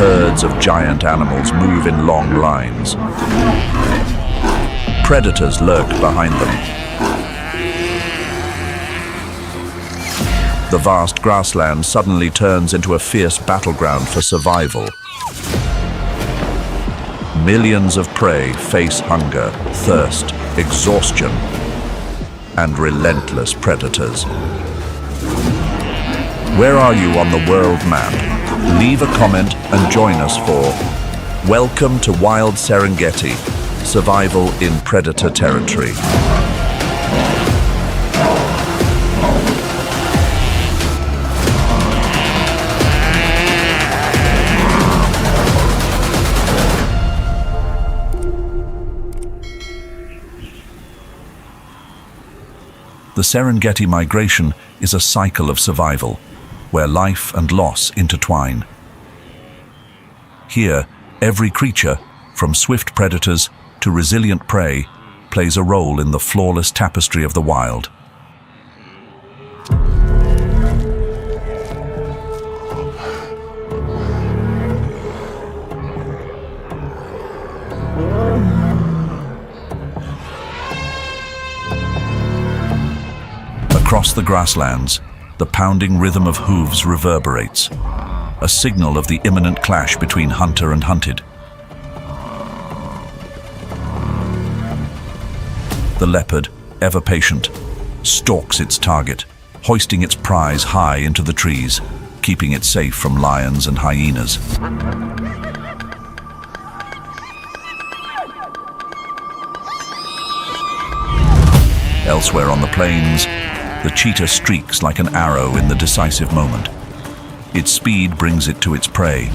herds of giant animals move in long lines. Predators lurk behind them. The vast grassland suddenly turns into a fierce battleground for survival. Millions of prey face hunger, thirst, exhaustion, and relentless predators. Where are you on the world map? Leave a comment and join us for Welcome to Wild Serengeti, Survival in Predator Territory. The Serengeti migration is a cycle of survival, where life and loss intertwine. Here, every creature, from swift predators to resilient prey, plays a role in the flawless tapestry of the wild. Across the grasslands, the pounding rhythm of hooves reverberates, a signal of the imminent clash between hunter and hunted. The leopard, ever patient, stalks its target, hoisting its prize high into the trees, keeping it safe from lions and hyenas. Elsewhere on the plains, the cheetah streaks like an arrow in the decisive moment. Its speed brings it to its prey,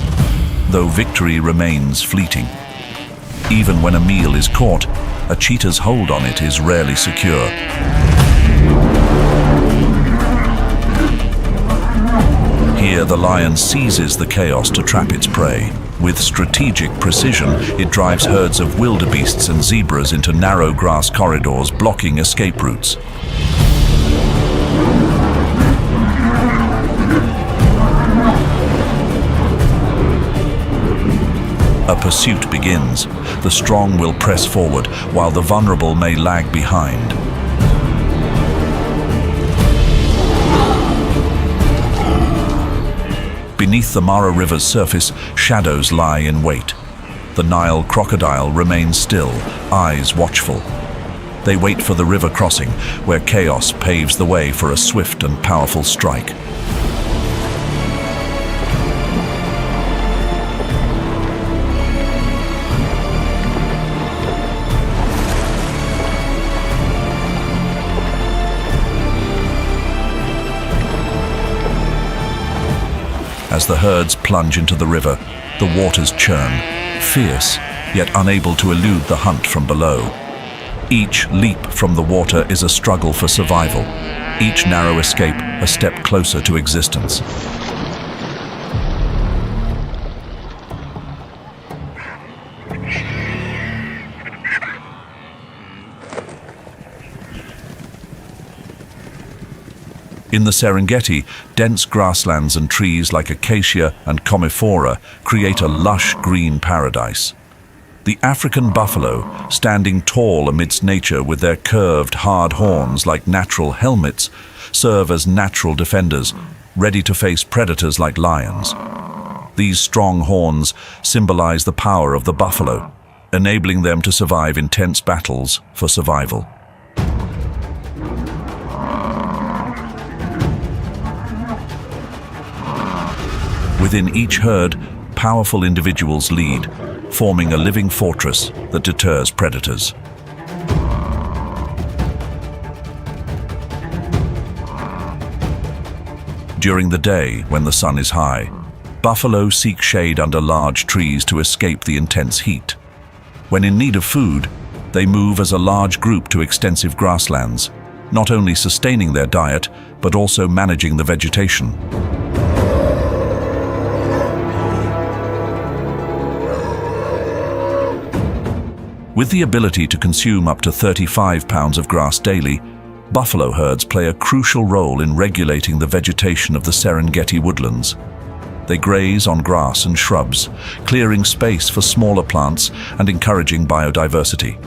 though victory remains fleeting. Even when a meal is caught, a cheetah's hold on it is rarely secure. Here, the lion seizes the chaos to trap its prey. With strategic precision, it drives herds of wildebeests and zebras into narrow grass corridors, blocking escape routes. A pursuit begins. The strong will press forward, while the vulnerable may lag behind. Beneath the Mara River's surface, shadows lie in wait. The Nile crocodile remains still, eyes watchful. They wait for the river crossing, where chaos paves the way for a swift and powerful strike. As the herds plunge into the river, the waters churn, fierce, yet unable to elude the hunt from below. Each leap from the water is a struggle for survival, each narrow escape a step closer to existence. In the Serengeti, dense grasslands and trees like acacia and comifora create a lush green paradise. The African buffalo, standing tall amidst nature with their curved, hard horns like natural helmets, serve as natural defenders, ready to face predators like lions. These strong horns symbolize the power of the buffalo, enabling them to survive intense battles for survival. Within each herd, powerful individuals lead, forming a living fortress that deters predators. During the day, when the sun is high, buffalo seek shade under large trees to escape the intense heat. When in need of food, they move as a large group to extensive grasslands, not only sustaining their diet, but also managing the vegetation. With the ability to consume up to 35 pounds of grass daily, buffalo herds play a crucial role in regulating the vegetation of the Serengeti woodlands. They graze on grass and shrubs, clearing space for smaller plants and encouraging biodiversity.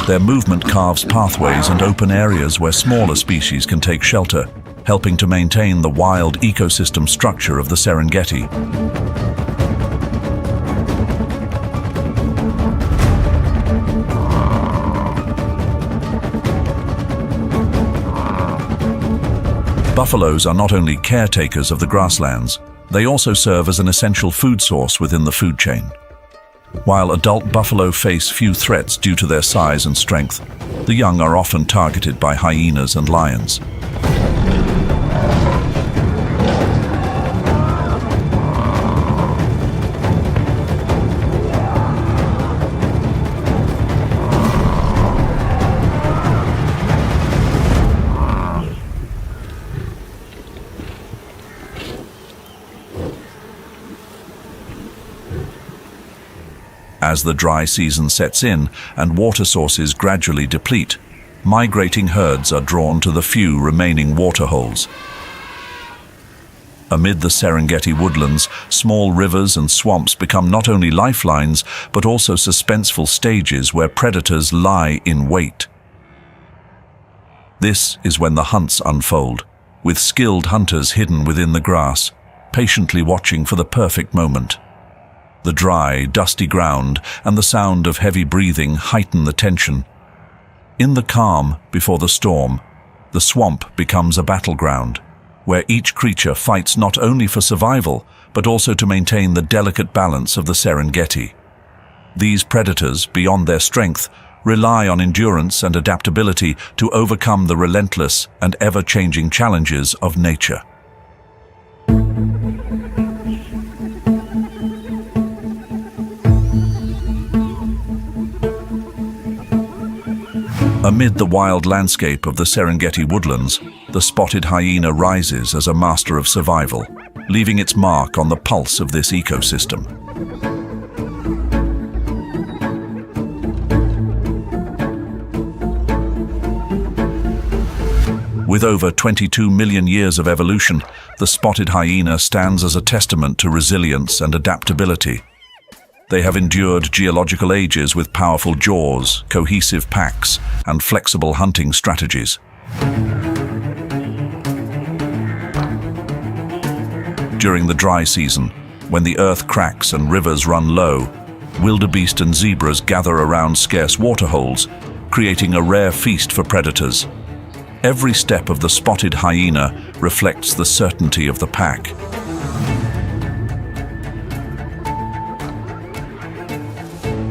Their movement carves pathways and open areas where smaller species can take shelter, helping to maintain the wild ecosystem structure of the Serengeti. Buffaloes are not only caretakers of the grasslands, they also serve as an essential food source within the food chain. While adult buffalo face few threats due to their size and strength, the young are often targeted by hyenas and lions. As the dry season sets in and water sources gradually deplete, migrating herds are drawn to the few remaining waterholes. Amid the Serengeti woodlands, small rivers and swamps become not only lifelines, but also suspenseful stages where predators lie in wait. This is when the hunts unfold, with skilled hunters hidden within the grass, patiently watching for the perfect moment. The dry, dusty ground and the sound of heavy breathing heighten the tension. In the calm before the storm, the swamp becomes a battleground, where each creature fights not only for survival, but also to maintain the delicate balance of the Serengeti. These predators, beyond their strength, rely on endurance and adaptability to overcome the relentless and ever-changing challenges of nature. Amid the wild landscape of the Serengeti woodlands, the spotted hyena rises as a master of survival, leaving its mark on the pulse of this ecosystem. With over 22 million years of evolution, the spotted hyena stands as a testament to resilience and adaptability. They have endured geological ages with powerful jaws, cohesive packs, and flexible hunting strategies. During the dry season, when the earth cracks and rivers run low, wildebeest and zebras gather around scarce waterholes, creating a rare feast for predators. Every step of the spotted hyena reflects the certainty of the pack.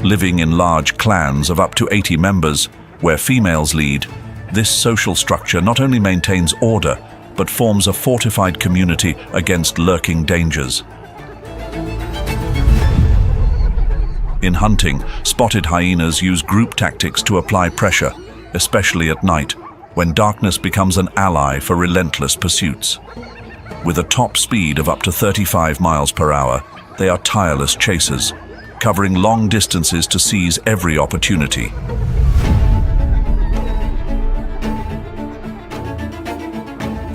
Living in large clans of up to 80 members, where females lead, this social structure not only maintains order, but forms a fortified community against lurking dangers. In hunting, spotted hyenas use group tactics to apply pressure, especially at night, when darkness becomes an ally for relentless pursuits. With a top speed of up to 35 miles per hour, they are tireless chasers, covering long distances to seize every opportunity.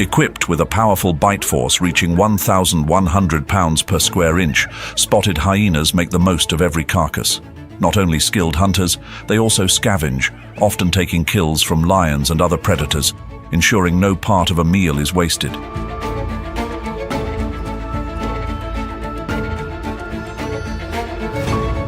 Equipped with a powerful bite force reaching 1,100 pounds per square inch, spotted hyenas make the most of every carcass. Not only skilled hunters, they also scavenge, often taking kills from lions and other predators, ensuring no part of a meal is wasted.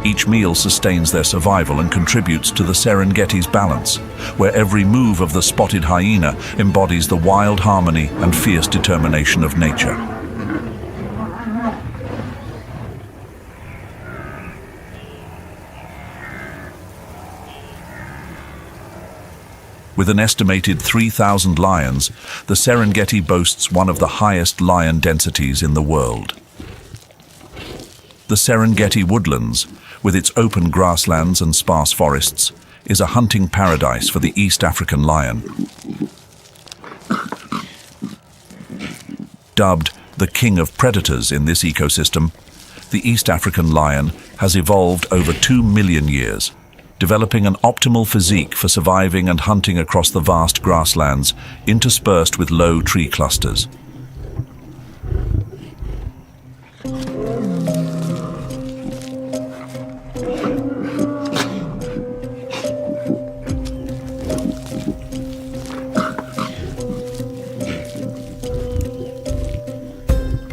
Each meal sustains their survival and contributes to the Serengeti's balance, where every move of the spotted hyena embodies the wild harmony and fierce determination of nature. With an estimated 3,000 lions, the Serengeti boasts one of the highest lion densities in the world. The Serengeti woodlands, with its open grasslands and sparse forests, is a hunting paradise for the East African lion. Dubbed the king of predators in this ecosystem, the East African lion has evolved over 2 million years, developing an optimal physique for surviving and hunting across the vast grasslands, interspersed with low tree clusters.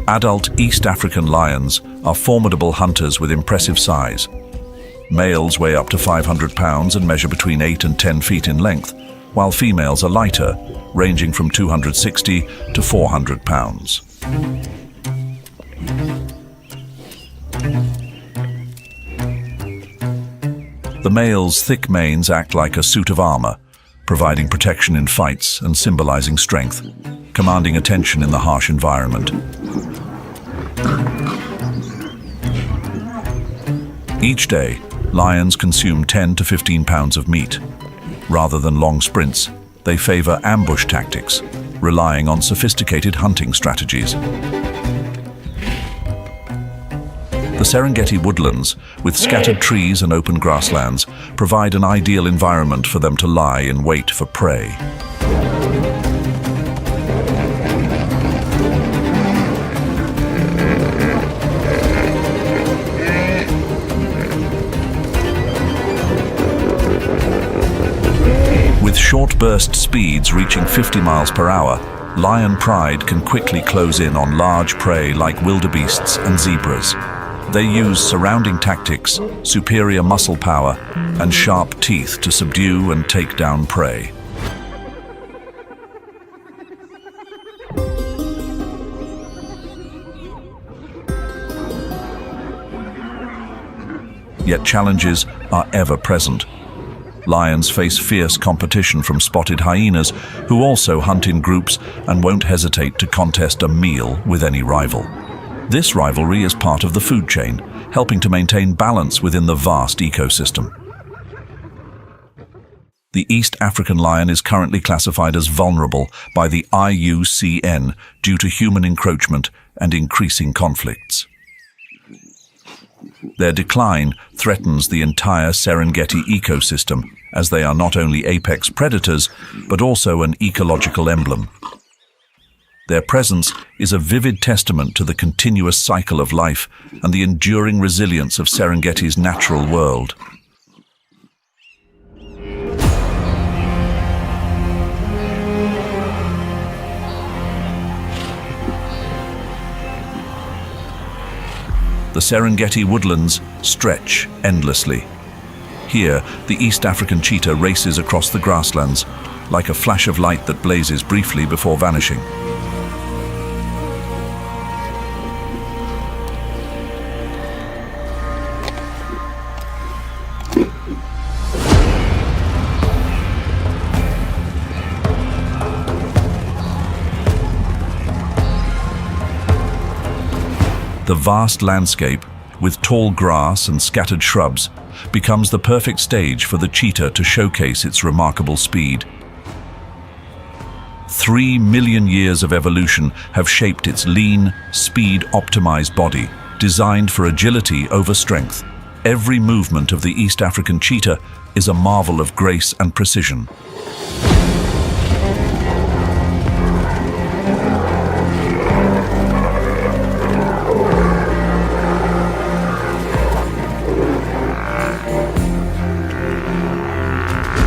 Adult East African lions are formidable hunters with impressive size. Males weigh up to 500 pounds and measure between 8 and 10 feet in length, while females are lighter, ranging from 260 to 400 pounds. The male's thick manes act like a suit of armor, providing protection in fights and symbolizing strength, commanding attention in the harsh environment. Each day, lions consume 10 to 15 pounds of meat. Rather than long sprints, they favor ambush tactics, relying on sophisticated hunting strategies. The Serengeti woodlands, with scattered trees and open grasslands, provide an ideal environment for them to lie in wait for prey. With short burst speeds reaching 50 miles per hour, lion pride can quickly close in on large prey like wildebeests and zebras. They use surrounding tactics, superior muscle power, and sharp teeth to subdue and take down prey. Yet challenges are ever present. Lions face fierce competition from spotted hyenas, who also hunt in groups and won't hesitate to contest a meal with any rival. This rivalry is part of the food chain, helping to maintain balance within the vast ecosystem. The East African lion is currently classified as vulnerable by the IUCN due to human encroachment and increasing conflicts. Their decline threatens the entire Serengeti ecosystem, as they are not only apex predators, but also an ecological emblem. Their presence is a vivid testament to the continuous cycle of life and the enduring resilience of Serengeti's natural world. The Serengeti woodlands stretch endlessly. Here, the East African cheetah races across the grasslands, like a flash of light that blazes briefly before vanishing. The vast landscape, with tall grass and scattered shrubs, becomes the perfect stage for the cheetah to showcase its remarkable speed. 3 million years of evolution have shaped its lean, speed-optimized body, designed for agility over strength. Every movement of the East African cheetah is a marvel of grace and precision.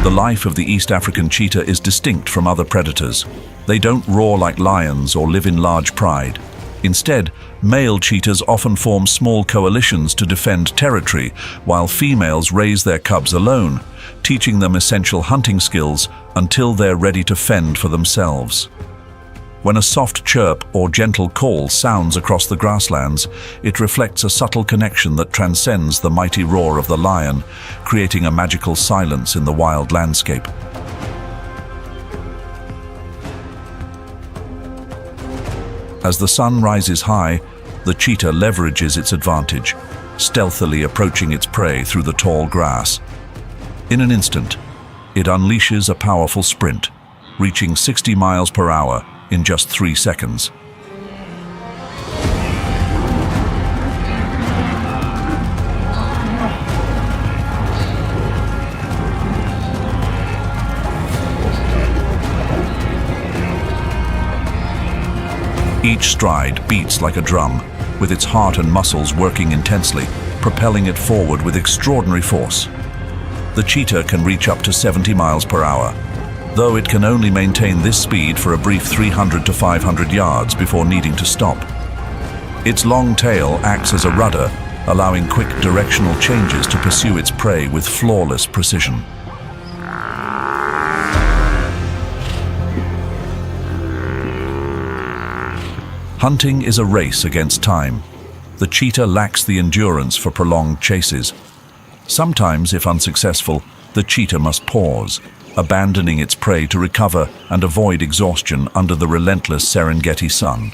The life of the East African cheetah is distinct from other predators. They don't roar like lions or live in large pride. Instead, male cheetahs often form small coalitions to defend territory, while females raise their cubs alone, teaching them essential hunting skills until they're ready to fend for themselves. When a soft chirp or gentle call sounds across the grasslands, it reflects a subtle connection that transcends the mighty roar of the lion, creating a magical silence in the wild landscape. As the sun rises high, the cheetah leverages its advantage, stealthily approaching its prey through the tall grass. In an instant, it unleashes a powerful sprint, reaching 60 miles per hour in just 3 seconds. Each stride beats like a drum, with its heart and muscles working intensely, propelling it forward with extraordinary force. The cheetah can reach up to 70 miles per hour, though it can only maintain this speed for a brief 300 to 500 yards before needing to stop. Its long tail acts as a rudder, allowing quick directional changes to pursue its prey with flawless precision. Hunting is a race against time. The cheetah lacks the endurance for prolonged chases. Sometimes, if unsuccessful, the cheetah must pause, abandoning its prey to recover and avoid exhaustion under the relentless Serengeti sun.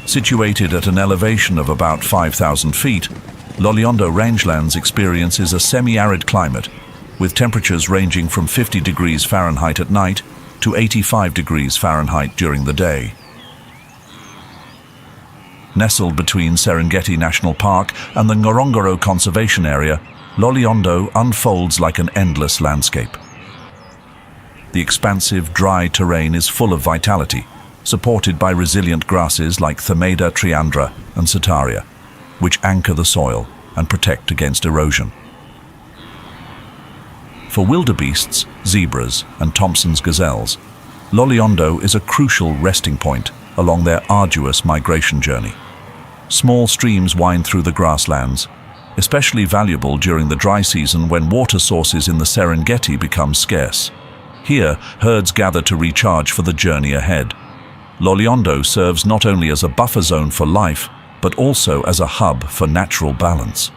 Situated at an elevation of about 5,000 feet, Loliondo rangelands experiences a semi-arid climate, with temperatures ranging from 50 degrees Fahrenheit at night to 85 degrees Fahrenheit during the day. Nestled between Serengeti National Park and the Ngorongoro Conservation Area, Loliondo unfolds like an endless landscape. The expansive, dry terrain is full of vitality, supported by resilient grasses like Themeda triandra and Setaria, which anchor the soil and protect against erosion. For wildebeests, zebras, and Thompson's gazelles, Loliondo is a crucial resting point along their arduous migration journey. Small streams wind through the grasslands, especially valuable during the dry season when water sources in the Serengeti become scarce. Here, herds gather to recharge for the journey ahead. Loliondo serves not only as a buffer zone for life, but also as a hub for natural balance.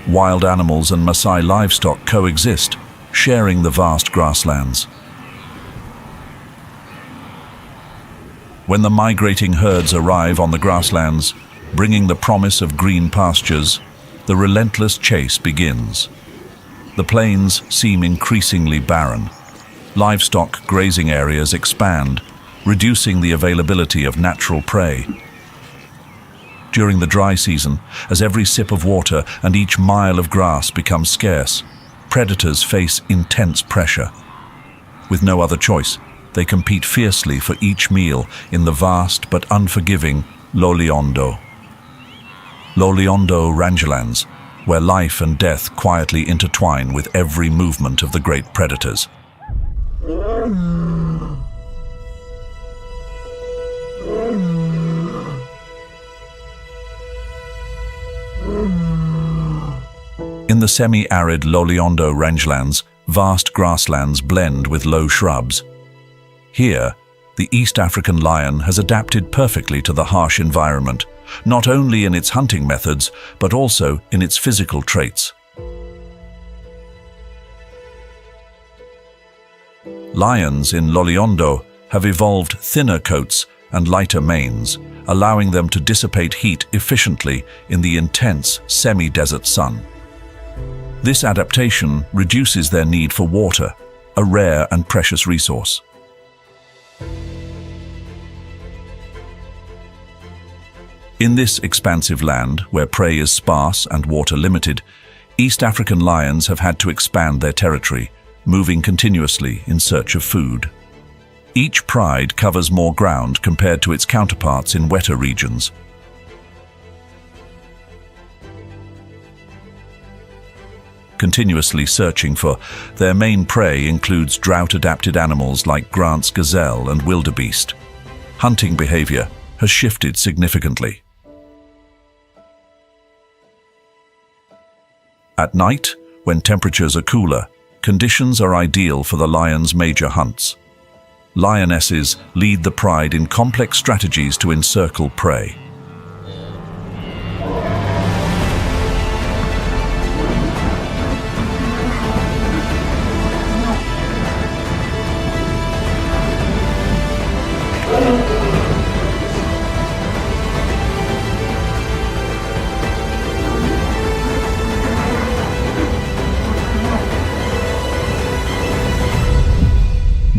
Wild animals and Masai livestock coexist, sharing the vast grasslands. When the migrating herds arrive on the grasslands, bringing the promise of green pastures, the relentless chase begins. The plains seem increasingly barren. Livestock grazing areas expand, reducing the availability of natural prey. During the dry season, as every sip of water and each mile of grass becomes scarce, predators face intense pressure. With no other choice, they compete fiercely for each meal in the vast but unforgiving Loliondo. Loliondo rangelands, where life and death quietly intertwine with every movement of the great predators. In the semi-arid Loliondo rangelands, vast grasslands blend with low shrubs. Here, the East African lion has adapted perfectly to the harsh environment, not only in its hunting methods, but also in its physical traits. Lions in Loliondo have evolved thinner coats and lighter manes, allowing them to dissipate heat efficiently in the intense semi-desert sun. This adaptation reduces their need for water, a rare and precious resource. In this expansive land, where prey is sparse and water limited, East African lions have had to expand their territory, moving continuously in search of food. Each pride covers more ground compared to its counterparts in wetter regions. Continuously searching for their main prey includes drought-adapted animals like Grant's gazelle and wildebeest. Hunting behavior has shifted significantly. At night, when temperatures are cooler, conditions are ideal for the lion's major hunts. Lionesses lead the pride in complex strategies to encircle prey.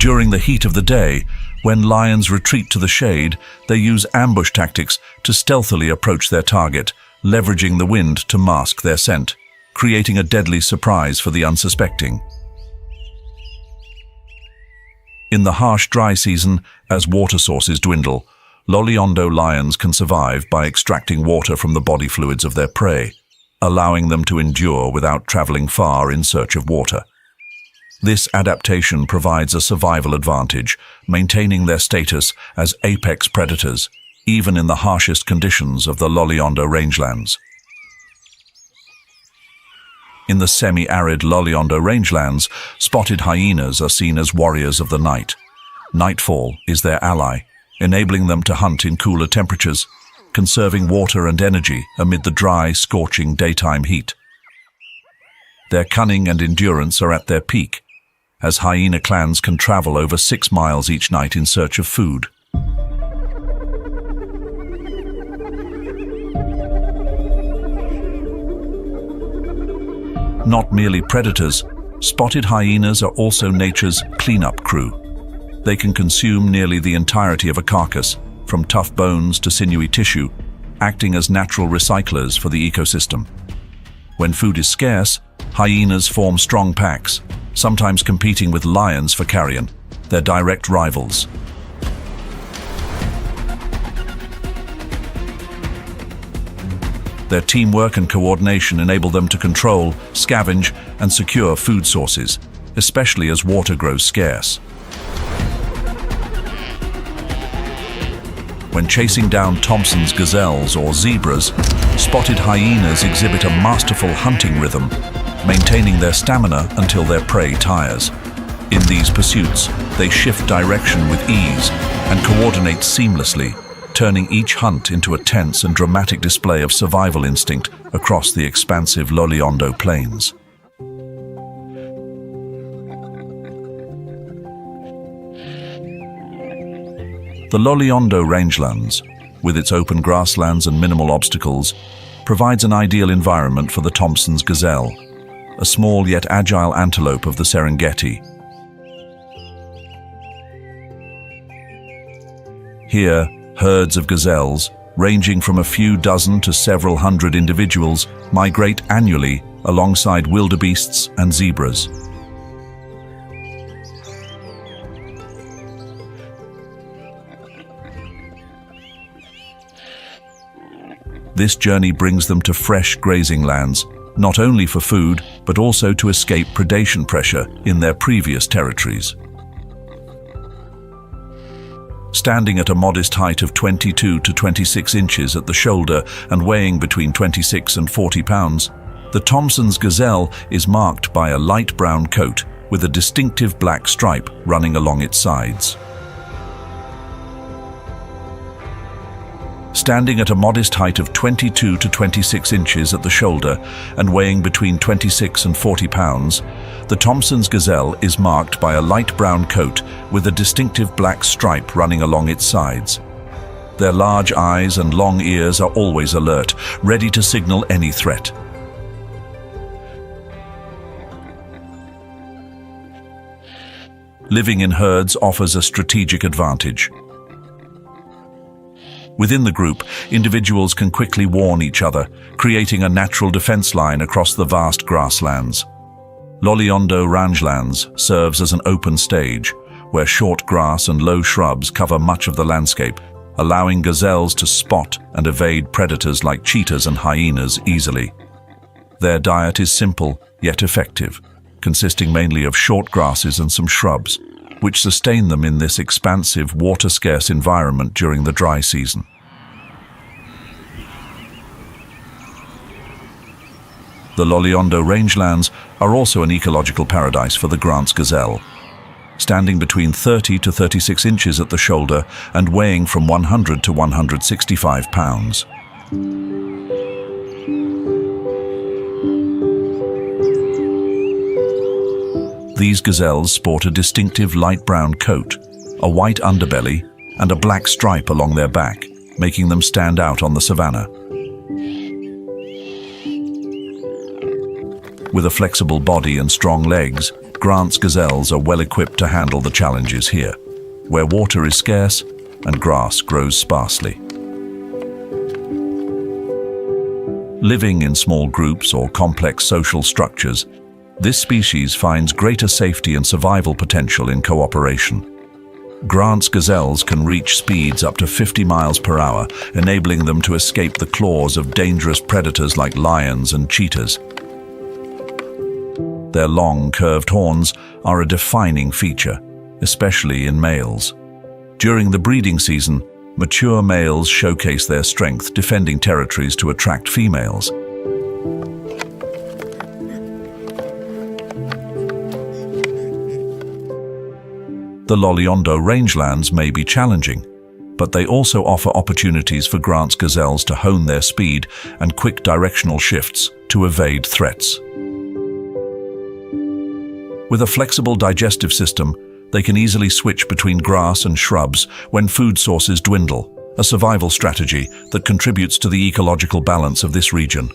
During the heat of the day, when lions retreat to the shade, they use ambush tactics to stealthily approach their target, leveraging the wind to mask their scent. creating a deadly surprise for the unsuspecting. In the harsh dry season, as water sources dwindle, Loliondo lions can survive by extracting water from the body fluids of their prey, allowing them to endure without traveling far in search of water. This adaptation provides a survival advantage, maintaining their status as apex predators, even in the harshest conditions of the Loliondo rangelands. In the semi-arid Loliondo rangelands, spotted hyenas are seen as warriors of the night. Nightfall is their ally, enabling them to hunt in cooler temperatures, conserving water and energy amid the dry, scorching daytime heat. Their cunning and endurance are at their peak, as hyena clans can travel over 6 miles each night in search of food. Not merely predators, spotted hyenas are also nature's cleanup crew. They can consume nearly the entirety of a carcass, from tough bones to sinewy tissue, acting as natural recyclers for the ecosystem. When food is scarce, hyenas form strong packs, sometimes competing with lions for carrion, their direct rivals. Their teamwork and coordination enable them to control, scavenge, and secure food sources, especially as water grows scarce. When chasing down Thompson's gazelles or zebras, spotted hyenas exhibit a masterful hunting rhythm, maintaining their stamina until their prey tires. In these pursuits, they shift direction with ease and coordinate seamlessly, turning each hunt into a tense and dramatic display of survival instinct across the expansive Loliondo plains. The Loliondo rangelands, with its open grasslands and minimal obstacles, provides an ideal environment for the Thompson's gazelle, a small yet agile antelope of the Serengeti. Here, herds of gazelles, ranging from a few dozen to several hundred individuals, migrate annually alongside wildebeests and zebras. This journey brings them to fresh grazing lands, not only for food, but also to escape predation pressure in their previous territories. Standing at a modest height of 22 to 26 inches at the shoulder and weighing between 26 and 40 pounds, the Thompson's gazelle is marked by a light brown coat with a distinctive black stripe running along its sides. Standing at a modest height of 22 to 26 inches at the shoulder and weighing between 26 and 40 pounds, the Thompson's gazelle is marked by a light brown coat with a distinctive black stripe running along its sides. Their large eyes and long ears are always alert, ready to signal any threat. Living in herds offers a strategic advantage. Within the group, individuals can quickly warn each other, creating a natural defense line across the vast grasslands. Loliondo rangelands serves as an open stage, where short grass and low shrubs cover much of the landscape, allowing gazelles to spot and evade predators like cheetahs and hyenas easily. Their diet is simple, yet effective, consisting mainly of short grasses and some shrubs, which sustain them in this expansive, water-scarce environment during the dry season. The Loliondo rangelands are also an ecological paradise for the Grant's gazelle, standing between 30 to 36 inches at the shoulder and weighing from 100 to 165 pounds. These gazelles sport a distinctive light brown coat, a white underbelly, and a black stripe along their back, making them stand out on the savanna. With a flexible body and strong legs, Grant's gazelles are well equipped to handle the challenges here, where water is scarce and grass grows sparsely. Living in small groups or complex social structures, this species finds greater safety and survival potential in cooperation. Grant's gazelles can reach speeds up to 50 miles per hour, enabling them to escape the claws of dangerous predators like lions and cheetahs. Their long, curved horns are a defining feature, especially in males. During the breeding season, mature males showcase their strength, defending territories to attract females. The Loliondo rangelands may be challenging, but they also offer opportunities for Grant's gazelles to hone their speed and quick directional shifts to evade threats. With a flexible digestive system, they can easily switch between grass and shrubs when food sources dwindle, a survival strategy that contributes to the ecological balance of this region.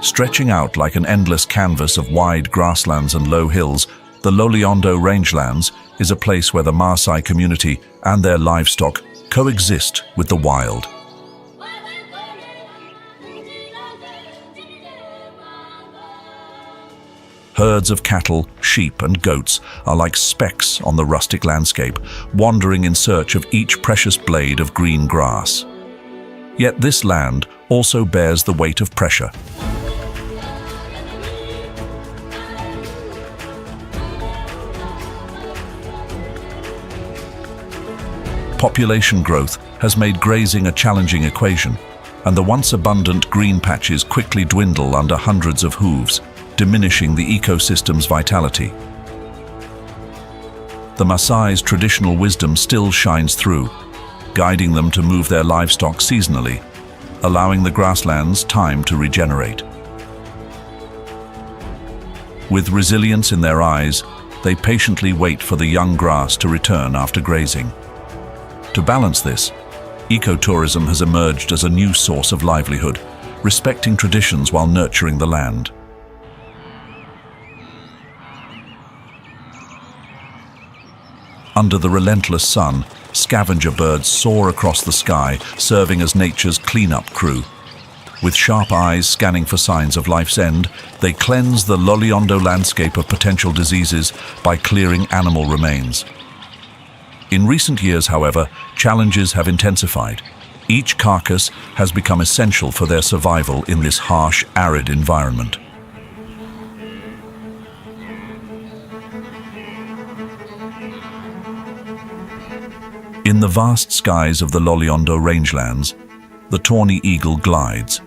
Stretching out like an endless canvas of wide grasslands and low hills, the Loliondo rangelands is a place where the Maasai community and their livestock coexist with the wild. Herds of cattle, sheep and goats are like specks on the rustic landscape, wandering in search of each precious blade of green grass. Yet this land also bears the weight of pressure. Population growth has made grazing a challenging equation, and the once abundant green patches quickly dwindle under hundreds of hooves, diminishing the ecosystem's vitality. The Maasai's traditional wisdom still shines through, guiding them to move their livestock seasonally, allowing the grasslands time to regenerate. With resilience in their eyes, they patiently wait for the young grass to return after grazing. To balance this, ecotourism has emerged as a new source of livelihood, respecting traditions while nurturing the land. Under the relentless sun, scavenger birds soar across the sky, serving as nature's cleanup crew. With sharp eyes scanning for signs of life's end, they cleanse the Loliondo landscape of potential diseases by clearing animal remains. In recent years, however, challenges have intensified. Each carcass has become essential for their survival in this harsh, arid environment. In the vast skies of the Loliondo rangelands, the tawny eagle glides,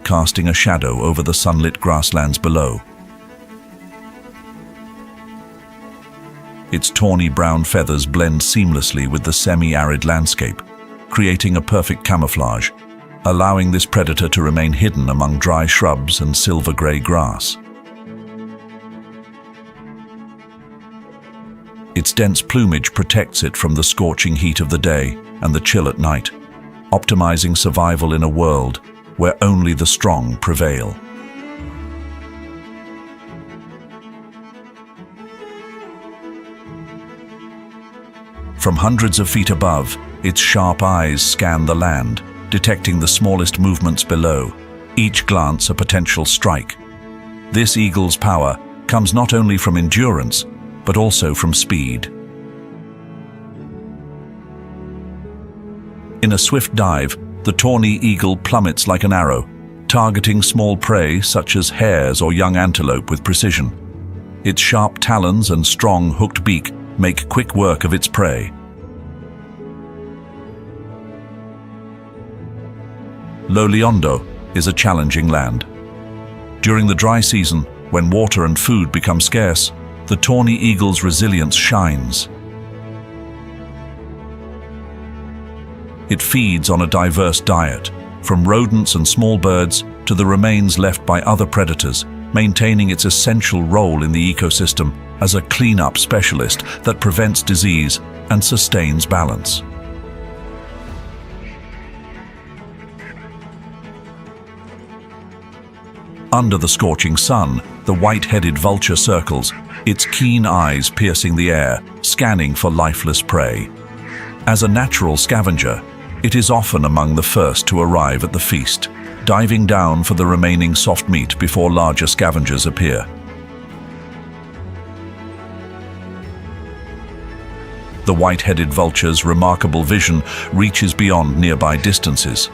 casting a shadow over the sunlit grasslands below. Its tawny brown feathers blend seamlessly with the semi-arid landscape, creating a perfect camouflage, allowing this predator to remain hidden among dry shrubs and silver-gray grass. Its dense plumage protects it from the scorching heat of the day and the chill at night, optimizing survival in a world where only the strong prevail. From hundreds of feet above, its sharp eyes scan the land, detecting the smallest movements below, each glance a potential strike. This eagle's power comes not only from endurance, but also from speed. In a swift dive, the tawny eagle plummets like an arrow, targeting small prey such as hares or young antelope with precision. Its sharp talons and strong hooked beak make quick work of its prey. Loliondo is a challenging land. During the dry season, when water and food become scarce, the tawny eagle's resilience shines. It feeds on a diverse diet, from rodents and small birds to the remains left by other predators, maintaining its essential role in the ecosystem as a cleanup specialist that prevents disease and sustains balance. Under the scorching sun, the white-headed vulture circles, its keen eyes piercing the air, scanning for lifeless prey. As a natural scavenger, it is often among the first to arrive at the feast, diving down for the remaining soft meat before larger scavengers appear. The white-headed vulture's remarkable vision reaches beyond nearby distances.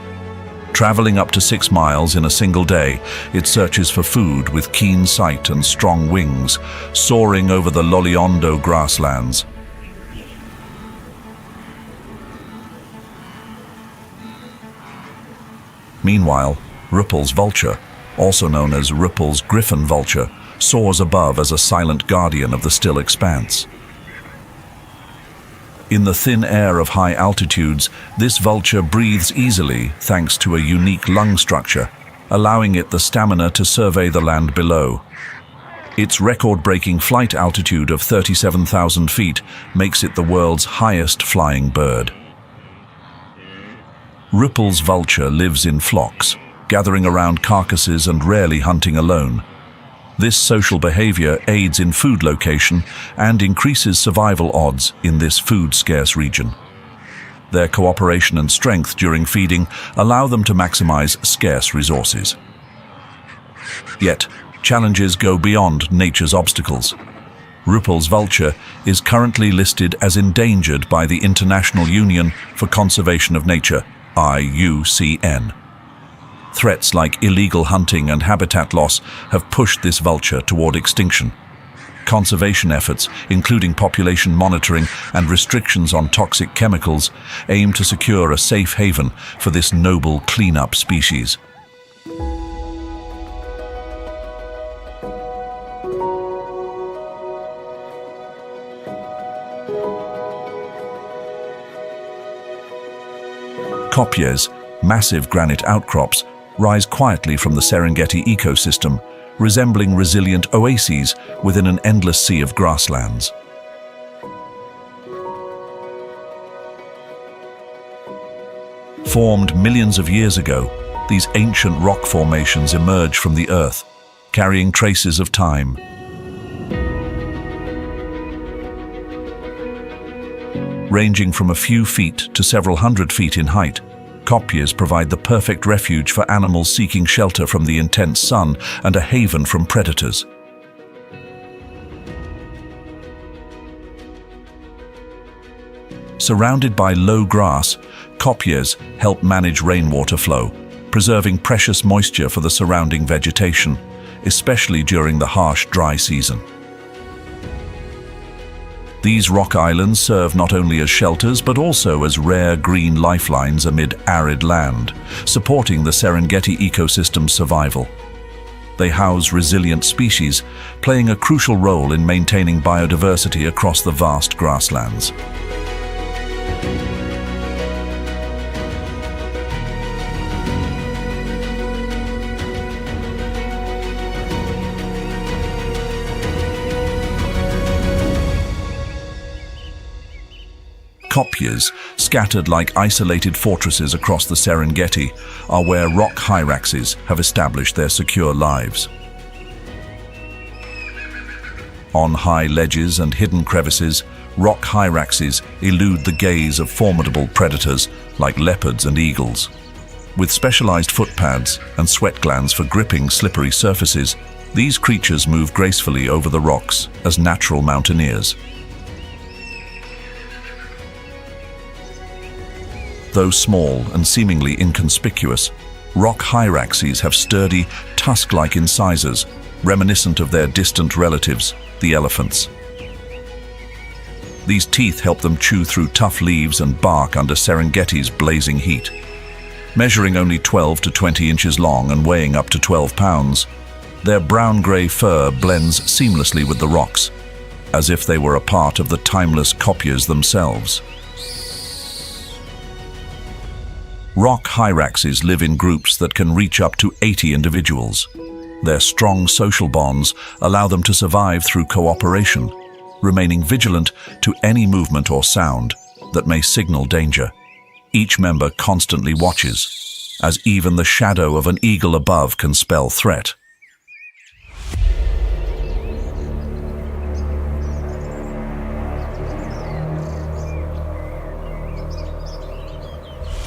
Traveling up to 6 miles in a single day, it searches for food with keen sight and strong wings, soaring over the Loliondo grasslands. Meanwhile, Ruppel's vulture, also known as Ruppel's griffon vulture, soars above as a silent guardian of the still expanse. In the thin air of high altitudes, this vulture breathes easily thanks to a unique lung structure, allowing it the stamina to survey the land below. Its record-breaking flight altitude of 37,000 feet makes it the world's highest flying bird. Ruppel's vulture lives in flocks, gathering around carcasses and rarely hunting alone. This social behavior aids in food location and increases survival odds in this food-scarce region. Their cooperation and strength during feeding allow them to maximize scarce resources. Yet, challenges go beyond nature's obstacles. Ruppel's vulture is currently listed as endangered by the International Union for Conservation of Nature, IUCN. Threats like illegal hunting and habitat loss have pushed this vulture toward extinction. Conservation efforts, including population monitoring and restrictions on toxic chemicals, aim to secure a safe haven for this noble cleanup species. Kopjes, massive granite outcrops, rise quietly from the Serengeti ecosystem, resembling resilient oases within an endless sea of grasslands. Formed millions of years ago, these ancient rock formations emerge from the earth, carrying traces of time. Ranging from a few feet to several hundred feet in height, kopjes provide the perfect refuge for animals seeking shelter from the intense sun and a haven from predators. Surrounded by low grass, kopjes help manage rainwater flow, preserving precious moisture for the surrounding vegetation, especially during the harsh dry season. These rock islands serve not only as shelters but also as rare green lifelines amid arid land, supporting the Serengeti ecosystem's survival. They house resilient species, playing a crucial role in maintaining biodiversity across the vast grasslands. Kopjes, scattered like isolated fortresses across the Serengeti, are where rock hyraxes have established their secure lives. On high ledges and hidden crevices, rock hyraxes elude the gaze of formidable predators like leopards and eagles. With specialized footpads and sweat glands for gripping slippery surfaces, these creatures move gracefully over the rocks as natural mountaineers. Though small and seemingly inconspicuous, rock hyraxes have sturdy, tusk-like incisors, reminiscent of their distant relatives, the elephants. These teeth help them chew through tough leaves and bark under Serengeti's blazing heat. Measuring only 12 to 20 inches long and weighing up to 12 pounds, their brown-gray fur blends seamlessly with the rocks, as if they were a part of the timeless kopjes themselves. Rock hyraxes live in groups that can reach up to 80 individuals. Their strong social bonds allow them to survive through cooperation, remaining vigilant to any movement or sound that may signal danger. Each member constantly watches, as even the shadow of an eagle above can spell threat.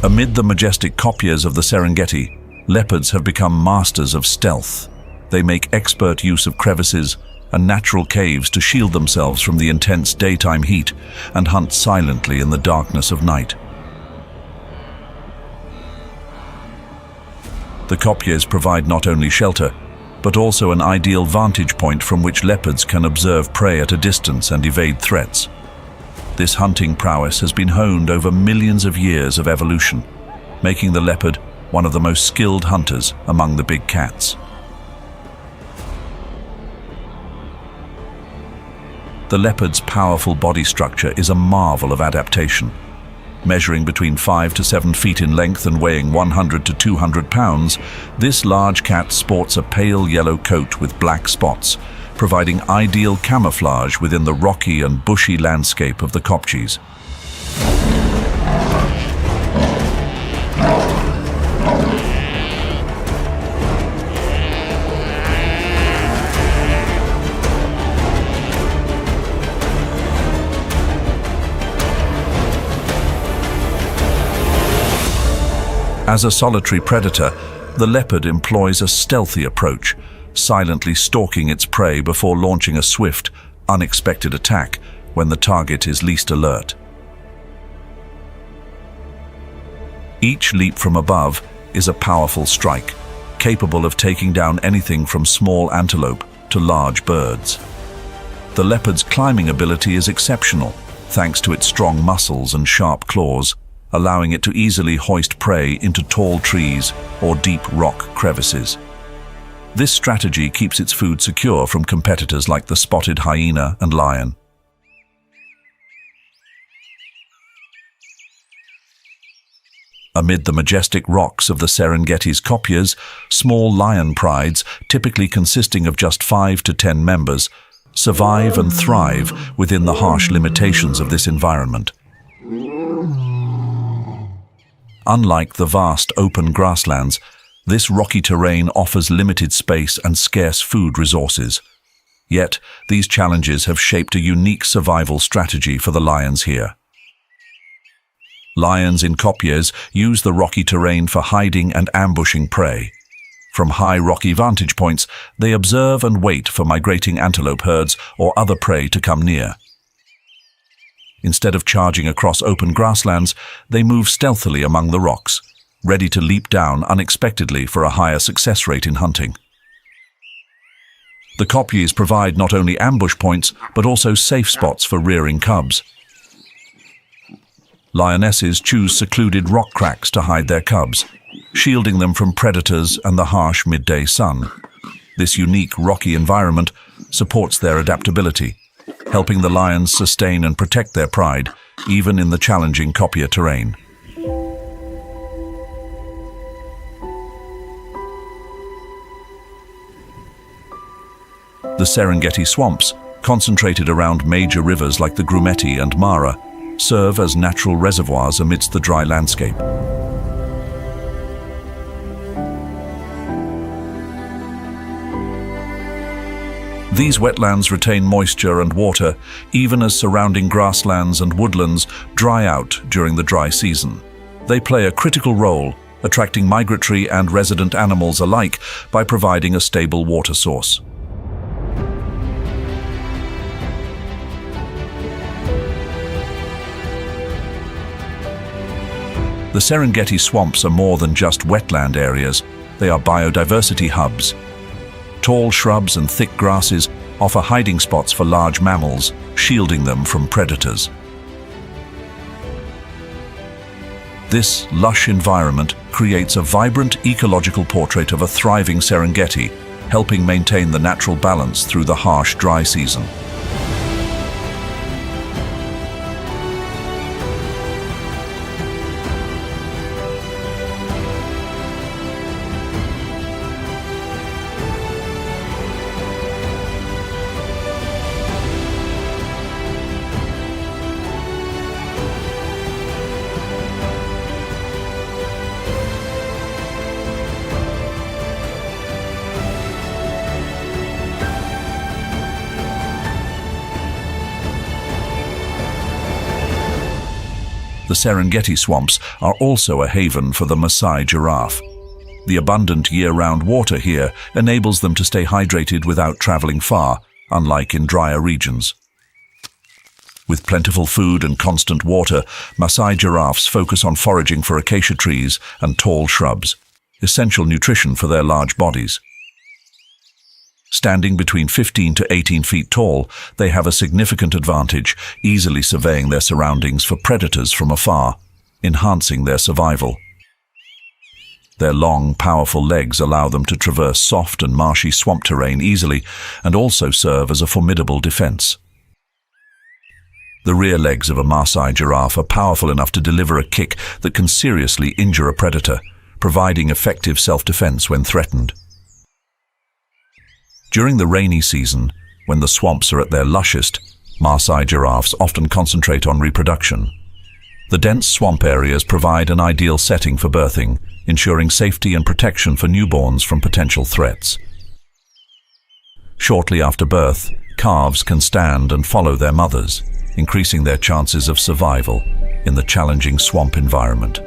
Amid the majestic kopjes of the Serengeti, leopards have become masters of stealth. They make expert use of crevices and natural caves to shield themselves from the intense daytime heat and hunt silently in the darkness of night. The kopjes provide not only shelter, but also an ideal vantage point from which leopards can observe prey at a distance and evade threats. This hunting prowess has been honed over millions of years of evolution, making the leopard one of the most skilled hunters among the big cats. The leopard's powerful body structure is a marvel of adaptation. Measuring between 5 to 7 feet in length and weighing 100 to 200 pounds, this large cat sports a pale yellow coat with black spots, providing ideal camouflage within the rocky and bushy landscape of the kopjes. As a solitary predator, the leopard employs a stealthy approach, silently stalking its prey before launching a swift, unexpected attack when the target is least alert. Each leap from above is a powerful strike, capable of taking down anything from small antelope to large birds. The leopard's climbing ability is exceptional, thanks to its strong muscles and sharp claws, allowing it to easily hoist prey into tall trees or deep rock crevices. This strategy keeps its food secure from competitors like the spotted hyena and lion. Amid the majestic rocks of the Serengeti's kopjes, small lion prides, typically consisting of just 5 to 10 members, survive and thrive within the harsh limitations of this environment. Unlike the vast open grasslands, this rocky terrain offers limited space and scarce food resources. Yet, these challenges have shaped a unique survival strategy for the lions here. Lions in kopjes use the rocky terrain for hiding and ambushing prey. From high rocky vantage points, they observe and wait for migrating antelope herds or other prey to come near. Instead of charging across open grasslands, they move stealthily among the rocks, ready to leap down unexpectedly for a higher success rate in hunting. The kopjes provide not only ambush points, but also safe spots for rearing cubs. Lionesses choose secluded rock cracks to hide their cubs, shielding them from predators and the harsh midday sun. This unique rocky environment supports their adaptability, helping the lions sustain and protect their pride, even in the challenging kopje terrain. The Serengeti swamps, concentrated around major rivers like the Grumeti and Mara, serve as natural reservoirs amidst the dry landscape. These wetlands retain moisture and water, even as surrounding grasslands and woodlands dry out during the dry season. They play a critical role, attracting migratory and resident animals alike by providing a stable water source. The Serengeti swamps are more than just wetland areas, they are biodiversity hubs. Tall shrubs and thick grasses offer hiding spots for large mammals, shielding them from predators. This lush environment creates a vibrant ecological portrait of a thriving Serengeti, helping maintain the natural balance through the harsh dry season. The Serengeti swamps are also a haven for the Masai giraffe. The abundant year-round water here enables them to stay hydrated without traveling far, unlike in drier regions. With plentiful food and constant water, Masai giraffes focus on foraging for acacia trees and tall shrubs, essential nutrition for their large bodies. Standing between 15 to 18 feet tall, they have a significant advantage, easily surveying their surroundings for predators from afar, enhancing their survival. Their long, powerful legs allow them to traverse soft and marshy swamp terrain easily and also serve as a formidable defense. The rear legs of a Masai giraffe are powerful enough to deliver a kick that can seriously injure a predator, providing effective self-defense when threatened. During the rainy season, when the swamps are at their lushest, Masai giraffes often concentrate on reproduction. The dense swamp areas provide an ideal setting for birthing, ensuring safety and protection for newborns from potential threats. Shortly after birth, calves can stand and follow their mothers, increasing their chances of survival in the challenging swamp environment.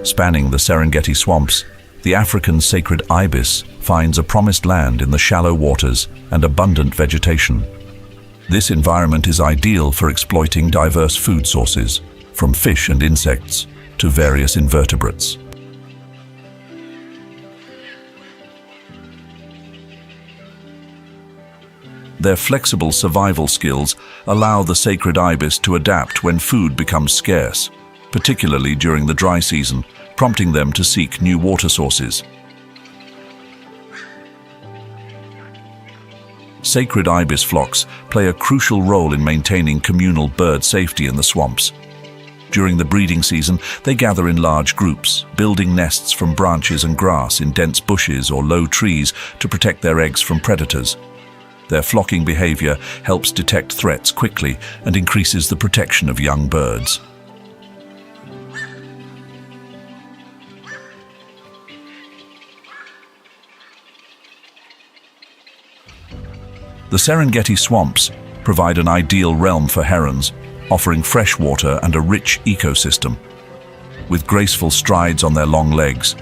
Spanning the Serengeti swamps, the African sacred ibis finds a promised land in the shallow waters and abundant vegetation. This environment is ideal for exploiting diverse food sources, from fish and insects to various invertebrates. Their flexible survival skills allow the sacred ibis to adapt when food becomes scarce, particularly during the dry season, prompting them to seek new water sources. Sacred ibis flocks play a crucial role in maintaining communal bird safety in the swamps. During the breeding season, they gather in large groups, building nests from branches and grass in dense bushes or low trees to protect their eggs from predators. Their flocking behavior helps detect threats quickly and increases the protection of young birds. The Serengeti swamps provide an ideal realm for herons, offering fresh water and a rich ecosystem. With graceful strides on their long legs,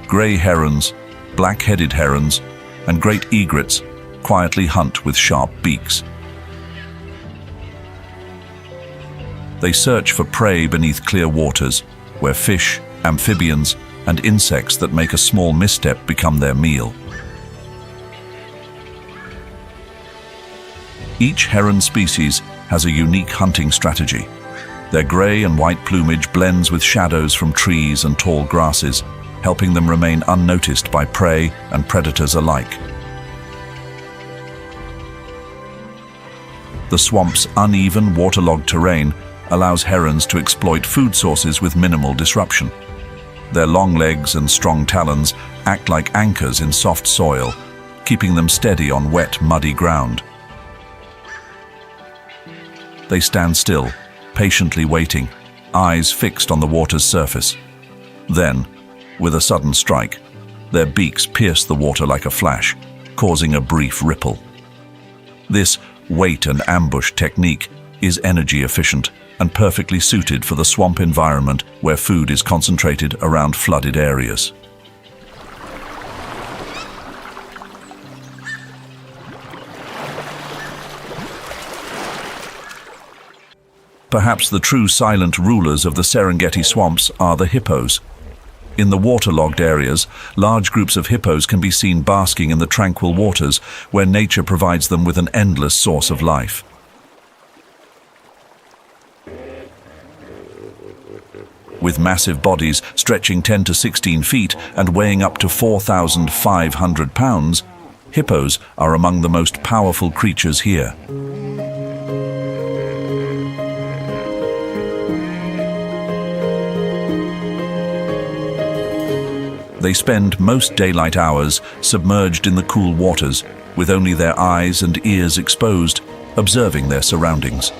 grey herons, black-headed herons, and great egrets quietly hunt with sharp beaks. They search for prey beneath clear waters, where fish, amphibians, and insects that make a small misstep become their meal. Each heron species has a unique hunting strategy. Their grey and white plumage blends with shadows from trees and tall grasses, helping them remain unnoticed by prey and predators alike. The swamp's uneven, waterlogged terrain allows herons to exploit food sources with minimal disruption. Their long legs and strong talons act like anchors in soft soil, keeping them steady on wet, muddy ground. They stand still, patiently waiting, eyes fixed on the water's surface. Then, with a sudden strike, their beaks pierce the water like a flash, causing a brief ripple. This wait and ambush technique is energy efficient and perfectly suited for the swamp environment where food is concentrated around flooded areas. Perhaps the true silent rulers of the Serengeti swamps are the hippos. In the waterlogged areas, large groups of hippos can be seen basking in the tranquil waters where nature provides them with an endless source of life. With massive bodies stretching 10 to 16 feet and weighing up to 4,500 pounds, hippos are among the most powerful creatures here. They spend most daylight hours submerged in the cool waters, with only their eyes and ears exposed, observing their surroundings.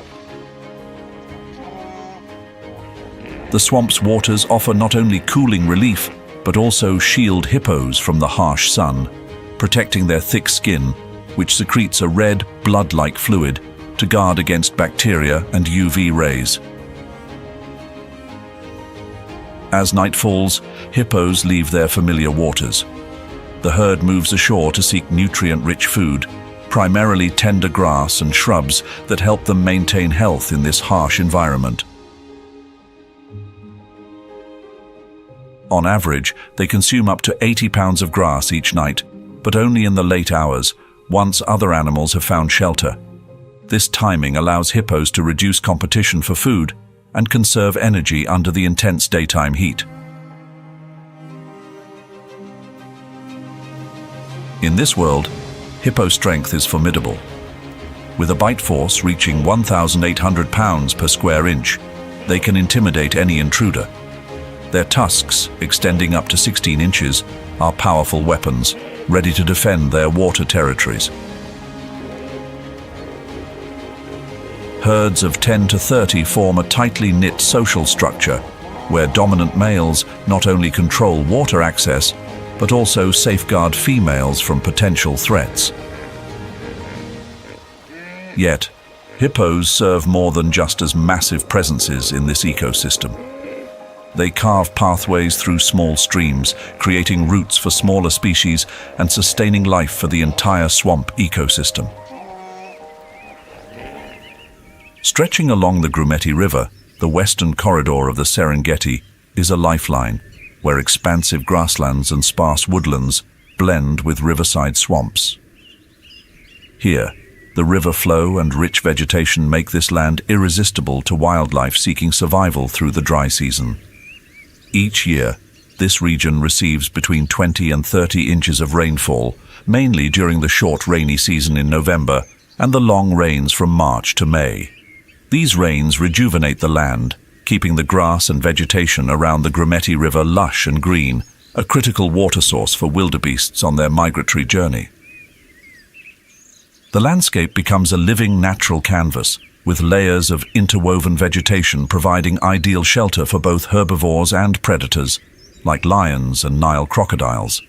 The swamp's waters offer not only cooling relief, but also shield hippos from the harsh sun, protecting their thick skin, which secretes a red, blood-like fluid to guard against bacteria and UV rays. As night falls, hippos leave their familiar waters. The herd moves ashore to seek nutrient-rich food, primarily tender grass and shrubs that help them maintain health in this harsh environment. On average, they consume up to 80 pounds of grass each night, but only in the late hours, once other animals have found shelter. This timing allows hippos to reduce competition for food and conserve energy under the intense daytime heat. In this world, hippo strength is formidable. With a bite force reaching 1,800 pounds per square inch, they can intimidate any intruder. Their tusks, extending up to 16 inches, are powerful weapons, ready to defend their water territories. Herds of 10 to 30 form a tightly knit social structure, where dominant males not only control water access, but also safeguard females from potential threats. Yet, hippos serve more than just as massive presences in this ecosystem. They carve pathways through small streams, creating routes for smaller species and sustaining life for the entire swamp ecosystem. Stretching along the Grumeti River, the western corridor of the Serengeti is a lifeline, where expansive grasslands and sparse woodlands blend with riverside swamps. Here, the river flow and rich vegetation make this land irresistible to wildlife seeking survival through the dry season. Each year, this region receives between 20 and 30 inches of rainfall, mainly during the short rainy season in November and the long rains from March to May. These rains rejuvenate the land, keeping the grass and vegetation around the Grumeti River lush and green, a critical water source for wildebeests on their migratory journey. The landscape becomes a living natural canvas, with layers of interwoven vegetation providing ideal shelter for both herbivores and predators, like lions and Nile crocodiles.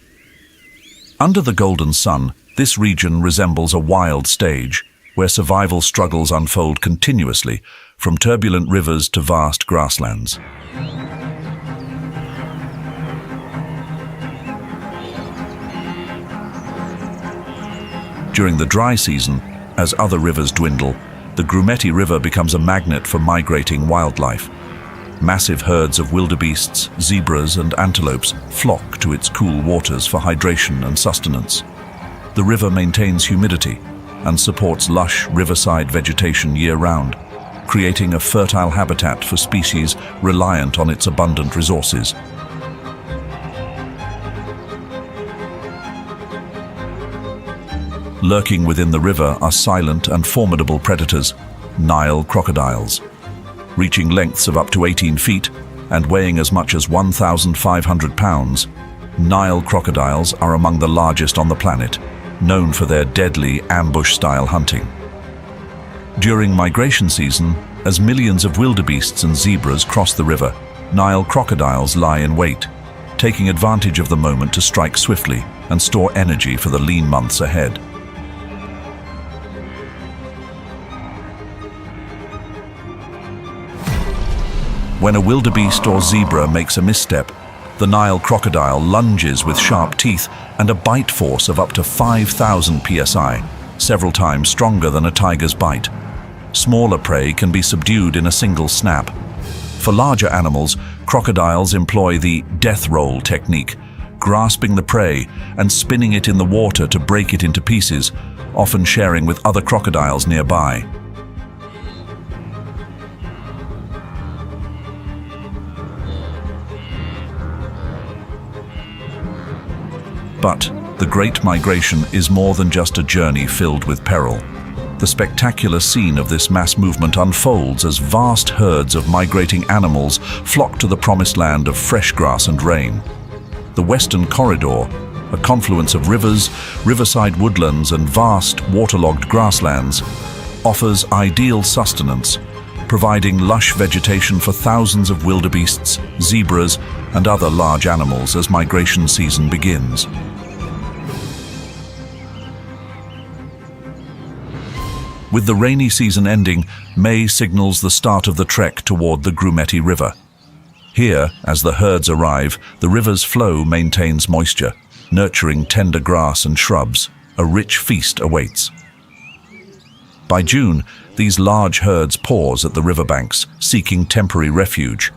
Under the golden sun, this region resembles a wild stage, where survival struggles unfold continuously, from turbulent rivers to vast grasslands. During the dry season, as other rivers dwindle, the Grumeti River becomes a magnet for migrating wildlife. Massive herds of wildebeests, zebras, and antelopes flock to its cool waters for hydration and sustenance. The river maintains humidity and supports lush riverside vegetation year-round, creating a fertile habitat for species reliant on its abundant resources. Lurking within the river are silent and formidable predators, Nile crocodiles. Reaching lengths of up to 18 feet and weighing as much as 1,500 pounds, Nile crocodiles are among the largest on the planet, known for their deadly ambush-style hunting. During migration season, as millions of wildebeests and zebras cross the river, Nile crocodiles lie in wait, taking advantage of the moment to strike swiftly and store energy for the lean months ahead. When a wildebeest or zebra makes a misstep, the Nile crocodile lunges with sharp teeth and a bite force of up to 5,000 psi, several times stronger than a tiger's bite. Smaller prey can be subdued in a single snap. For larger animals, crocodiles employ the death roll technique, grasping the prey and spinning it in the water to break it into pieces, often sharing with other crocodiles nearby. But the Great Migration is more than just a journey filled with peril. The spectacular scene of this mass movement unfolds as vast herds of migrating animals flock to the promised land of fresh grass and rain. The Western Corridor, a confluence of rivers, riverside woodlands, and vast waterlogged grasslands, offers ideal sustenance, providing lush vegetation for thousands of wildebeests, zebras, and other large animals as migration season begins. With the rainy season ending, May signals the start of the trek toward the Grumeti River. Here, as the herds arrive, the river's flow maintains moisture, nurturing tender grass and shrubs. A rich feast awaits. By June, these large herds pause at the riverbanks, seeking temporary refuge.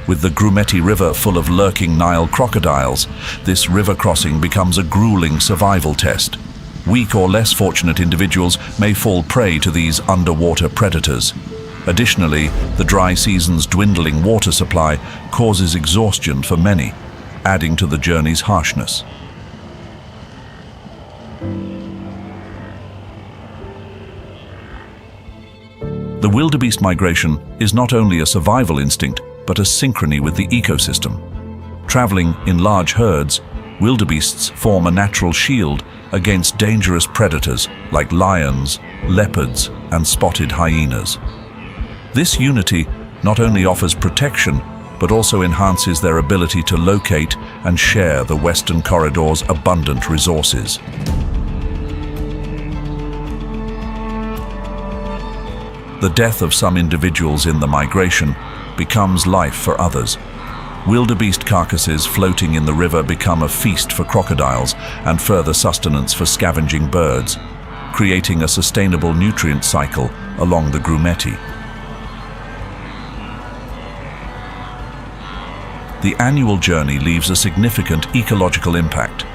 With the Grumeti River full of lurking Nile crocodiles, this river crossing becomes a grueling survival test. Weak or less fortunate individuals may fall prey to these underwater predators. Additionally, the dry season's dwindling water supply causes exhaustion for many, adding to the journey's harshness. The wildebeest migration is not only a survival instinct, but a synchrony with the ecosystem. Traveling in large herds, wildebeests form a natural shield against dangerous predators like lions, leopards, and spotted hyenas. This unity not only offers protection, but also enhances their ability to locate and share the Western Corridor's abundant resources. The death of some individuals in the migration becomes life for others. Wildebeest carcasses floating in the river become a feast for crocodiles and further sustenance for scavenging birds, creating a sustainable nutrient cycle along the Grumeti. The annual journey leaves a significant ecological impact.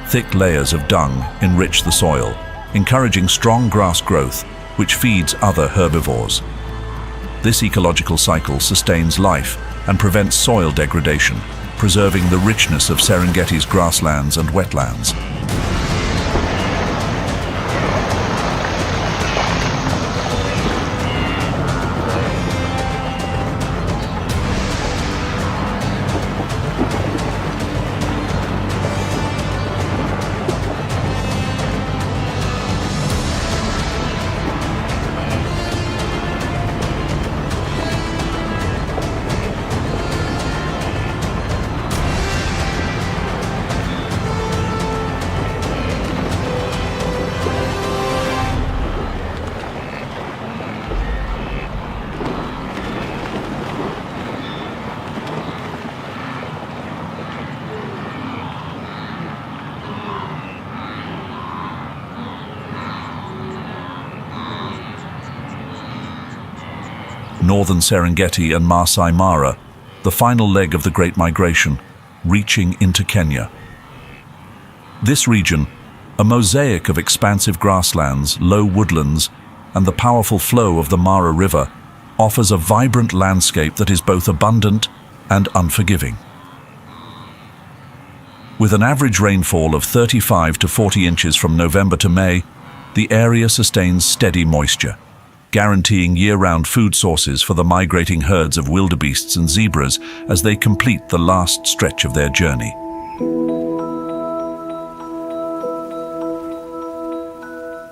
Thick layers of dung enrich the soil, encouraging strong grass growth, which feeds other herbivores. This ecological cycle sustains life and prevents soil degradation, preserving the richness of Serengeti's grasslands and wetlands. Northern Serengeti and Masai Mara, the final leg of the Great Migration, reaching into Kenya. This region, a mosaic of expansive grasslands, low woodlands, and the powerful flow of the Mara River, offers a vibrant landscape that is both abundant and unforgiving. With an average rainfall of 35 to 40 inches from November to May, the area sustains steady moisture, guaranteeing year-round food sources for the migrating herds of wildebeests and zebras as they complete the last stretch of their journey.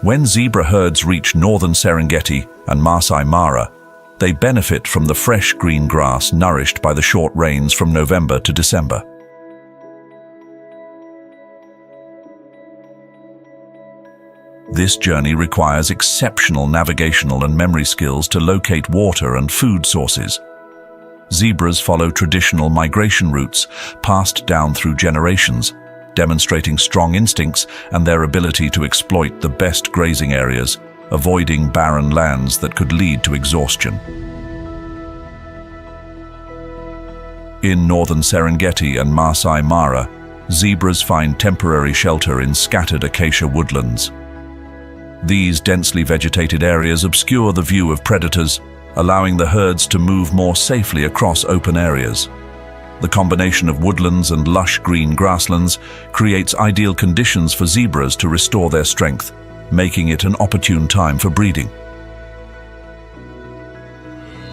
When zebra herds reach northern Serengeti and Masai Mara, they benefit from the fresh green grass nourished by the short rains from November to December. This journey requires exceptional navigational and memory skills to locate water and food sources. Zebras follow traditional migration routes passed down through generations, demonstrating strong instincts and their ability to exploit the best grazing areas, avoiding barren lands that could lead to exhaustion. In northern Serengeti and Masai Mara, zebras find temporary shelter in scattered acacia woodlands. These densely vegetated areas obscure the view of predators, allowing the herds to move more safely across open areas. The combination of woodlands and lush green grasslands creates ideal conditions for zebras to restore their strength, making it an opportune time for breeding.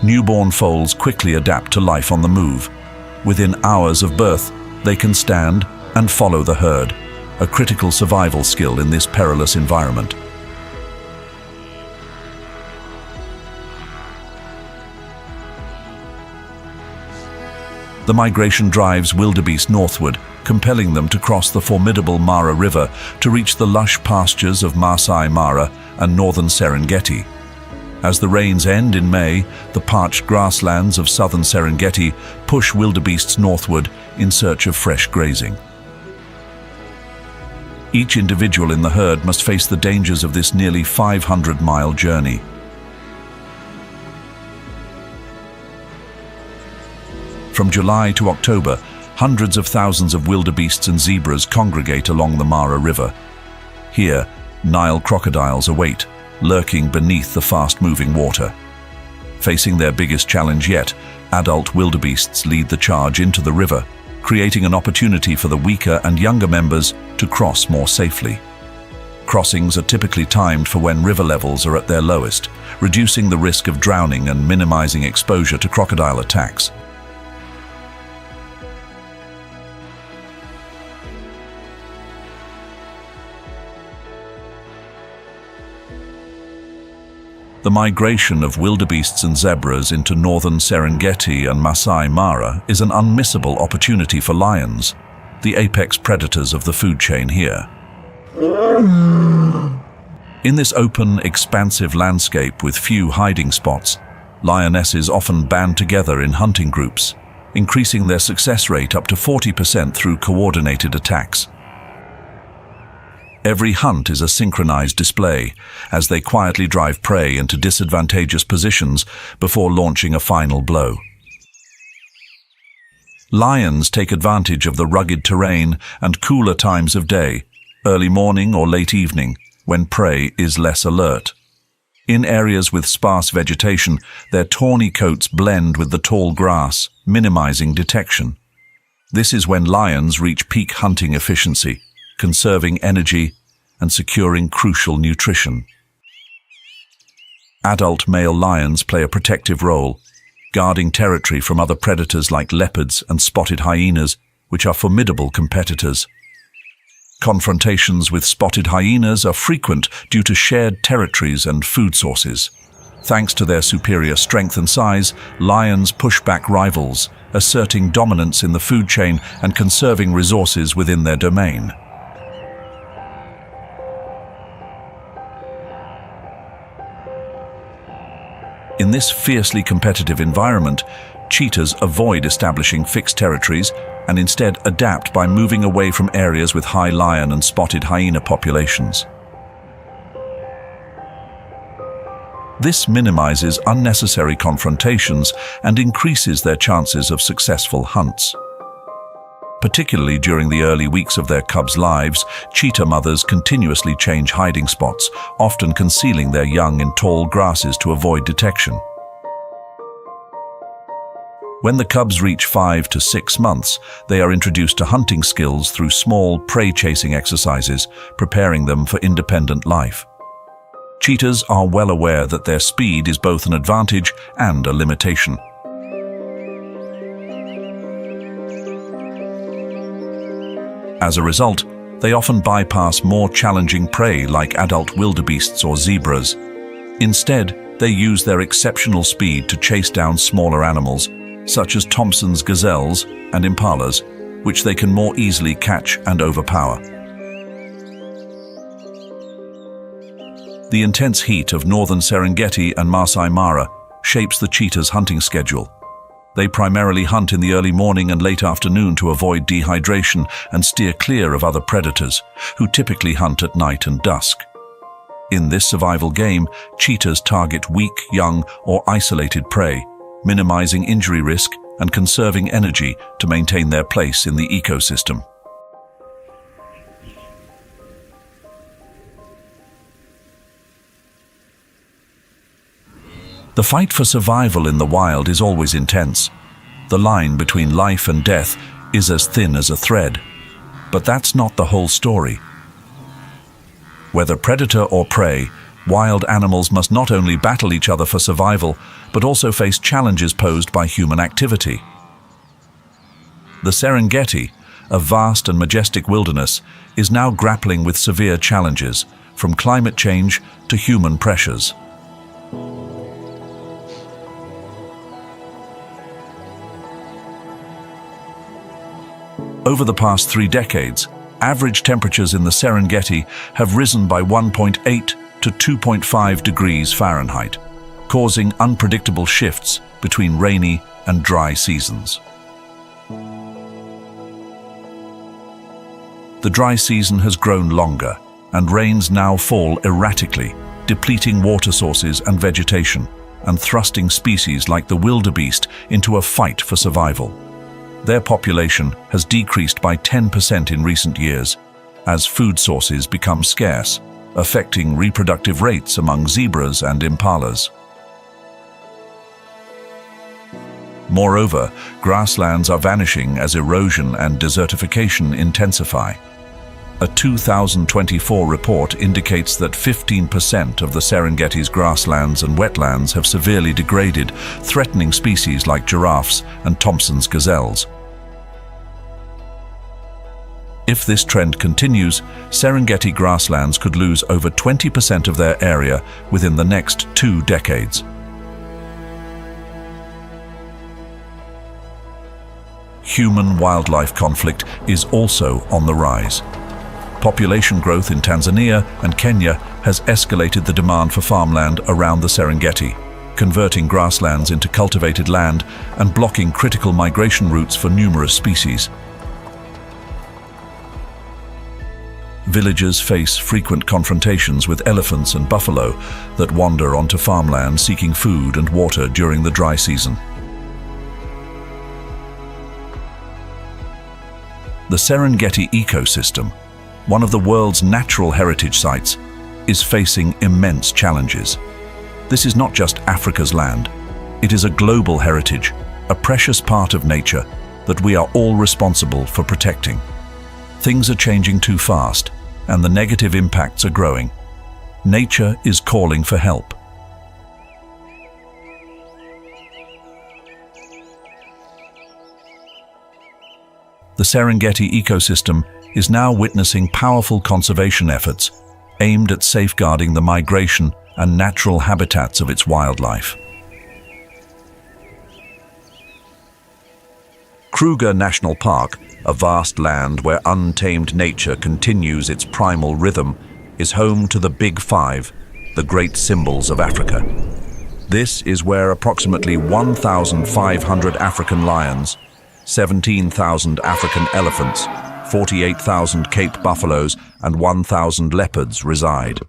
Newborn foals quickly adapt to life on the move. Within hours of birth, they can stand and follow the herd, a critical survival skill in this perilous environment. The migration drives wildebeest northward, compelling them to cross the formidable Mara River to reach the lush pastures of Masai Mara and northern Serengeti. As the rains end in May, the parched grasslands of southern Serengeti push wildebeests northward in search of fresh grazing. Each individual in the herd must face the dangers of this nearly 500-mile journey. From July to October, hundreds of thousands of wildebeests and zebras congregate along the Mara River. Here, Nile crocodiles await, lurking beneath the fast-moving water. Facing their biggest challenge yet, adult wildebeests lead the charge into the river, creating an opportunity for the weaker and younger members to cross more safely. Crossings are typically timed for when river levels are at their lowest, reducing the risk of drowning and minimizing exposure to crocodile attacks. The migration of wildebeests and zebras into northern Serengeti and Masai Mara is an unmissable opportunity for lions, the apex predators of the food chain here. In this open, expansive landscape with few hiding spots, lionesses often band together in hunting groups, increasing their success rate up to 40% through coordinated attacks. Every hunt is a synchronized display, as they quietly drive prey into disadvantageous positions before launching a final blow. Lions take advantage of the rugged terrain and cooler times of day, early morning or late evening, when prey is less alert. In areas with sparse vegetation, their tawny coats blend with the tall grass, minimizing detection. This is when lions reach peak hunting efficiency, conserving energy and securing crucial nutrition. Adult male lions play a protective role, guarding territory from other predators like leopards and spotted hyenas, which are formidable competitors. Confrontations with spotted hyenas are frequent due to shared territories and food sources. Thanks to their superior strength and size, lions push back rivals, asserting dominance in the food chain and conserving resources within their domain. In this fiercely competitive environment, cheetahs avoid establishing fixed territories and instead adapt by moving away from areas with high lion and spotted hyena populations. This minimizes unnecessary confrontations and increases their chances of successful hunts. Particularly during the early weeks of their cubs' lives, cheetah mothers continuously change hiding spots, often concealing their young in tall grasses to avoid detection. When the cubs reach 5 to 6 months, they are introduced to hunting skills through small prey-chasing exercises, preparing them for independent life. Cheetahs are well aware that their speed is both an advantage and a limitation. As a result, they often bypass more challenging prey like adult wildebeests or zebras. Instead, they use their exceptional speed to chase down smaller animals, such as Thompson's gazelles and Impalas, which they can more easily catch and overpower. The intense heat of northern Serengeti and Masai Mara shapes the cheetah's hunting schedule. They primarily hunt in the early morning and late afternoon to avoid dehydration and steer clear of other predators, who typically hunt at night and dusk. In this survival game, cheetahs target weak, young, or isolated prey, minimizing injury risk and conserving energy to maintain their place in the ecosystem. The fight for survival in the wild is always intense. The line between life and death is as thin as a thread. But that's not the whole story. Whether predator or prey, wild animals must not only battle each other for survival, but also face challenges posed by human activity. The Serengeti, a vast and majestic wilderness, is now grappling with severe challenges, from climate change to human pressures. Over the past 3 decades, average temperatures in the Serengeti have risen by 1.8 to 2.5 degrees Fahrenheit, causing unpredictable shifts between rainy and dry seasons. The dry season has grown longer, and rains now fall erratically, depleting water sources and vegetation, and thrusting species like the wildebeest into a fight for survival. Their population has decreased by 10% in recent years, as food sources become scarce, affecting reproductive rates among zebras and impalas. Moreover, grasslands are vanishing as erosion and desertification intensify. A 2024 report indicates that 15% of the Serengeti's grasslands and wetlands have severely degraded, threatening species like giraffes and Thompson's gazelles. If this trend continues, Serengeti grasslands could lose over 20% of their area within the next 2 decades. Human-wildlife conflict is also on the rise. Population growth in Tanzania and Kenya has escalated the demand for farmland around the Serengeti, converting grasslands into cultivated land and blocking critical migration routes for numerous species. Villagers face frequent confrontations with elephants and buffalo that wander onto farmland seeking food and water during the dry season. The Serengeti ecosystem, one of the world's natural heritage sites, is facing immense challenges. This is not just Africa's land. It is a global heritage, a precious part of nature that we are all responsible for protecting. Things are changing too fast, and the negative impacts are growing. Nature is calling for help. The Serengeti ecosystem is now witnessing powerful conservation efforts aimed at safeguarding the migration and natural habitats of its wildlife. Kruger National Park, a vast land where untamed nature continues its primal rhythm, is home to the Big Five, the great symbols of Africa. This is where approximately 1,500 African lions, 17,000 African elephants, 48,000 Cape buffaloes, and 1,000 leopards reside.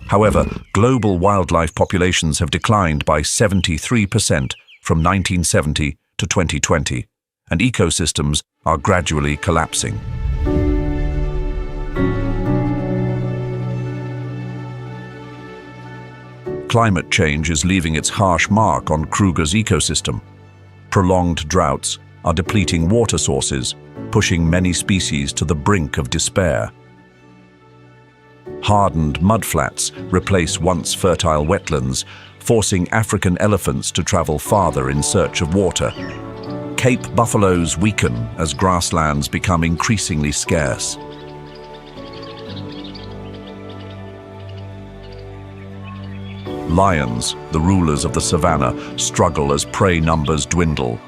However, global wildlife populations have declined by 73% from 1970 to 2020, and ecosystems are gradually collapsing. Climate change is leaving its harsh mark on Kruger's ecosystem. Prolonged droughts are depleting water sources, pushing many species to the brink of despair. Hardened mudflats replace once fertile wetlands, forcing African elephants to travel farther in search of water. Cape buffaloes weaken as grasslands become increasingly scarce. Lions, the rulers of the Savanna, struggle as prey numbers dwindle.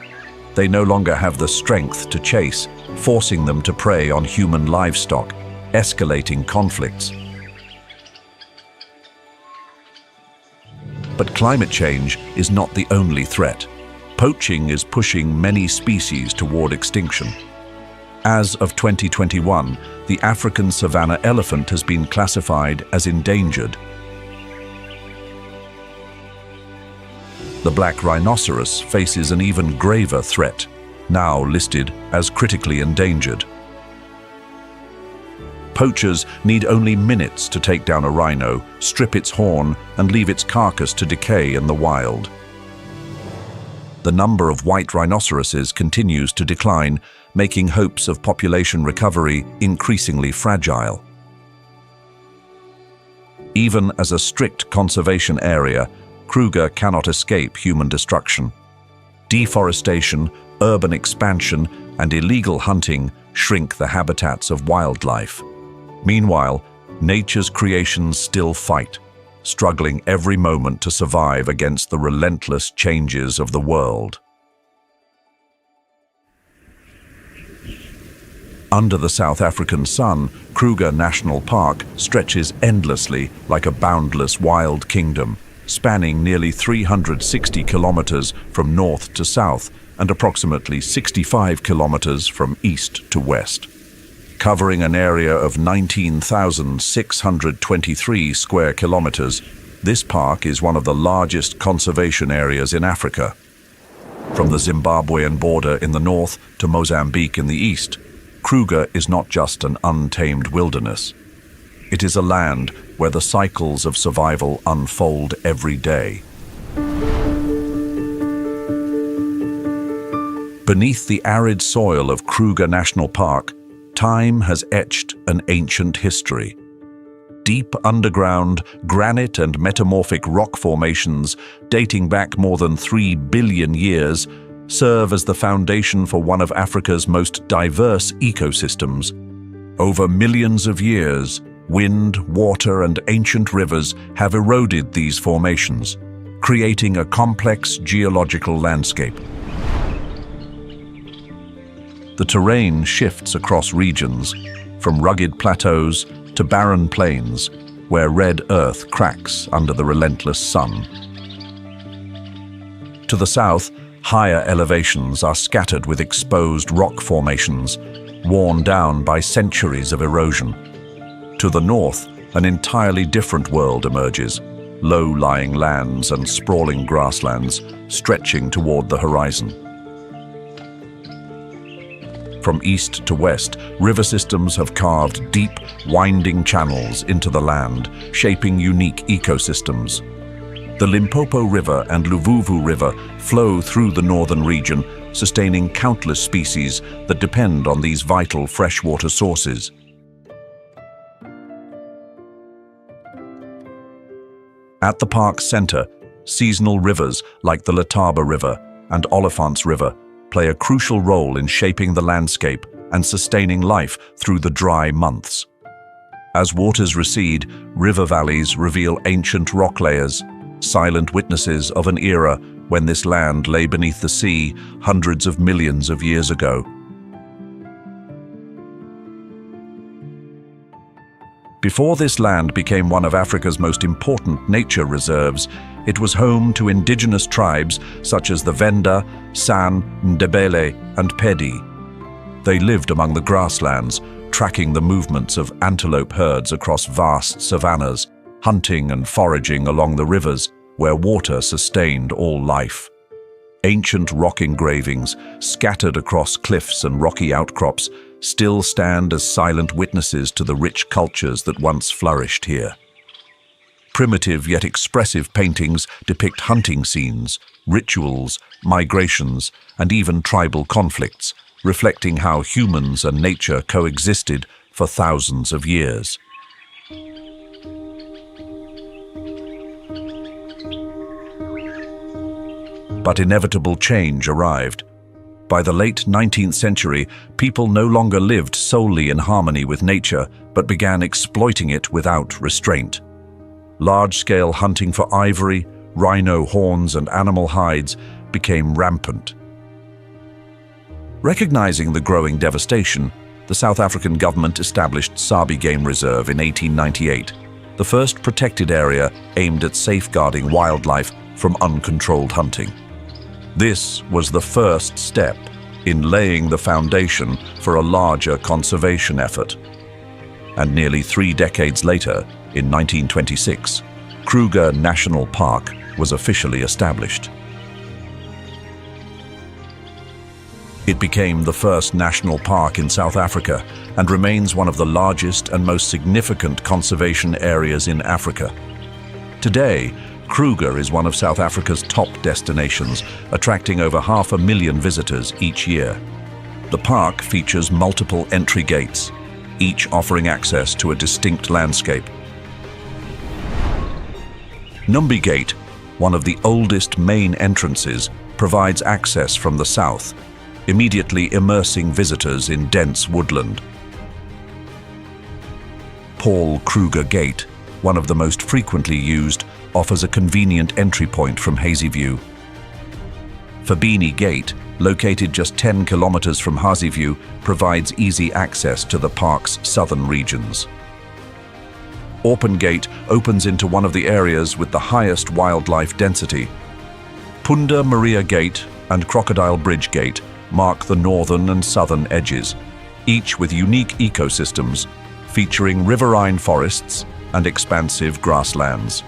They no longer have the strength to chase, forcing them to prey on human livestock, escalating conflicts. But climate change is not the only threat. Poaching is pushing many species toward extinction. As of 2021, the African savanna elephant has been classified as endangered. The black rhinoceros faces an even graver threat, now listed as critically endangered. Poachers need only minutes to take down a rhino, strip its horn, and leave its carcass to decay in the wild. The number of white rhinoceroses continues to decline, making hopes of population recovery increasingly fragile. Even as a strict conservation area, Kruger cannot escape human destruction. Deforestation, urban expansion, and illegal hunting shrink the habitats of wildlife. Meanwhile, nature's creations still fight, struggling every moment to survive against the relentless changes of the world. Under the South African sun, Kruger National Park stretches endlessly like a boundless wild kingdom, spanning nearly 360 kilometers from north to south and approximately 65 kilometers from east to west. Covering an area of 19,623 square kilometers, this park is one of the largest conservation areas in Africa. From the Zimbabwean border in the north to Mozambique in the east, Kruger is not just an untamed wilderness. It is a land where the cycles of survival unfold every day. Beneath the arid soil of Kruger National Park, time has etched an ancient history. Deep underground, granite and metamorphic rock formations dating back more than 3 billion years serve as the foundation for one of Africa's most diverse ecosystems. Over millions of years, wind, water, and ancient rivers have eroded these formations, creating a complex geological landscape. The terrain shifts across regions, from rugged plateaus to barren plains, where red earth cracks under the relentless sun. To the south, higher elevations are scattered with exposed rock formations, worn down by centuries of erosion. To the north, an entirely different world emerges, low-lying lands and sprawling grasslands stretching toward the horizon. From east to west, river systems have carved deep, winding channels into the land, shaping unique ecosystems. The Limpopo River and Luvuvu River flow through the northern region, sustaining countless species that depend on these vital freshwater sources. At the park's center, seasonal rivers like the Letaba River and Olifants River play a crucial role in shaping the landscape and sustaining life through the dry months. As waters recede, river valleys reveal ancient rock layers, silent witnesses of an era when this land lay beneath the sea hundreds of millions of years ago. Before this land became one of Africa's most important nature reserves, it was home to indigenous tribes such as the Venda, San, Ndebele, and Pedi. They lived among the grasslands, tracking the movements of antelope herds across vast savannas, hunting and foraging along the rivers where water sustained all life. Ancient rock engravings, scattered across cliffs and rocky outcrops, still stand as silent witnesses to the rich cultures that once flourished here. Primitive yet expressive paintings depict hunting scenes, rituals, migrations, and even tribal conflicts, reflecting how humans and nature coexisted for thousands of years. But inevitable change arrived. By the late 19th century, people no longer lived solely in harmony with nature, but began exploiting it without restraint. Large-scale hunting for ivory, rhino horns, and animal hides became rampant. Recognizing the growing devastation, the South African government established Sabi Game Reserve in 1898, the first protected area aimed at safeguarding wildlife from uncontrolled hunting. This was the first step in laying the foundation for a larger conservation effort. And nearly 3 decades later, in 1926, Kruger National Park was officially established. It became the first national park in South Africa and remains one of the largest and most significant conservation areas in Africa. Today, Kruger is one of South Africa's top destinations, attracting over 500,000 visitors each year. The park features multiple entry gates, each offering access to a distinct landscape. Numbi Gate, one of the oldest main entrances, provides access from the south. immediately immersing visitors in dense woodland. Paul Kruger Gate, one of the most frequently used, offers a convenient entry point from Hazyview. Fabini Gate, located just 10 kilometers from Hazyview, provides easy access to the park's southern regions. Orpen Gate opens into one of the areas with the highest wildlife density. Punda Maria Gate and Crocodile Bridge Gate mark the northern and southern edges, each with unique ecosystems featuring riverine forests and expansive grasslands.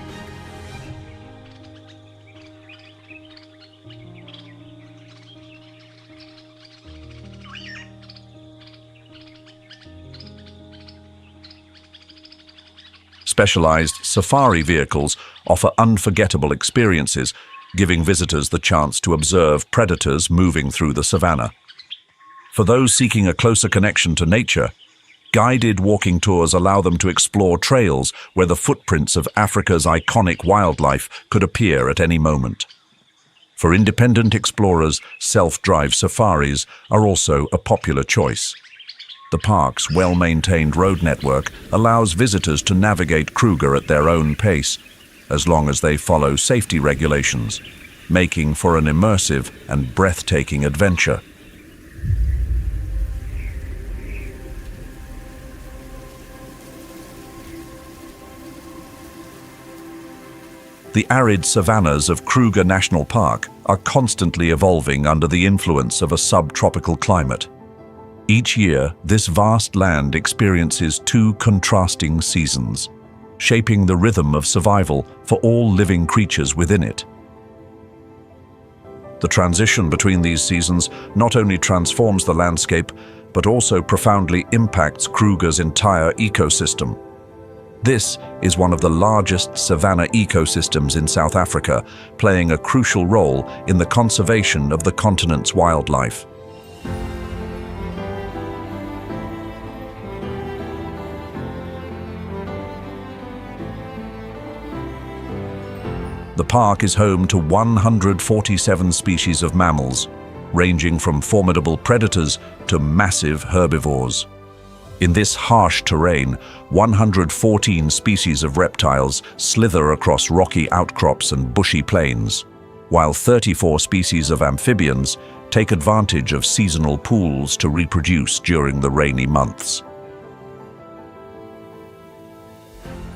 Specialized safari vehicles offer unforgettable experiences, giving visitors the chance to observe predators moving through the savanna. For those seeking a closer connection to nature, guided walking tours allow them to explore trails where the footprints of Africa's iconic wildlife could appear at any moment. For independent explorers, self-drive safaris are also a popular choice. The park's well-maintained road network allows visitors to navigate Kruger at their own pace, as long as they follow safety regulations, making for an immersive and breathtaking adventure. The arid savannas of Kruger National Park are constantly evolving under the influence of a subtropical climate. Each year, this vast land experiences two contrasting seasons, shaping the rhythm of survival for all living creatures within it. The transition between these seasons not only transforms the landscape, but also profoundly impacts Kruger's entire ecosystem. This is one of the largest savanna ecosystems in South Africa, playing a crucial role in the conservation of the continent's wildlife. The park is home to 147 species of mammals, ranging from formidable predators to massive herbivores. In this harsh terrain, 114 species of reptiles slither across rocky outcrops and bushy plains, while 34 species of amphibians take advantage of seasonal pools to reproduce during the rainy months.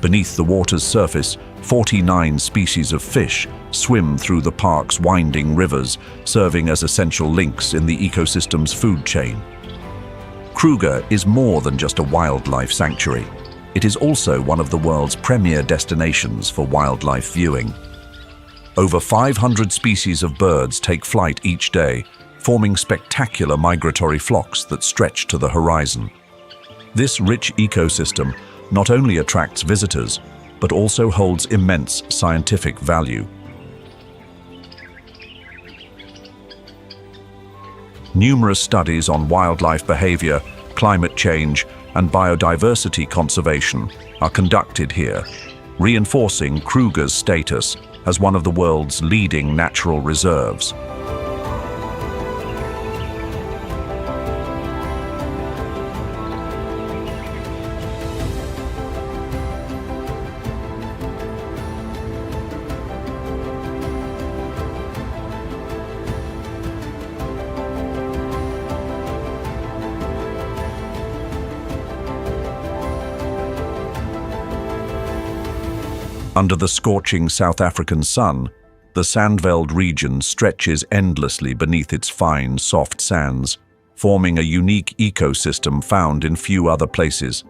Beneath the water's surface, 49 species of fish swim through the park's winding rivers, serving as essential links in the ecosystem's food chain. Kruger is more than just a wildlife sanctuary. It is also one of the world's premier destinations for wildlife viewing. Over 500 species of birds take flight each day, forming spectacular migratory flocks that stretch to the horizon. This rich ecosystem not only attracts visitors, but also holds immense scientific value. Numerous studies on wildlife behavior, climate change, and biodiversity conservation are conducted here, reinforcing Kruger's status as one of the world's leading natural reserves. Under the scorching South African sun, the Sandfeld region stretches endlessly beneath its fine, soft sands, forming a unique ecosystem found in few other places.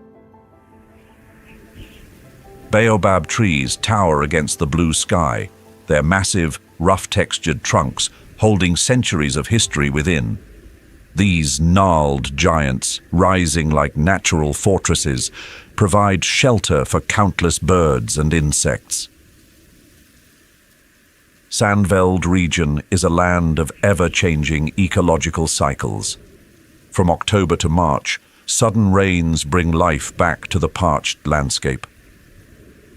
Baobab trees tower against the blue sky, their massive, rough-textured trunks holding centuries of history within. These gnarled giants, rising like natural fortresses, provide shelter for countless birds and insects. Sandfeld region is a land of ever-changing ecological cycles. From October to March, sudden rains bring life back to the parched landscape.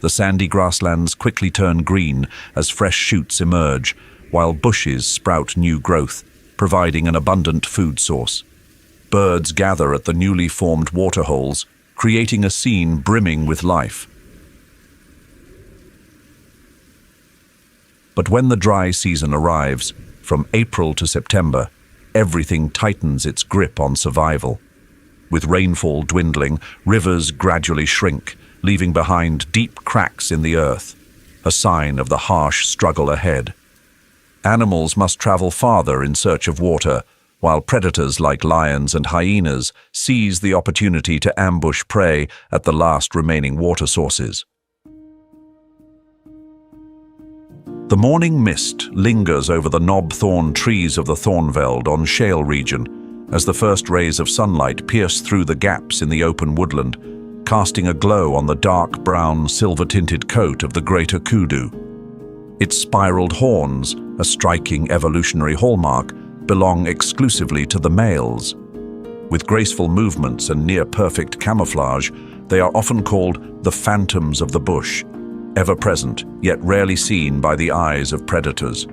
The sandy grasslands quickly turn green as fresh shoots emerge, while bushes sprout new growth, providing an abundant food source. Birds gather at the newly formed waterholes, creating a scene brimming with life. But when the dry season arrives, from April to September, everything tightens its grip on survival. With rainfall dwindling, rivers gradually shrink, leaving behind deep cracks in the earth, a sign of the harsh struggle ahead. Animals must travel farther in search of water, while predators like lions and hyenas seize the opportunity to ambush prey at the last remaining water sources. The morning mist lingers over the knob-thorn trees of the Thornfeld on Shale region as the first rays of sunlight pierce through the gaps in the open woodland, casting a glow on the dark brown, silver-tinted coat of the greater kudu. Its spiraled horns, a striking evolutionary hallmark, belong exclusively to the males. With graceful movements and near-perfect camouflage, they are often called the phantoms of the bush, ever present yet rarely seen by the eyes of predators.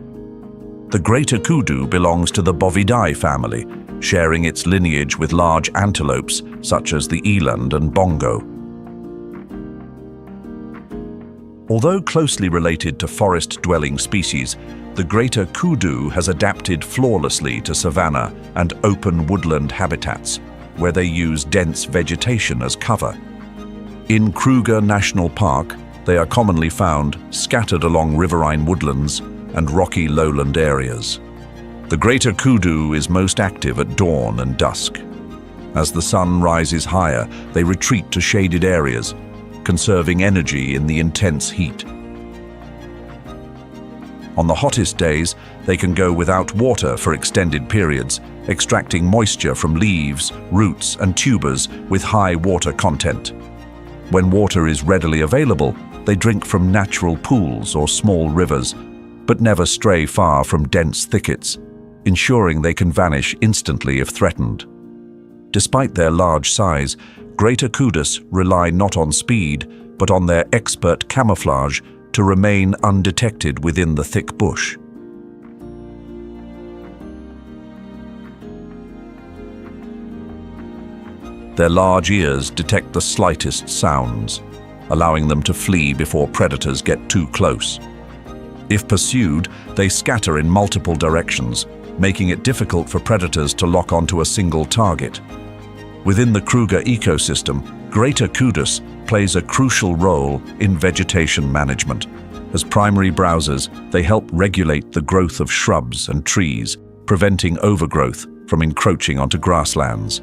The greater kudu belongs to the Bovidae family, sharing its lineage with large antelopes such as the Eland and bongo. Although closely related to forest-dwelling species, the greater kudu has adapted flawlessly to savanna and open woodland habitats, where they use dense vegetation as cover. In Kruger National Park, they are commonly found scattered along riverine woodlands and rocky lowland areas. The greater kudu is most active at dawn and dusk. As the sun rises higher, they retreat to shaded areas, conserving energy in the intense heat. On the hottest days, they can go without water for extended periods, extracting moisture from leaves, roots, and tubers with high water content. When water is readily available, they drink from natural pools or small rivers, but never stray far from dense thickets, ensuring they can vanish instantly if threatened. Despite their large size, greater kudus rely not on speed, but on their expert camouflage to remain undetected within the thick bush. Their large ears detect the slightest sounds, allowing them to flee before predators get too close. If pursued, they scatter in multiple directions, making it difficult for predators to lock onto a single target. Within the Kruger ecosystem, greater kudus plays a crucial role in vegetation management. As primary browsers, they help regulate the growth of shrubs and trees, preventing overgrowth from encroaching onto grasslands.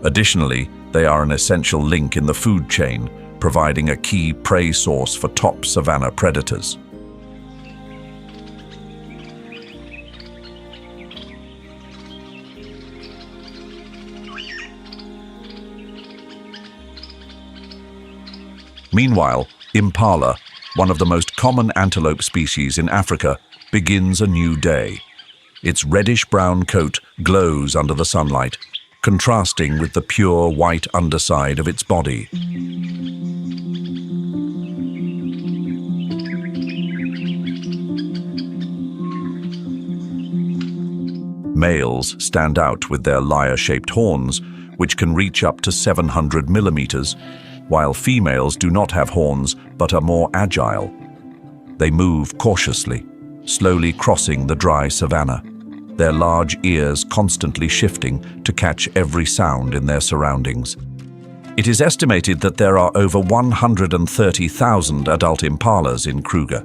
Additionally, they are an essential link in the food chain, providing a key prey source for top savanna predators. Meanwhile, Impala, one of the most common antelope species in Africa, begins a new day. Its reddish-brown coat glows under the sunlight, contrasting with the pure white underside of its body. Males stand out with their lyre-shaped horns, which can reach up to 700 millimeters, while females do not have horns but are more agile. They move cautiously, slowly crossing the dry savanna, their large ears constantly shifting to catch every sound in their surroundings. It is estimated that there are over 130,000 adult impalas in Kruger.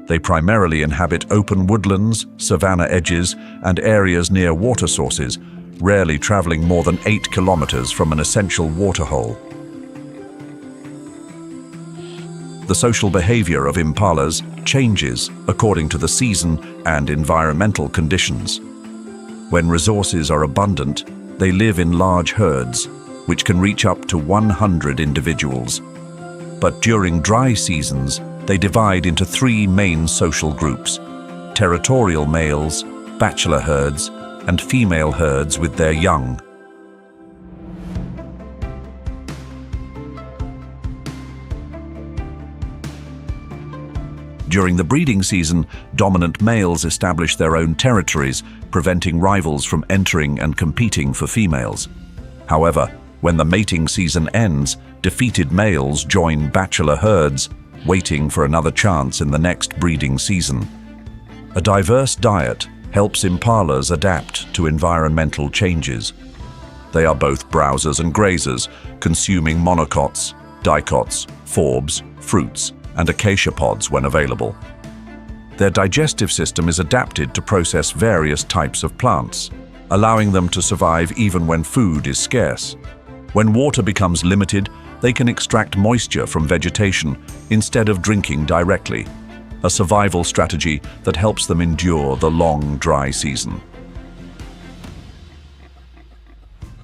They primarily inhabit open woodlands, savanna edges, and areas near water sources, rarely traveling more than 8 kilometers from an essential waterhole. The social behavior of impalas changes according to the season and environmental conditions. When resources are abundant, they live in large herds, which can reach up to 100 individuals. But during dry seasons, they divide into 3 main social groups: territorial males, bachelor herds, and female herds with their young. During the breeding season, dominant males establish their own territories, preventing rivals from entering and competing for females. However, when the mating season ends, defeated males join bachelor herds, waiting for another chance in the next breeding season. A diverse diet helps impalas adapt to environmental changes. They are both browsers and grazers, consuming monocots, dicots, forbs, fruits, and acacia pods when available. Their digestive system is adapted to process various types of plants, allowing them to survive even when food is scarce. When water becomes limited, they can extract moisture from vegetation instead of drinking directly, a survival strategy that helps them endure the long, dry season.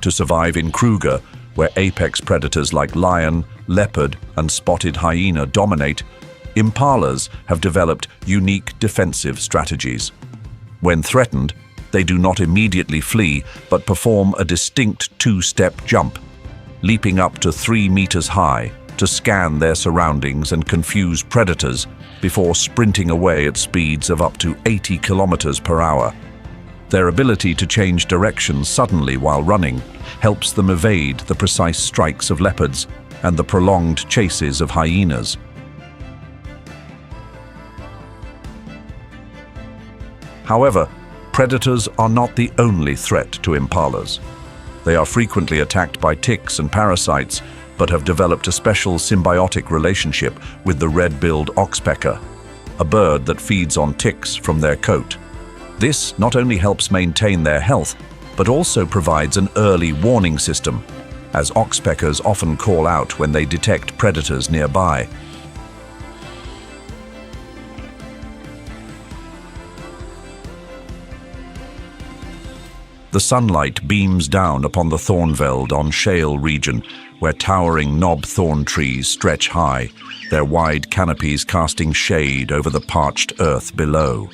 To survive in Kruger, where apex predators like lion, leopard, and spotted hyena dominate, impalas have developed unique defensive strategies. When threatened, they do not immediately flee, but perform a distinct two-step jump, leaping up to 3 meters high to scan their surroundings and confuse predators before sprinting away at speeds of up to 80 kilometers per hour. Their ability to change direction suddenly while running helps them evade the precise strikes of leopards and the prolonged chases of hyenas. However, predators are not the only threat to impalas. They are frequently attacked by ticks and parasites, but have developed a special symbiotic relationship with the red-billed oxpecker, a bird that feeds on ticks from their coat. This not only helps maintain their health, but also provides an early warning system, as oxpeckers often call out when they detect predators nearby. The sunlight beams down upon the Thornfeld on shale region, where towering knob thorn trees stretch high, their wide canopies casting shade over the parched earth below.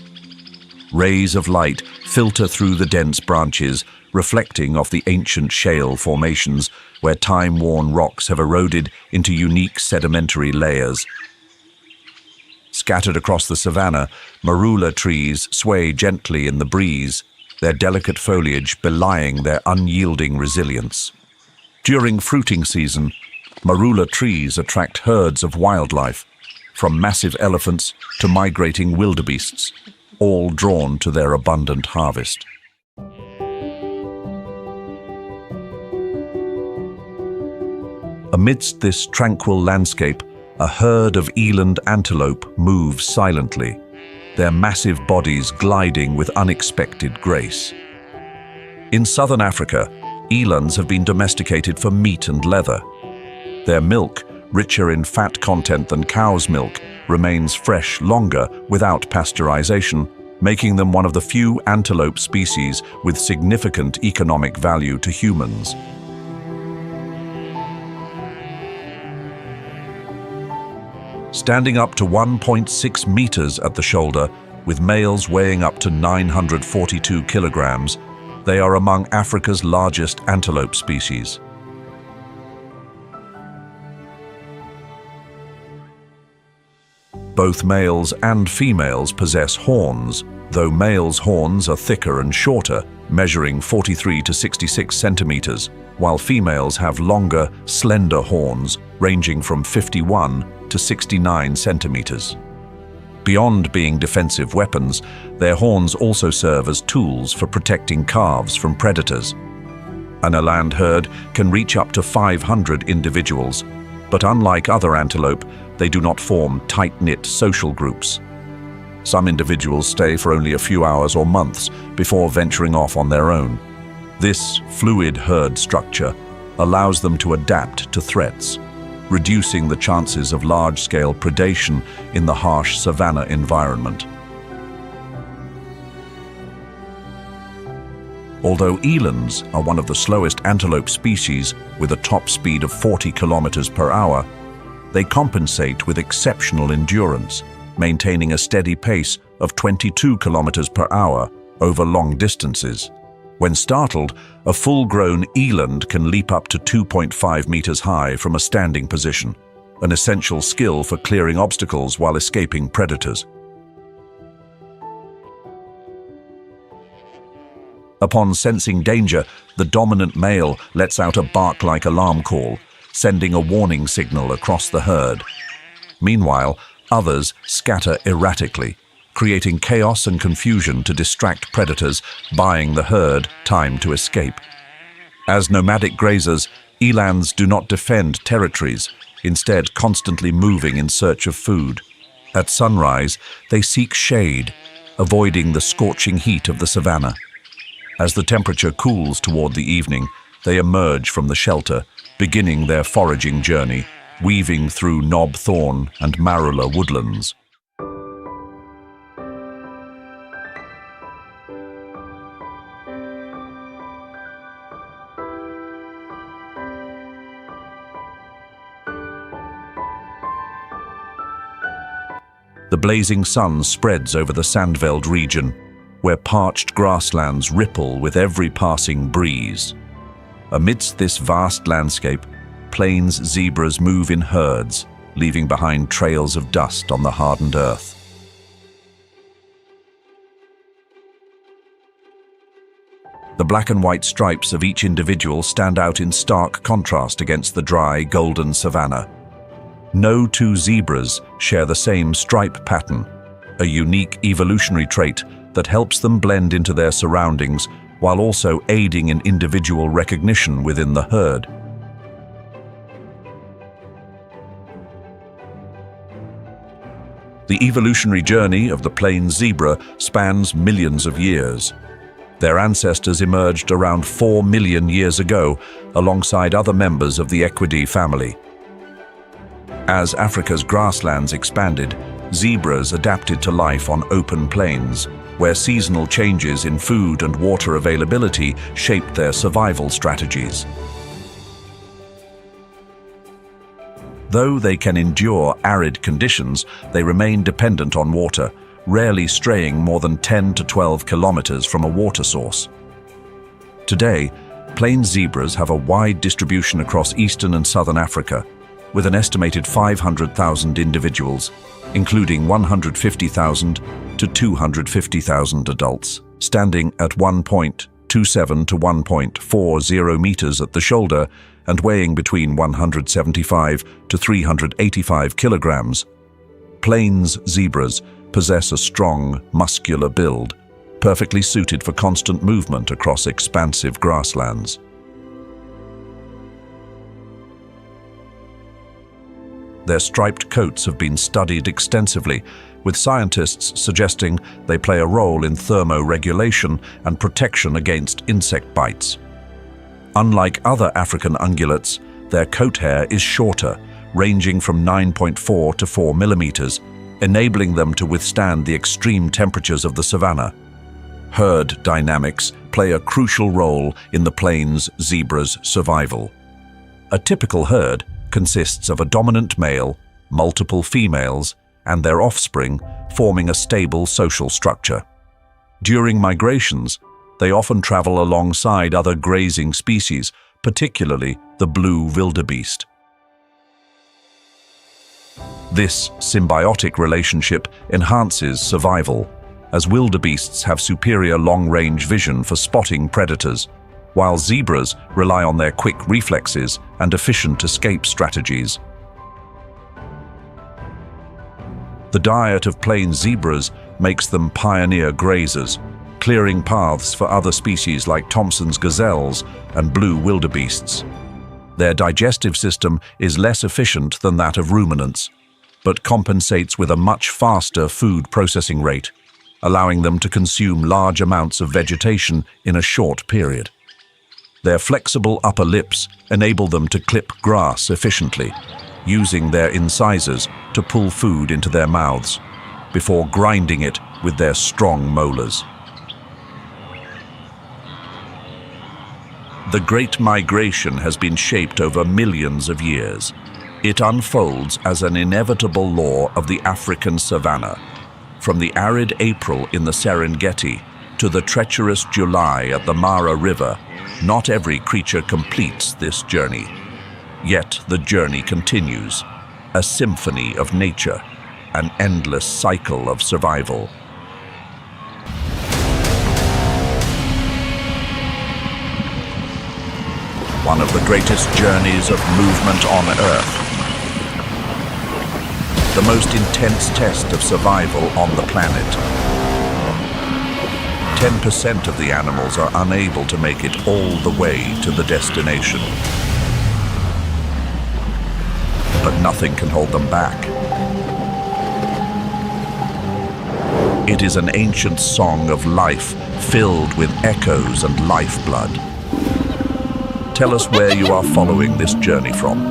Rays of light filter through the dense branches, reflecting off the ancient shale formations where time-worn rocks have eroded into unique sedimentary layers. Scattered across the savanna, marula trees sway gently in the breeze, their delicate foliage belying their unyielding resilience. During fruiting season, marula trees attract herds of wildlife, from massive elephants to migrating wildebeests, all drawn to their abundant harvest. Amidst this tranquil landscape, a herd of Eland antelope moves silently, their massive bodies gliding with unexpected grace. In southern Africa, elands have been domesticated for meat and leather. Their milk, richer in fat content than cow's milk, remains fresh longer without pasteurization, making them one of the few antelope species with significant economic value to humans. Standing up to 1.6 meters at the shoulder, with males weighing up to 942 kilograms, they are among Africa's largest antelope species. Both males and females possess horns, though males' horns are thicker and shorter, measuring 43 to 66 centimeters, while females have longer, slender horns, ranging from 51 to 69 centimeters. Beyond being defensive weapons, their horns also serve as tools for protecting calves from predators. An eland herd can reach up to 500 individuals, but unlike other antelope, they do not form tight-knit social groups. Some individuals stay for only a few hours or months before venturing off on their own. This fluid herd structure allows them to adapt to threats, reducing the chances of large-scale predation in the harsh savanna environment. Although elands are one of the slowest antelope species with a top speed of 40 kilometers per hour, they compensate with exceptional endurance, maintaining a steady pace of 22 kilometers per hour over long distances. When startled, a full-grown eland can leap up to 2.5 meters high from a standing position, an essential skill for clearing obstacles while escaping predators. Upon sensing danger, the dominant male lets out a bark-like alarm call, sending a warning signal across the herd. Meanwhile, others scatter erratically, creating chaos and confusion to distract predators, buying the herd time to escape. As nomadic grazers, elands do not defend territories, instead constantly moving in search of food. At sunrise, they seek shade, avoiding the scorching heat of the savanna. As the temperature cools toward the evening, they emerge from the shelter, beginning their foraging journey, weaving through knob thorn and marula woodlands. The blazing sun spreads over the Sandfeld region, where parched grasslands ripple with every passing breeze. Amidst this vast landscape, plains zebras move in herds, leaving behind trails of dust on the hardened earth. The black and white stripes of each individual stand out in stark contrast against the dry, golden savanna. No two zebras share the same stripe pattern, a unique evolutionary trait that helps them blend into their surroundings while also aiding in individual recognition within the herd. The evolutionary journey of the plains zebra spans millions of years. Their ancestors emerged around 4 million years ago alongside other members of the Equidae family. As Africa's grasslands expanded, zebras adapted to life on open plains, where seasonal changes in food and water availability shaped their survival strategies. Though they can endure arid conditions, they remain dependent on water, rarely straying more than 10 to 12 kilometers from a water source. Today, plains zebras have a wide distribution across eastern and southern Africa, with an estimated 500,000 individuals, including 150,000 to 250,000 adults, standing at 1.27 to 1.40 meters at the shoulder and weighing between 175 to 385 kilograms. Plains zebras possess a strong, muscular build, perfectly suited for constant movement across expansive grasslands. Their striped coats have been studied extensively, with scientists suggesting they play a role in thermoregulation and protection against insect bites. Unlike other African ungulates, their coat hair is shorter, ranging from 9.4 to 4 millimeters, enabling them to withstand the extreme temperatures of the savanna. Herd dynamics play a crucial role in the plains zebra's survival. A typical herd consists of a dominant male, multiple females, and their offspring, forming a stable social structure. During migrations, they often travel alongside other grazing species, particularly the blue wildebeest. This symbiotic relationship enhances survival, as wildebeests have superior long-range vision for spotting predators, while zebras rely on their quick reflexes and efficient escape strategies. The diet of plains zebras makes them pioneer grazers, clearing paths for other species like Thompson's gazelles and blue wildebeests. Their digestive system is less efficient than that of ruminants, but compensates with a much faster food processing rate, allowing them to consume large amounts of vegetation in a short period. Their flexible upper lips enable them to clip grass efficiently, using their incisors to pull food into their mouths, before grinding it with their strong molars. The Great Migration has been shaped over millions of years. It unfolds as an inevitable law of the African savanna, from the arid April in the Serengeti to the treacherous July at the Mara River. Not every creature completes this journey. Yet the journey continues, a symphony of nature, an endless cycle of survival. One of the greatest journeys of movement on Earth. The most intense test of survival on the planet. 10% of the animals are unable to make it all the way to the destination. But nothing can hold them back. It is an ancient song of life filled with echoes and lifeblood. Tell us where you are following this journey from.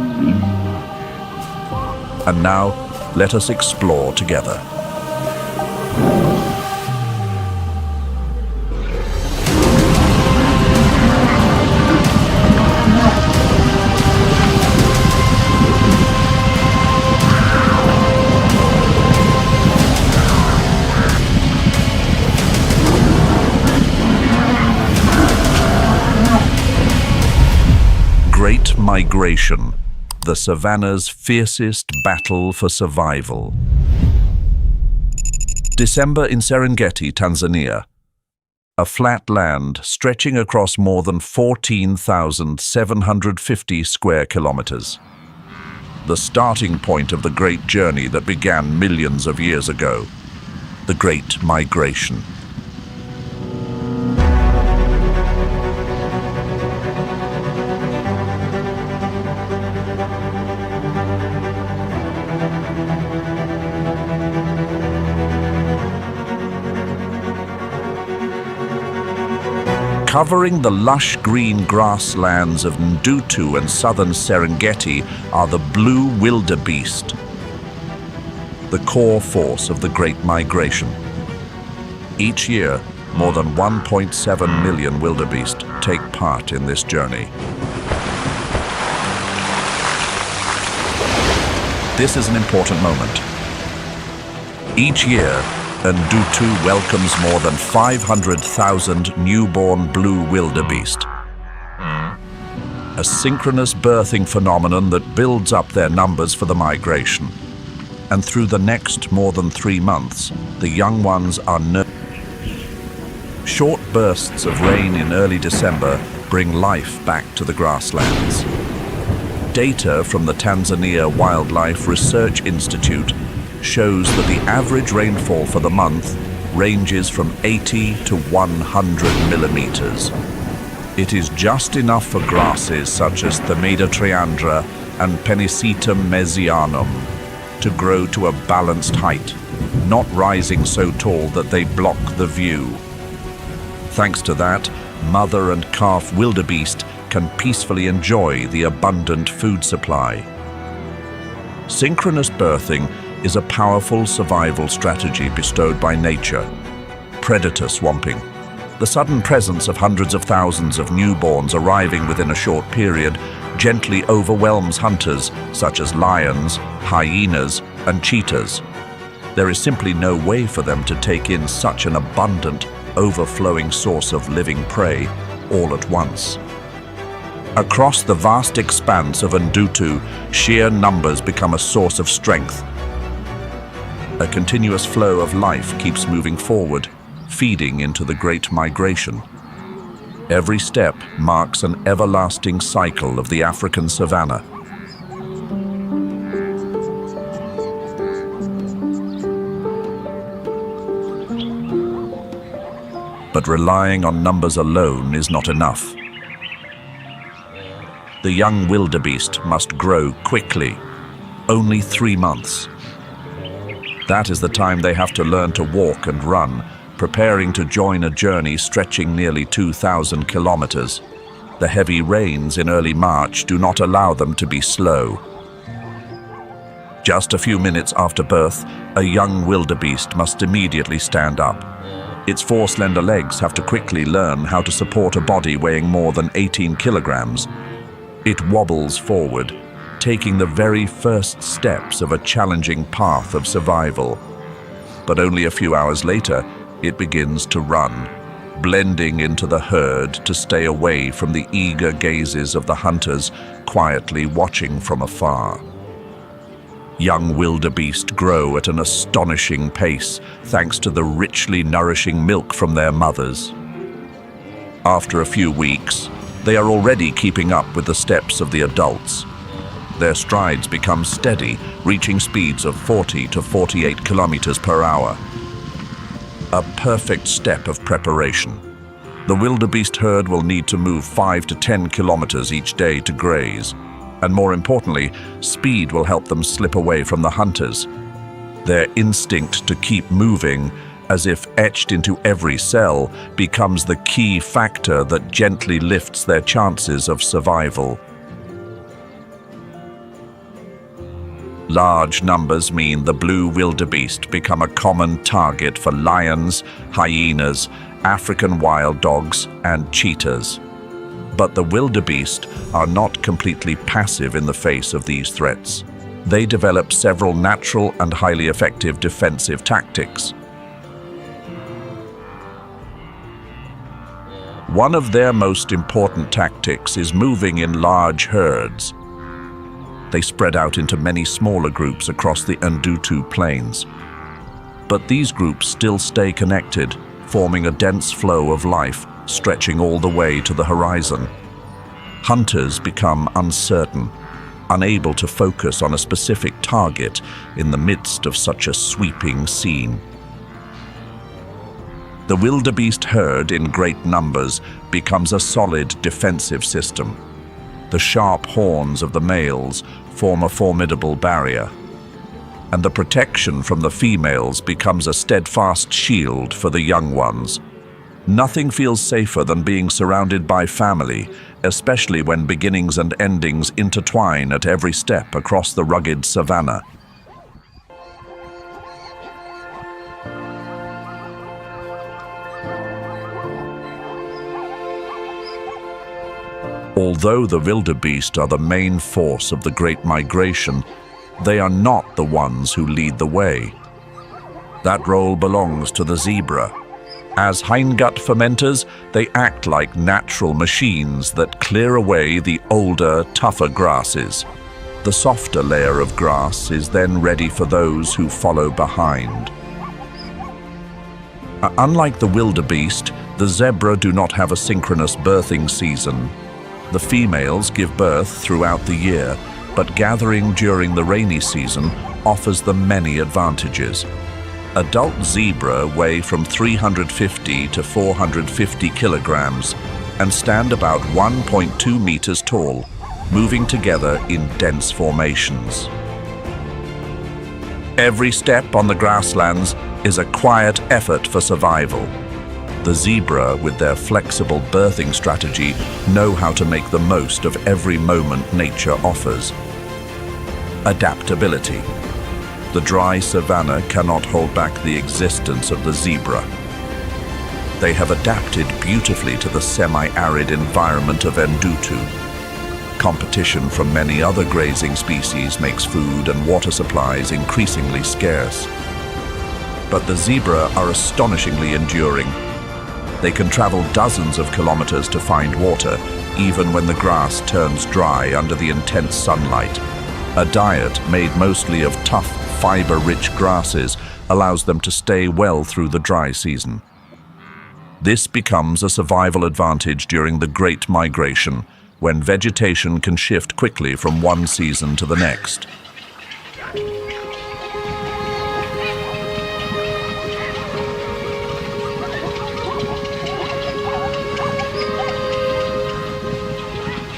And now, let us explore together. Great Migration, the Savanna's fiercest battle for survival. December in Serengeti, Tanzania. A flat land stretching across more than 14,750 square kilometers. The starting point of the great journey that began millions of years ago. The Great Migration. Covering the lush green grasslands of Ndutu and southern Serengeti are the blue wildebeest, the core force of the Great Migration. Each year, more than 1.7 million wildebeest take part in this journey. This is an important moment. Each year, Ndutu welcomes more than 500,000 newborn blue wildebeest. A synchronous birthing phenomenon that builds up their numbers for the migration. And through the next more than 3 months, the young ones are Short bursts of rain in early December bring life back to the grasslands. Data from the Tanzania Wildlife Research Institute shows that the average rainfall for the month ranges from 80 to 100 millimeters. It is just enough for grasses such as Themeda triandra and Pennisetum mesianum to grow to a balanced height, not rising so tall that they block the view. Thanks to that, mother and calf wildebeest can peacefully enjoy the abundant food supply. Synchronous birthing is a powerful survival strategy bestowed by nature. Predator swamping. The sudden presence of hundreds of thousands of newborns arriving within a short period gently overwhelms hunters such as lions, hyenas, and cheetahs. There is simply no way for them to take in such an abundant, overflowing source of living prey all at once. Across the vast expanse of Ndutu, sheer numbers become a source of strength. A continuous flow of life keeps moving forward, feeding into the Great Migration. Every step marks an everlasting cycle of the African savanna. But relying on numbers alone is not enough. The young wildebeest must grow quickly, only 3 months. That is the time they have to learn to walk and run, preparing to join a journey stretching nearly 2,000 kilometers. The heavy rains in early March do not allow them to be slow. Just a few minutes after birth, a young wildebeest must immediately stand up. Its 4 slender legs have to quickly learn how to support a body weighing more than 18 kilograms. It wobbles forward, taking the very first steps of a challenging path of survival. But only a few hours later, it begins to run, blending into the herd to stay away from the eager gazes of the hunters quietly watching from afar. Young wildebeest grow at an astonishing pace thanks to the richly nourishing milk from their mothers. After a few weeks, they are already keeping up with the steps of the adults. Their strides become steady, reaching speeds of 40 to 48 kilometers per hour. A perfect step of preparation. The wildebeest herd will need to move 5 to 10 kilometers each day to graze. And more importantly, speed will help them slip away from the hunters. Their instinct to keep moving, as if etched into every cell, becomes the key factor that gently lifts their chances of survival. Large numbers mean the blue wildebeest become a common target for lions, hyenas, African wild dogs, and cheetahs. But the wildebeest are not completely passive in the face of these threats. They develop several natural and highly effective defensive tactics. One of their most important tactics is moving in large herds. They spread out into many smaller groups across the Ndutu plains. But these groups still stay connected, forming a dense flow of life stretching all the way to the horizon. Hunters become uncertain, unable to focus on a specific target in the midst of such a sweeping scene. The wildebeest herd in great numbers becomes a solid defensive system. The sharp horns of the males form a formidable barrier, and the protection from the females becomes a steadfast shield for the young ones. Nothing feels safer than being surrounded by family, especially when beginnings and endings intertwine at every step across the rugged savanna. Although the wildebeest are the main force of the Great Migration, they are not the ones who lead the way. That role belongs to the zebra. As hindgut fermenters, they act like natural machines that clear away the older, tougher grasses. The softer layer of grass is then ready for those who follow behind. Unlike the wildebeest, the zebra do not have a synchronous birthing season. The females give birth throughout the year, but gathering during the rainy season offers them many advantages. Adult zebra weigh from 350 to 450 kilograms and stand about 1.2 meters tall, moving together in dense formations. Every step on the grasslands is a quiet effort for survival. The zebra, with their flexible birthing strategy, know how to make the most of every moment nature offers. Adaptability. The dry savanna cannot hold back the existence of the zebra. They have adapted beautifully to the semi-arid environment of Ndutu. Competition from many other grazing species makes food and water supplies increasingly scarce. But the zebra are astonishingly enduring. They can travel dozens of kilometers to find water, even when the grass turns dry under the intense sunlight. A diet made mostly of tough, fiber-rich grasses allows them to stay well through the dry season. This becomes a survival advantage during the Great Migration, when vegetation can shift quickly from one season to the next.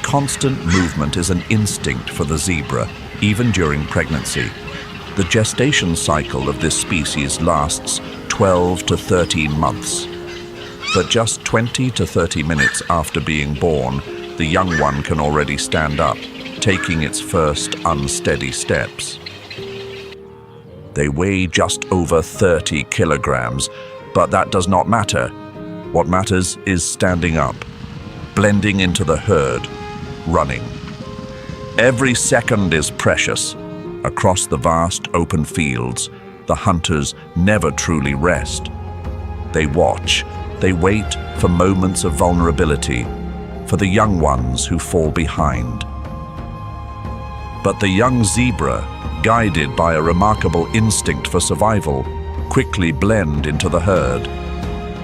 Constant movement is an instinct for the zebra, even during pregnancy. The gestation cycle of this species lasts 12 to 13 months. But just 20 to 30 minutes after being born, the young one can already stand up, taking its first unsteady steps. They weigh just over 30 kilograms, but that does not matter. What matters is standing up, blending into the herd, running. Every second is precious. Across the vast open fields, the hunters never truly rest. They watch, they wait for moments of vulnerability, for the young ones who fall behind. But the young zebra guided by a remarkable instinct for survival, quickly blend into the herd.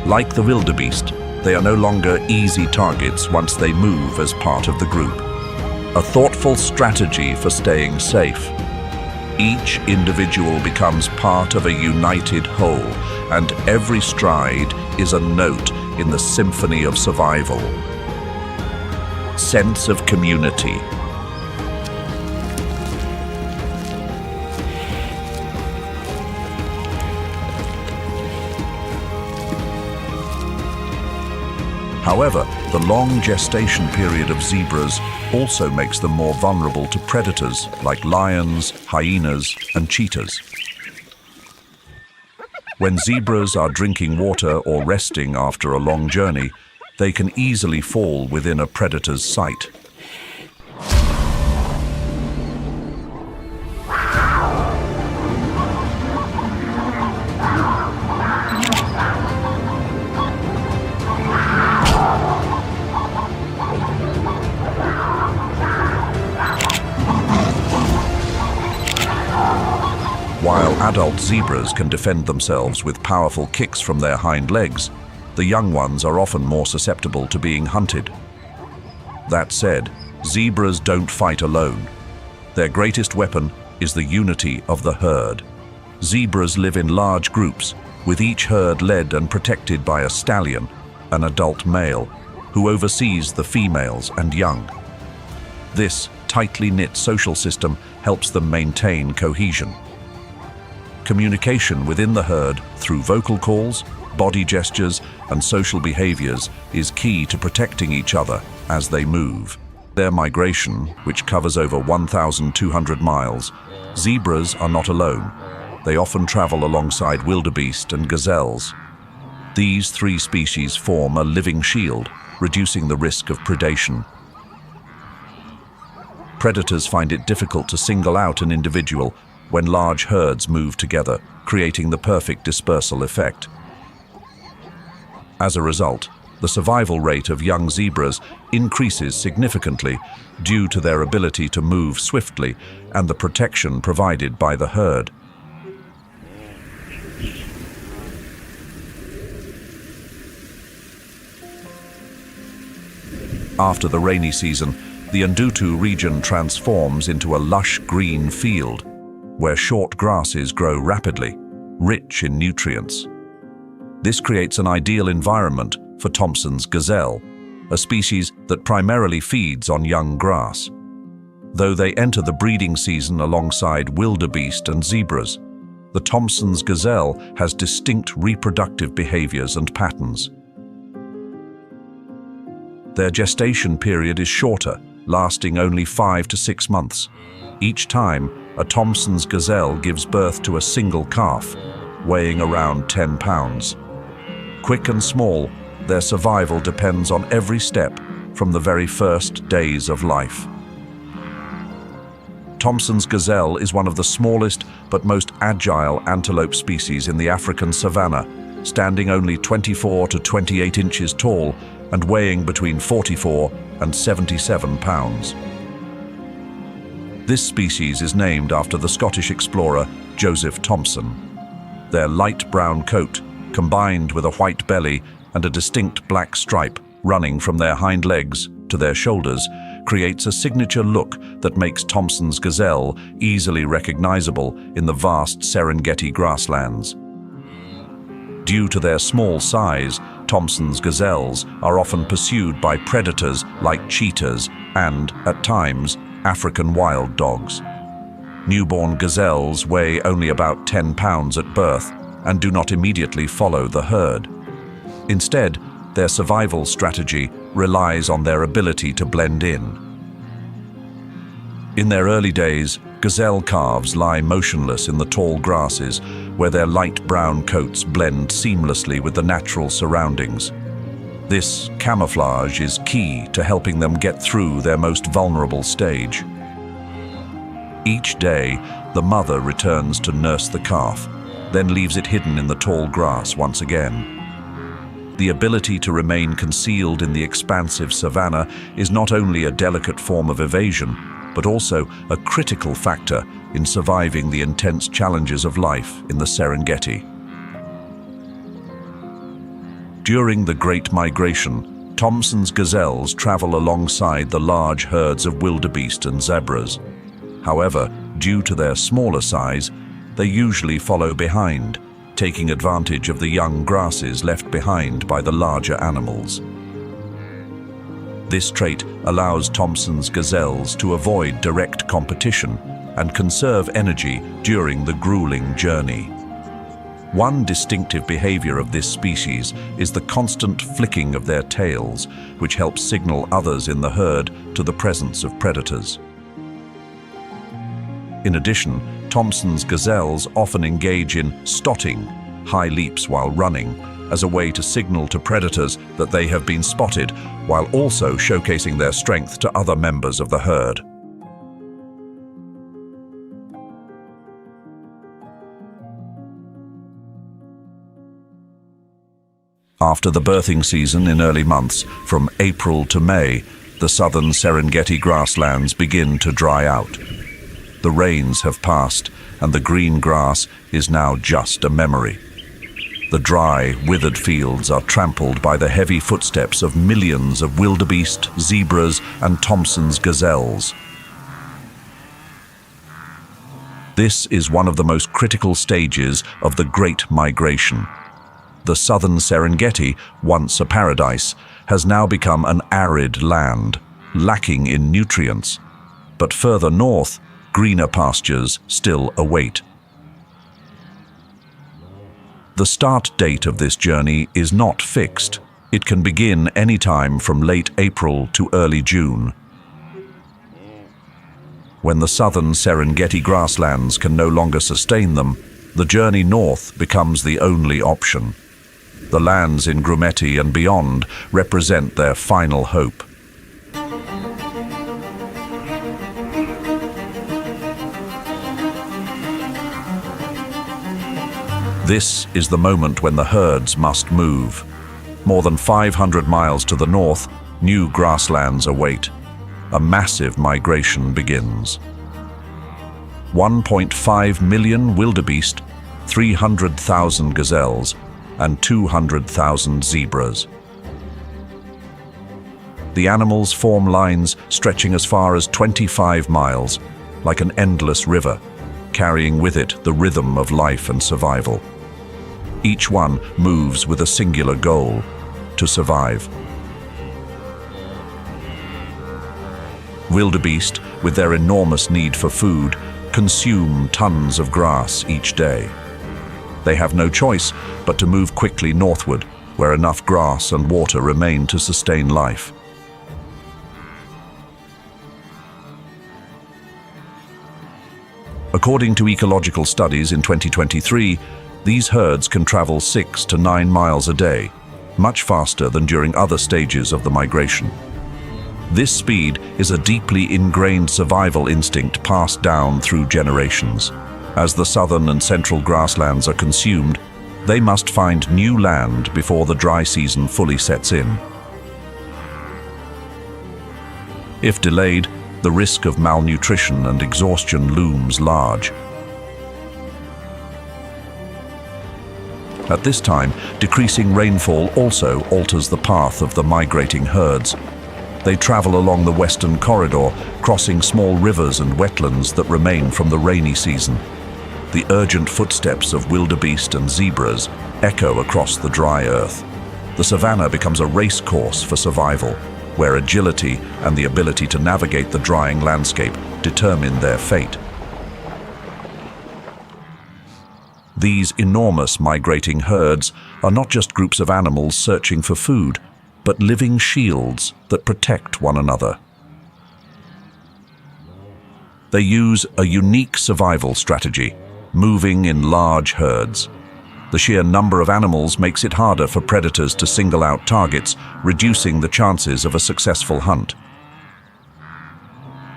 Like the wildebeest, they are no longer easy targets once they move as part of the group. A thoughtful strategy for staying safe. Each individual becomes part of a united whole, and every stride is a note in the symphony of survival. Sense of community. However, the long gestation period of zebras also makes them more vulnerable to predators like lions, hyenas, and cheetahs. When zebras are drinking water or resting after a long journey, they can easily fall within a predator's sight. While adult zebras can defend themselves with powerful kicks from their hind legs, the young ones are often more susceptible to being hunted. That said, zebras don't fight alone. Their greatest weapon is the unity of the herd. Zebras live in large groups, with each herd led and protected by a stallion, an adult male, who oversees the females and young. This tightly knit social system helps them maintain cohesion. Communication within the herd through vocal calls, body gestures, and social behaviors is key to protecting each other as they move. Their migration, which covers over 1,200 miles, zebras are not alone. They often travel alongside wildebeest and gazelles. These three species form a living shield, reducing the risk of predation. Predators find it difficult to single out an individual when large herds move together, creating the perfect dispersal effect. As a result, the survival rate of young zebras increases significantly due to their ability to move swiftly and the protection provided by the herd. After the rainy season, the Ndutu region transforms into a lush green field, where short grasses grow rapidly, rich in nutrients. This creates an ideal environment for Thompson's gazelle, a species that primarily feeds on young grass. Though they enter the breeding season alongside wildebeest and zebras, the Thompson's gazelle has distinct reproductive behaviors and patterns. Their gestation period is shorter, lasting only 5 to 6 months. Each time, a Thompson's gazelle gives birth to a single calf, weighing around 10 pounds. Quick and small, their survival depends on every step from the very first days of life. Thompson's gazelle is one of the smallest but most agile antelope species in the African savanna, standing only 24 to 28 inches tall and weighing between 44 and 77 pounds. This species is named after the Scottish explorer Joseph Thompson. Their light brown coat, combined with a white belly and a distinct black stripe running from their hind legs to their shoulders, creates a signature look that makes Thompson's gazelle easily recognizable in the vast Serengeti grasslands. Due to their small size, Thompson's gazelles are often pursued by predators like cheetahs and, at times, African wild dogs. Newborn gazelles weigh only about 10 pounds at birth and do not immediately follow the herd. Instead, their survival strategy relies on their ability to blend in. In their early days, gazelle calves lie motionless in the tall grasses where their light brown coats blend seamlessly with the natural surroundings. This camouflage is key to helping them get through their most vulnerable stage. Each day, the mother returns to nurse the calf, then leaves it hidden in the tall grass once again. The ability to remain concealed in the expansive savanna is not only a delicate form of evasion, but also a critical factor in surviving the intense challenges of life in the Serengeti. During the Great Migration, Thompson's gazelles travel alongside the large herds of wildebeest and zebras. However, due to their smaller size, they usually follow behind, taking advantage of the young grasses left behind by the larger animals. This trait allows Thompson's gazelles to avoid direct competition and conserve energy during the grueling journey. One distinctive behavior of this species is the constant flicking of their tails, which helps signal others in the herd to the presence of predators. In addition, Thompson's gazelles often engage in stotting, high leaps while running, as a way to signal to predators that they have been spotted, while also showcasing their strength to other members of the herd. After the birthing season in early months, from April to May, the southern Serengeti grasslands begin to dry out. The rains have passed, and the green grass is now just a memory. The dry, withered fields are trampled by the heavy footsteps of millions of wildebeest, zebras, and Thompson's gazelles. This is one of the most critical stages of the Great Migration. The southern Serengeti, once a paradise, has now become an arid land, lacking in nutrients. But further north, greener pastures still await. The start date of this journey is not fixed. It can begin any time from late April to early June. When the southern Serengeti grasslands can no longer sustain them, the journey north becomes the only option. The lands in Grumeti and beyond represent their final hope. This is the moment when the herds must move. More than 500 miles to the north, new grasslands await. A massive migration begins. 1.5 million wildebeest, 300,000 gazelles, and 200,000 zebras. The animals form lines stretching as far as 25 miles, like an endless river, carrying with it the rhythm of life and survival. Each one moves with a singular goal: to survive. Wildebeest, with their enormous need for food, consume tons of grass each day. They have no choice but to move quickly northward, where enough grass and water remain to sustain life. According to ecological studies in 2023, these herds can travel 6 to 9 miles a day, much faster than during other stages of the migration. This speed is a deeply ingrained survival instinct passed down through generations. As the southern and central grasslands are consumed, they must find new land before the dry season fully sets in. If delayed, the risk of malnutrition and exhaustion looms large. At this time, decreasing rainfall also alters the path of the migrating herds. They travel along the western corridor, crossing small rivers and wetlands that remain from the rainy season. The urgent footsteps of wildebeest and zebras echo across the dry earth. The savanna becomes a race course for survival, where agility and the ability to navigate the drying landscape determine their fate. These enormous migrating herds are not just groups of animals searching for food, but living shields that protect one another. They use a unique survival strategy, moving in large herds. The sheer number of animals makes it harder for predators to single out targets, reducing the chances of a successful hunt.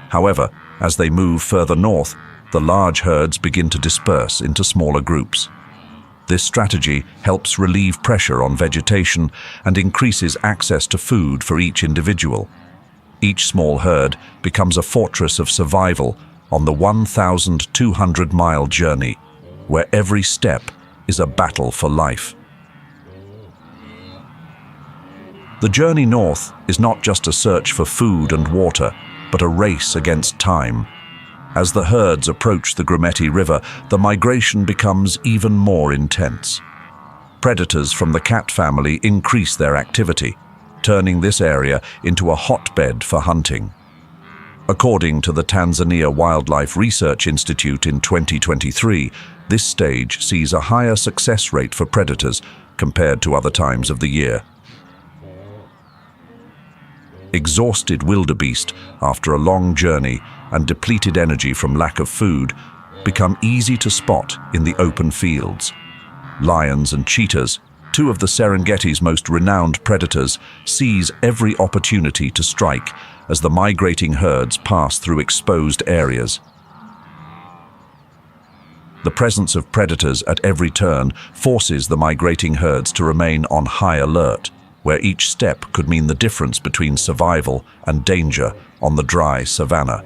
However, as they move further north, the large herds begin to disperse into smaller groups. This strategy helps relieve pressure on vegetation and increases access to food for each individual. Each small herd becomes a fortress of survival on the 1,200-mile journey, where every step is a battle for life. The journey north is not just a search for food and water, but a race against time. As the herds approach the Grumeti River, the migration becomes even more intense. Predators from the cat family increase their activity, turning this area into a hotbed for hunting. According to the Tanzania Wildlife Research Institute in 2023, this stage sees a higher success rate for predators compared to other times of the year. Exhausted wildebeest, after a long journey and depleted energy from lack of food, become easy to spot in the open fields. Lions and cheetahs, two of the Serengeti's most renowned predators, seize every opportunity to strike as the migrating herds pass through exposed areas. The presence of predators at every turn forces the migrating herds to remain on high alert, where each step could mean the difference between survival and danger on the dry savanna.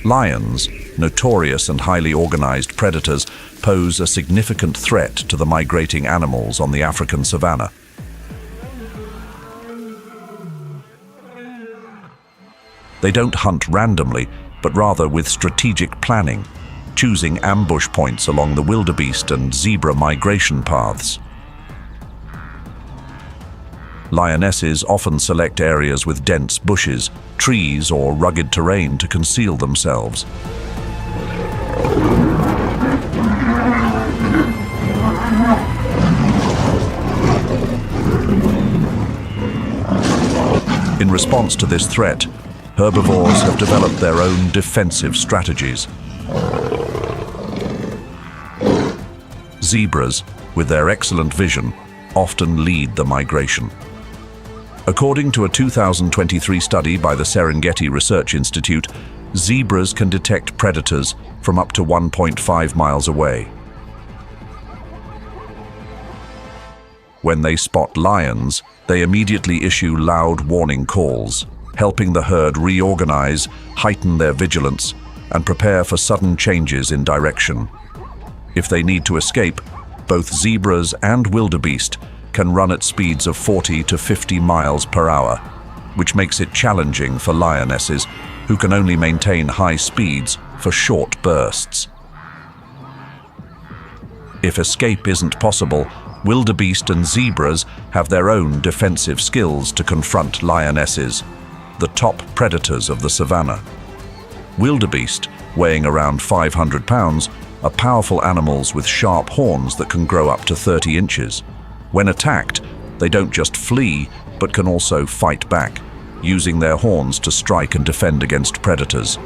Lions, notorious and highly organized predators, pose a significant threat to the migrating animals on the African savanna. They don't hunt randomly, but rather with strategic planning, choosing ambush points along the wildebeest and zebra migration paths. Lionesses often select areas with dense bushes, trees, or rugged terrain to conceal themselves. In response to this threat, herbivores have developed their own defensive strategies. Zebras, with their excellent vision, often lead the migration. According to a 2023 study by the Serengeti Research Institute, zebras can detect predators from up to 1.5 miles away. When they spot lions, they immediately issue loud warning calls, helping the herd reorganize, heighten their vigilance, and prepare for sudden changes in direction. If they need to escape, both zebras and wildebeest can run at speeds of 40 to 50 miles per hour, which makes it challenging for lionesses, who can only maintain high speeds for short bursts. If escape isn't possible, wildebeest and zebras have their own defensive skills to confront lionesses, the top predators of the savanna. Wildebeest, weighing around 500 pounds, are powerful animals with sharp horns that can grow up to 30 inches. When attacked, they don't just flee, but can also fight back, using their horns to strike and defend against predators.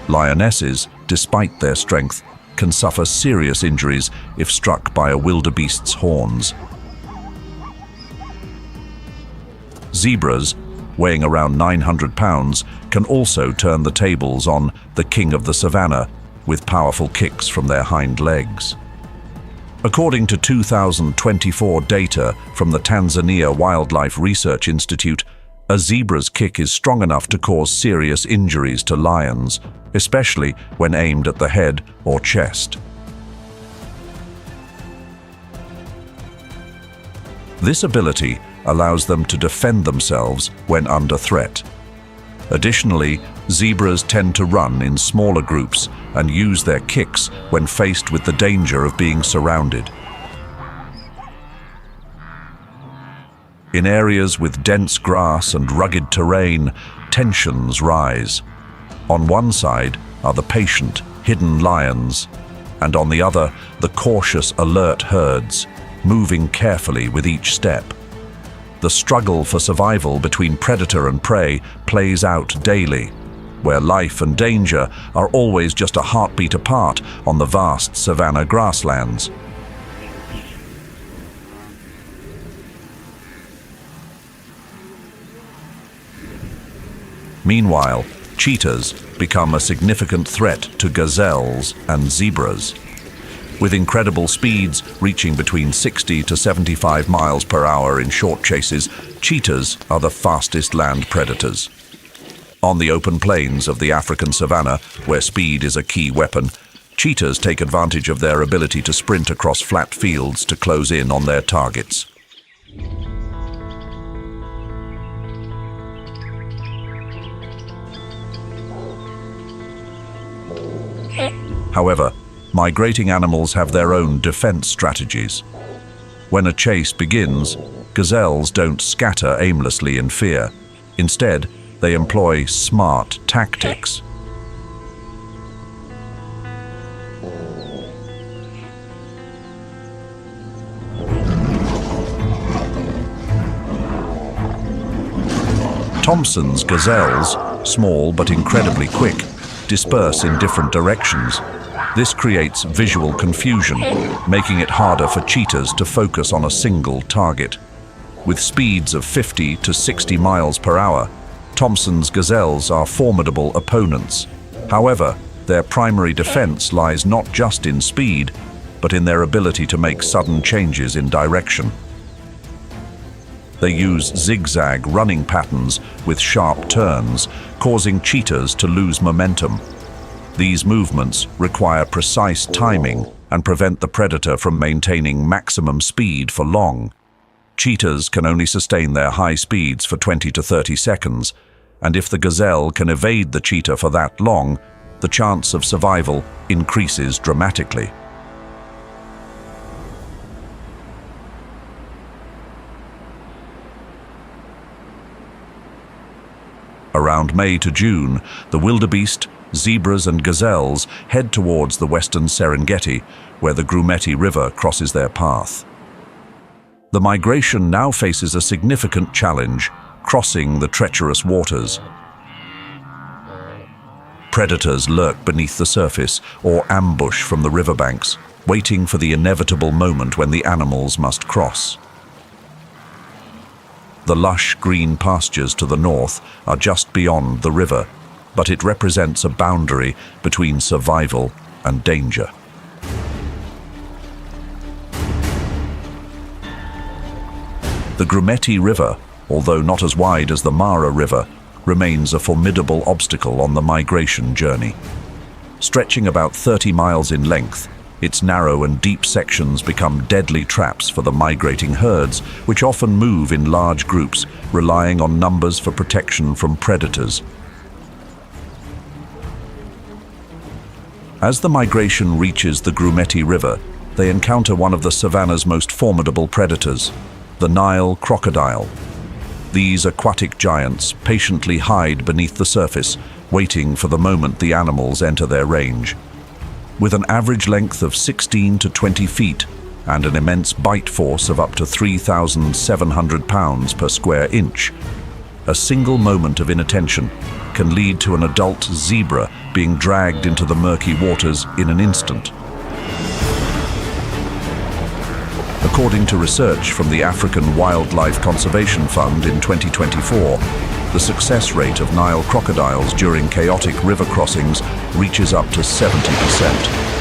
Lionesses, despite their strength, can suffer serious injuries if struck by a wildebeest's horns. Zebras, weighing around 900 pounds, can also turn the tables on the king of the savanna with powerful kicks from their hind legs. According to 2024 data from the Tanzania Wildlife Research Institute, a zebra's kick is strong enough to cause serious injuries to lions, especially when aimed at the head or chest. This ability allows them to defend themselves when under threat. Additionally, zebras tend to run in smaller groups and use their kicks when faced with the danger of being surrounded. In areas with dense grass and rugged terrain, tensions rise. On one side are the patient, hidden lions, and on the other, the cautious, alert herds, moving carefully with each step. The struggle for survival between predator and prey plays out daily, where life and danger are always just a heartbeat apart on the vast savanna grasslands. Meanwhile, cheetahs, become a significant threat to gazelles and zebras. With incredible speeds reaching between 60 to 75 miles per hour in short chases, cheetahs are the fastest land predators. On the open plains of the African savanna, where speed is a key weapon, cheetahs take advantage of their ability to sprint across flat fields to close in on their targets. However, migrating animals have their own defense strategies. When a chase begins, gazelles don't scatter aimlessly in fear. Instead, they employ smart tactics. Thompson's gazelles, small but incredibly quick, disperse in different directions. This creates visual confusion, making it harder for cheetahs to focus on a single target. With speeds of 50 to 60 miles per hour, Thompson's gazelles are formidable opponents. However, their primary defense lies not just in speed, but in their ability to make sudden changes in direction. They use zigzag running patterns with sharp turns, causing cheetahs to lose momentum. These movements require precise timing and prevent the predator from maintaining maximum speed for long. Cheetahs can only sustain their high speeds for 20 to 30 seconds, and if the gazelle can evade the cheetah for that long, the chance of survival increases dramatically. Around May to June, the wildebeest, zebras and gazelles head towards the western Serengeti, where the Grumeti River crosses their path. The migration now faces a significant challenge, crossing the treacherous waters. Predators lurk beneath the surface or ambush from the riverbanks, waiting for the inevitable moment when the animals must cross. The lush green pastures to the north are just beyond the river, but it represents a boundary between survival and danger. The Grumeti River, although not as wide as the Mara River, remains a formidable obstacle on the migration journey. Stretching about 30 miles in length, its narrow and deep sections become deadly traps for the migrating herds, which often move in large groups, relying on numbers for protection from predators. As the migration reaches the Grumeti River, they encounter one of the savanna's most formidable predators, the Nile crocodile. These aquatic giants patiently hide beneath the surface, waiting for the moment the animals enter their range. With an average length of 16 to 20 feet and an immense bite force of up to 3,700 pounds per square inch, a single moment of inattention can lead to an adult zebra being dragged into the murky waters in an instant. According to research from the African Wildlife Conservation Fund in 2024, the success rate of Nile crocodiles during chaotic river crossings reaches up to 70%.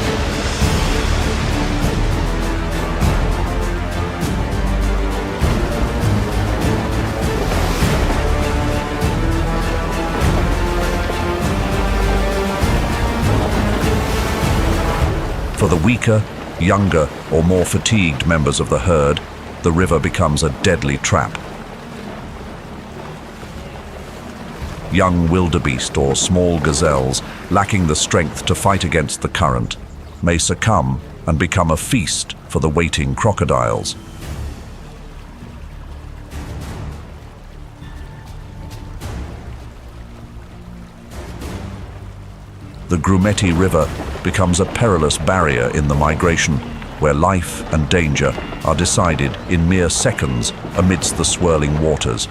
For the weaker, younger, or more fatigued members of the herd, the river becomes a deadly trap. Young wildebeest or small gazelles, lacking the strength to fight against the current, may succumb and become a feast for the waiting crocodiles. The Grumeti River becomes a perilous barrier in the migration, where life and danger are decided in mere seconds amidst the swirling waters.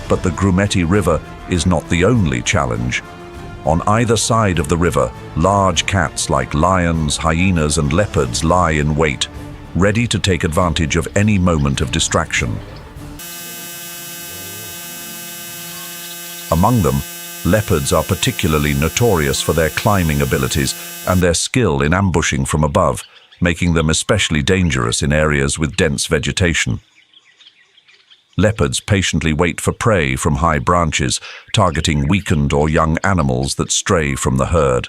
But the Grumeti River is not the only challenge. On either side of the river, large cats like lions, hyenas, and leopards lie in wait, ready to take advantage of any moment of distraction. Among them, leopards are particularly notorious for their climbing abilities and their skill in ambushing from above, making them especially dangerous in areas with dense vegetation. Leopards patiently wait for prey from high branches, targeting weakened or young animals that stray from the herd.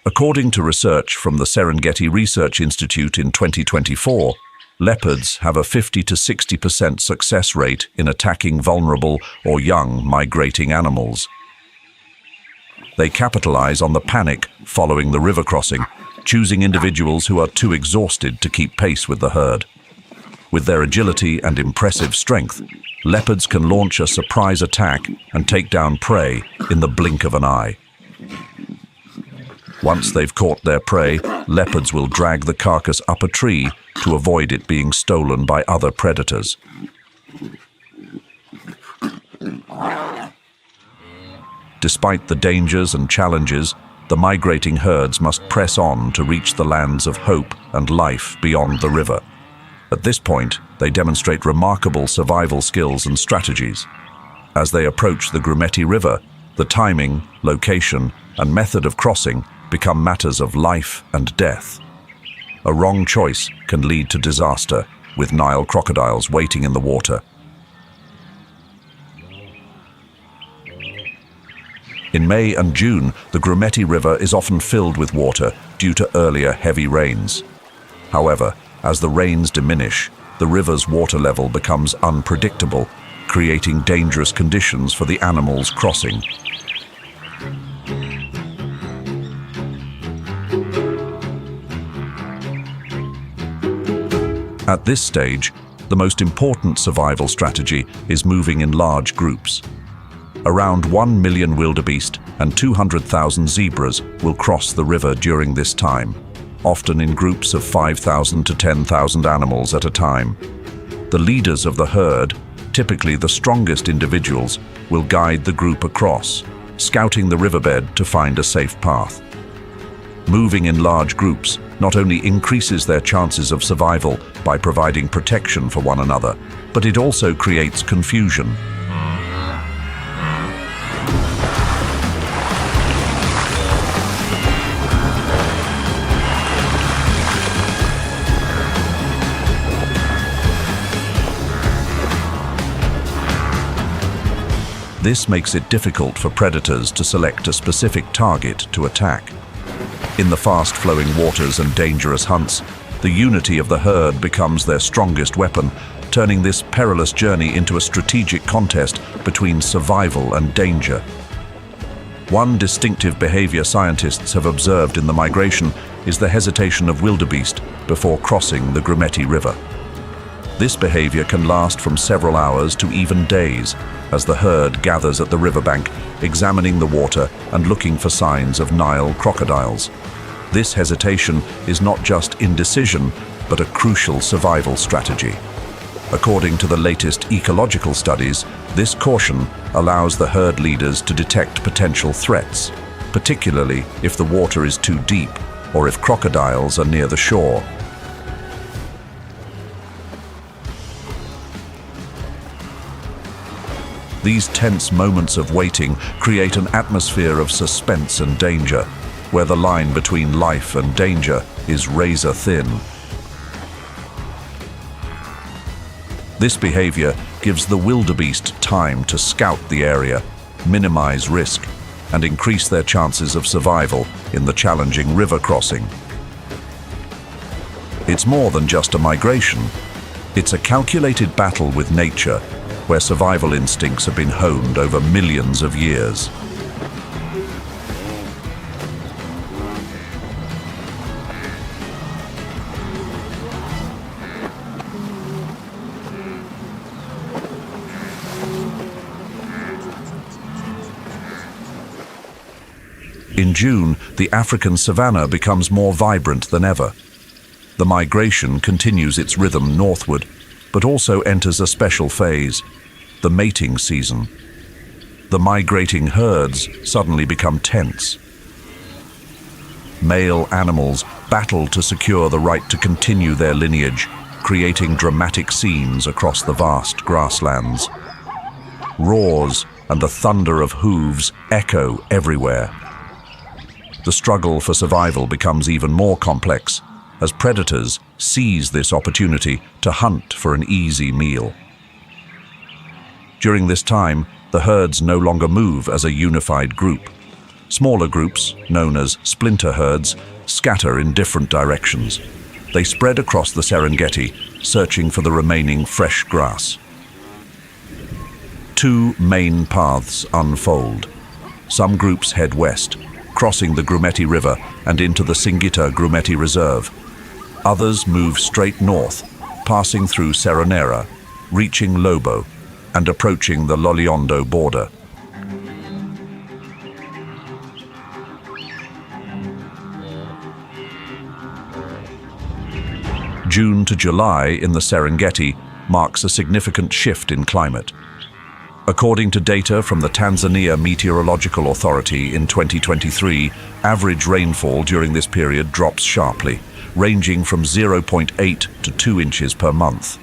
According to research from the Serengeti Research Institute in 2024, leopards have a 50 to 60% success rate in attacking vulnerable or young migrating animals. They capitalize on the panic following the river crossing, choosing individuals who are too exhausted to keep pace with the herd. With their agility and impressive strength, leopards can launch a surprise attack and take down prey in the blink of an eye. Once they've caught their prey, leopards will drag the carcass up a tree to avoid it being stolen by other predators. Despite the dangers and challenges, the migrating herds must press on to reach the lands of hope and life beyond the river. At this point, they demonstrate remarkable survival skills and strategies. As they approach the Grumeti River, the timing, location, and method of crossing become matters of life and death. A wrong choice can lead to disaster, with Nile crocodiles waiting in the water. In May and June, the Grumeti River is often filled with water due to earlier heavy rains. However, as the rains diminish, the river's water level becomes unpredictable, creating dangerous conditions for the animals crossing. At this stage, the most important survival strategy is moving in large groups. Around 1 million wildebeest and 200,000 zebras will cross the river during this time, often in groups of 5,000 to 10,000 animals at a time. The leaders of the herd, typically the strongest individuals, will guide the group across, scouting the riverbed to find a safe path. Moving in large groups not only increases their chances of survival by providing protection for one another, but it also creates confusion. This makes it difficult for predators to select a specific target to attack. In the fast-flowing waters and dangerous hunts, the unity of the herd becomes their strongest weapon, turning this perilous journey into a strategic contest between survival and danger. One distinctive behavior scientists have observed in the migration is the hesitation of wildebeest before crossing the Grumeti River. This behavior can last from several hours to even days, as the herd gathers at the riverbank, examining the water and looking for signs of Nile crocodiles. This hesitation is not just indecision, but a crucial survival strategy. According to the latest ecological studies, this caution allows the herd leaders to detect potential threats, particularly if the water is too deep or if crocodiles are near the shore. These tense moments of waiting create an atmosphere of suspense and danger, where the line between life and danger is razor thin. This behavior gives the wildebeest time to scout the area, minimize risk, and increase their chances of survival in the challenging river crossing. It's more than just a migration. It's a calculated battle with nature, where survival instincts have been honed over millions of years. In June, the African savanna becomes more vibrant than ever. The migration continues its rhythm northward, but also enters a special phase, the mating season. The migrating herds suddenly become tense. Male animals battle to secure the right to continue their lineage, creating dramatic scenes across the vast grasslands. Roars and the thunder of hooves echo everywhere. The struggle for survival becomes even more complex as predators seize this opportunity to hunt for an easy meal. During this time, the herds no longer move as a unified group. Smaller groups, known as splinter herds, scatter in different directions. They spread across the Serengeti, searching for the remaining fresh grass. Two main paths unfold. Some groups head west, crossing the Grumeti River and into the Grumeti Reserve. Others move straight north, passing through Seronera, reaching Lobo, and approaching the Loliondo border. June to July in the Serengeti marks a significant shift in climate. According to data from the Tanzania Meteorological Authority in 2023, average rainfall during this period drops sharply, ranging from 0.8 to 2 inches per month.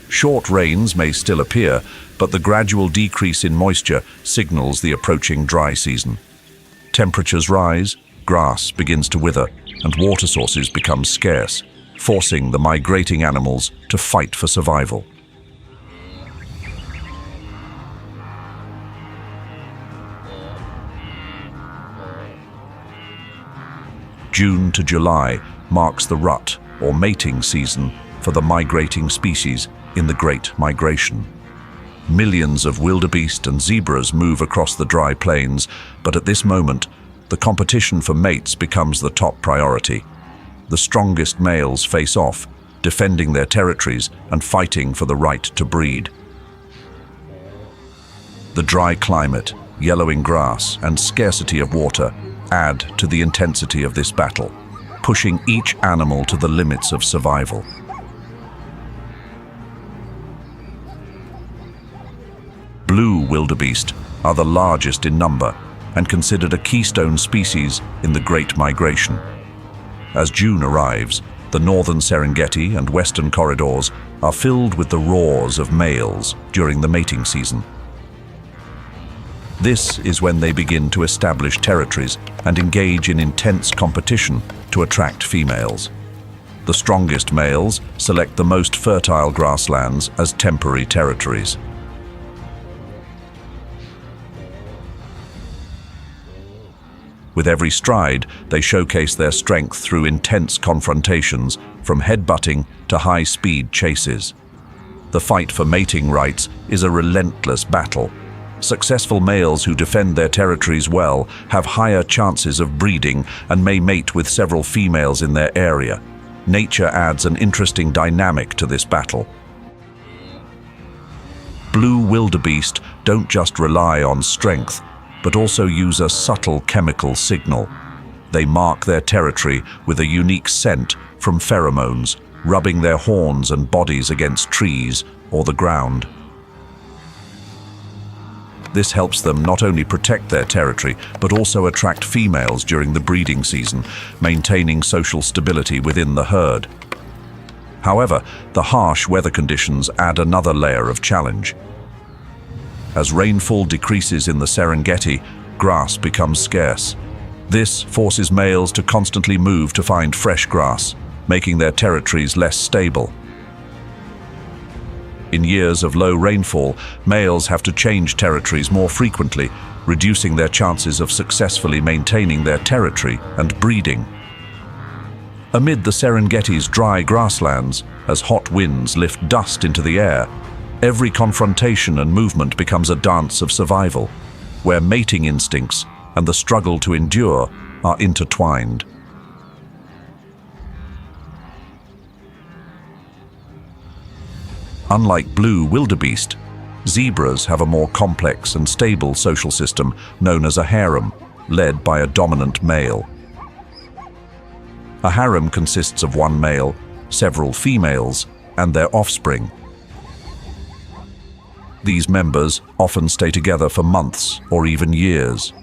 Short rains may still appear, but the gradual decrease in moisture signals the approaching dry season. Temperatures rise, grass begins to wither, and water sources become scarce, forcing the migrating animals to fight for survival. June to July marks the rut, or mating season, for the migrating species in the Great Migration. Millions of wildebeest and zebras move across the dry plains, but at this moment, the competition for mates becomes the top priority. The strongest males face off, defending their territories and fighting for the right to breed. The dry climate, yellowing grass, and scarcity of water add to the intensity of this battle, pushing each animal to the limits of survival. Blue wildebeest are the largest in number and considered a keystone species in the Great Migration. As June arrives, the northern Serengeti and western corridors are filled with the roars of males during the mating season. This is when they begin to establish territories and engage in intense competition to attract females. The strongest males select the most fertile grasslands as temporary territories. With every stride, they showcase their strength through intense confrontations, from headbutting to high-speed chases. The fight for mating rights is a relentless battle. Successful males who defend their territories well have higher chances of breeding and may mate with several females in their area. Nature adds an interesting dynamic to this battle. Blue wildebeest don't just rely on strength, but also use a subtle chemical signal. They mark their territory with a unique scent from pheromones, rubbing their horns and bodies against trees or the ground. This helps them not only protect their territory, but also attract females during the breeding season, maintaining social stability within the herd. However, the harsh weather conditions add another layer of challenge. As rainfall decreases in the Serengeti, grass becomes scarce. This forces males to constantly move to find fresh grass, making their territories less stable. In years of low rainfall, males have to change territories more frequently, reducing their chances of successfully maintaining their territory and breeding. Amid the Serengeti's dry grasslands, as hot winds lift dust into the air, every confrontation and movement becomes a dance of survival, where mating instincts and the struggle to endure are intertwined. Unlike blue wildebeest, zebras have a more complex and stable social system known as a harem, led by a dominant male. A harem consists of one male, several females, and their offspring. These members often stay together for months or even years.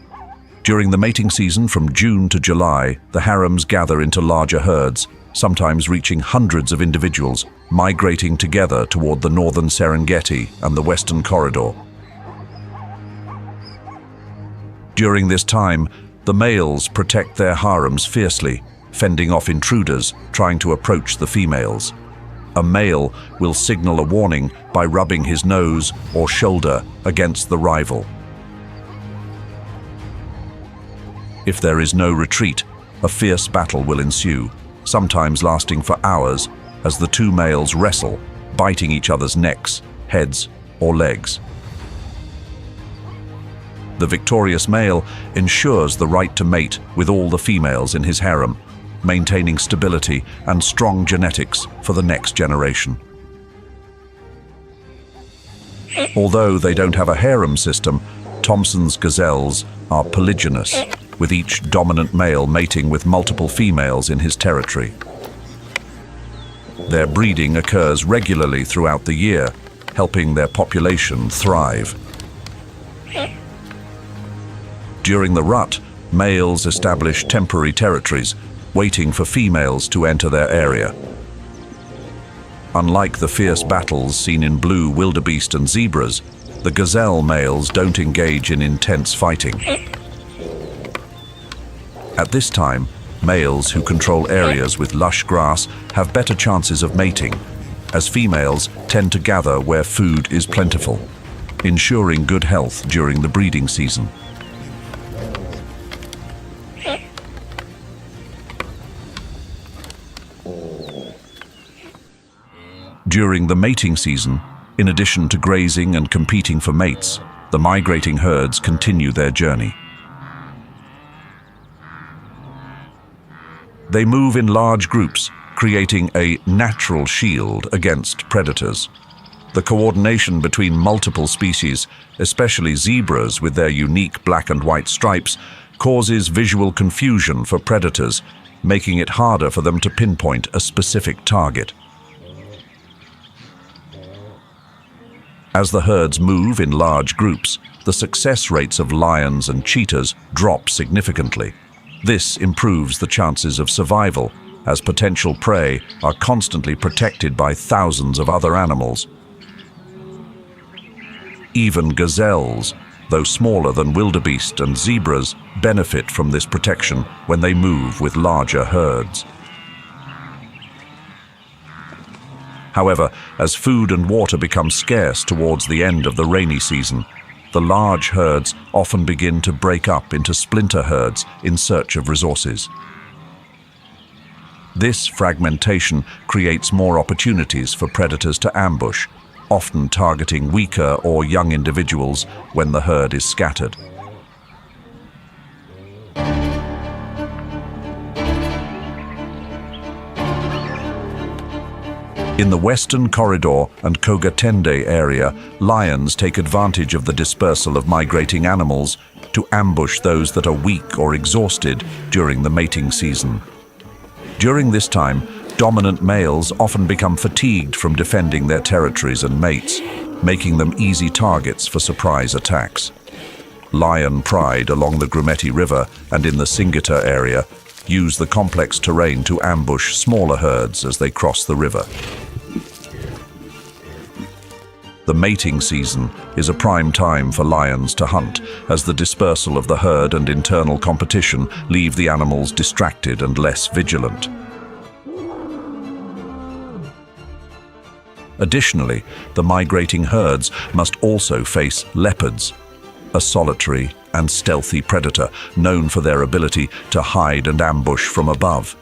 During the mating season from June to July, the harems gather into larger herds, sometimes reaching hundreds of individuals, migrating together toward the northern Serengeti and the western corridor. During this time, the males protect their harems fiercely, fending off intruders trying to approach the females. A male will signal a warning by rubbing his nose or shoulder against the rival. If there is no retreat, a fierce battle will ensue, sometimes lasting for hours as the two males wrestle, biting each other's necks, heads, or legs. The victorious male ensures the right to mate with all the females in his harem, maintaining stability and strong genetics for the next generation. Although they don't have a harem system, Thompson's gazelles are polygynous, with each dominant male mating with multiple females in his territory. Their breeding occurs regularly throughout the year, helping their population thrive. During the rut, males establish temporary territories, waiting for females to enter their area. Unlike the fierce battles seen in blue wildebeest and zebras, the gazelle males don't engage in intense fighting. At this time, males who control areas with lush grass have better chances of mating, as females tend to gather where food is plentiful, ensuring good health during the breeding season. During the mating season, in addition to grazing and competing for mates, the migrating herds continue their journey. They move in large groups, creating a natural shield against predators. The coordination between multiple species, especially zebras with their unique black and white stripes, causes visual confusion for predators, making it harder for them to pinpoint a specific target. As the herds move in large groups, the success rates of lions and cheetahs drop significantly. This improves the chances of survival, as potential prey are constantly protected by thousands of other animals. Even gazelles, though smaller than wildebeest and zebras, benefit from this protection when they move with larger herds. However, as food and water become scarce towards the end of the rainy season, the large herds often begin to break up into splinter herds in search of resources. This fragmentation creates more opportunities for predators to ambush, often targeting weaker or young individuals when the herd is scattered. In the western corridor and Kogatende area, lions take advantage of the dispersal of migrating animals to ambush those that are weak or exhausted during the mating season. During this time, dominant males often become fatigued from defending their territories and mates, making them easy targets for surprise attacks. Lion pride along the Grumeti River and in the Singita area use the complex terrain to ambush smaller herds as they cross the river. The mating season is a prime time for lions to hunt, as the dispersal of the herd and internal competition leave the animals distracted and less vigilant. Additionally, the migrating herds must also face leopards, a solitary and stealthy predator known for their ability to hide and ambush from above.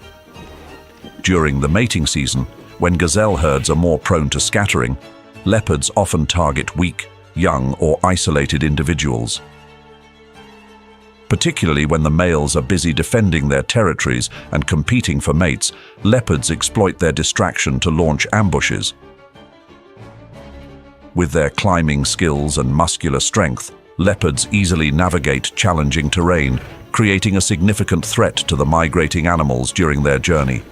During the mating season, when gazelle herds are more prone to scattering, leopards often target weak, young, or isolated individuals. Particularly when the males are busy defending their territories and competing for mates, leopards exploit their distraction to launch ambushes. With their climbing skills and muscular strength, leopards easily navigate challenging terrain, creating a significant threat to the migrating animals during their journey.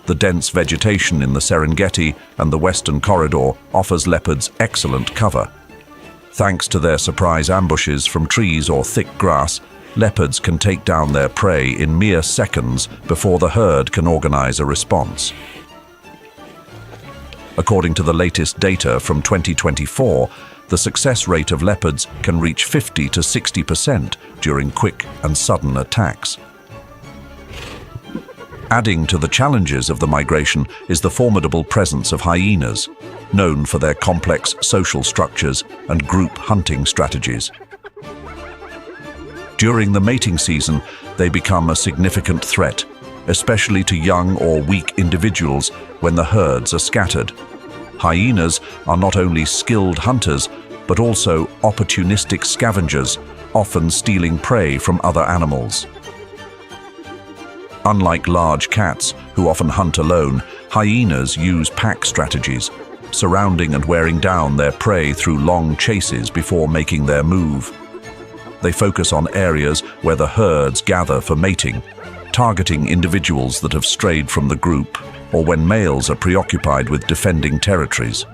The dense vegetation in the Serengeti and the Western Corridor offers leopards excellent cover. Thanks to their surprise ambushes from trees or thick grass, leopards can take down their prey in mere seconds before the herd can organize a response. According to the latest data from 2024, the success rate of leopards can reach 50 to 60% during quick and sudden attacks. Adding to the challenges of the migration is the formidable presence of hyenas, known for their complex social structures and group hunting strategies. During the mating season, they become a significant threat, especially to young or weak individuals when the herds are scattered. Hyenas are not only skilled hunters, but also opportunistic scavengers, often stealing prey from other animals. Unlike large cats, who often hunt alone, hyenas use pack strategies, surrounding and wearing down their prey through long chases before making their move. They focus on areas where the herds gather for mating, targeting individuals that have strayed from the group or when males are preoccupied with defending territories.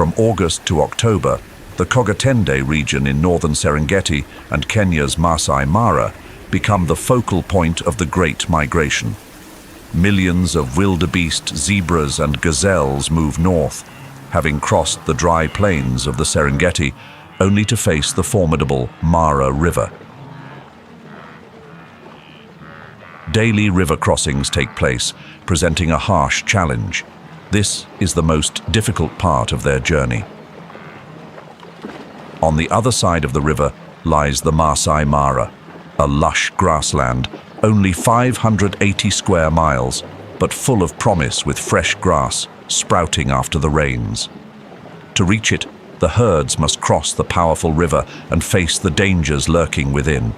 From August to October, the Kogatende region in northern Serengeti and Kenya's Masai Mara become the focal point of the Great Migration. Millions of wildebeest, zebras and gazelles move north, having crossed the dry plains of the Serengeti, only to face the formidable Mara River. Daily river crossings take place, presenting a harsh challenge. This is the most difficult part of their journey. On the other side of the river lies the Masai Mara, a lush grassland, only 580 square miles, but full of promise with fresh grass sprouting after the rains. To reach it, the herds must cross the powerful river and face the dangers lurking within.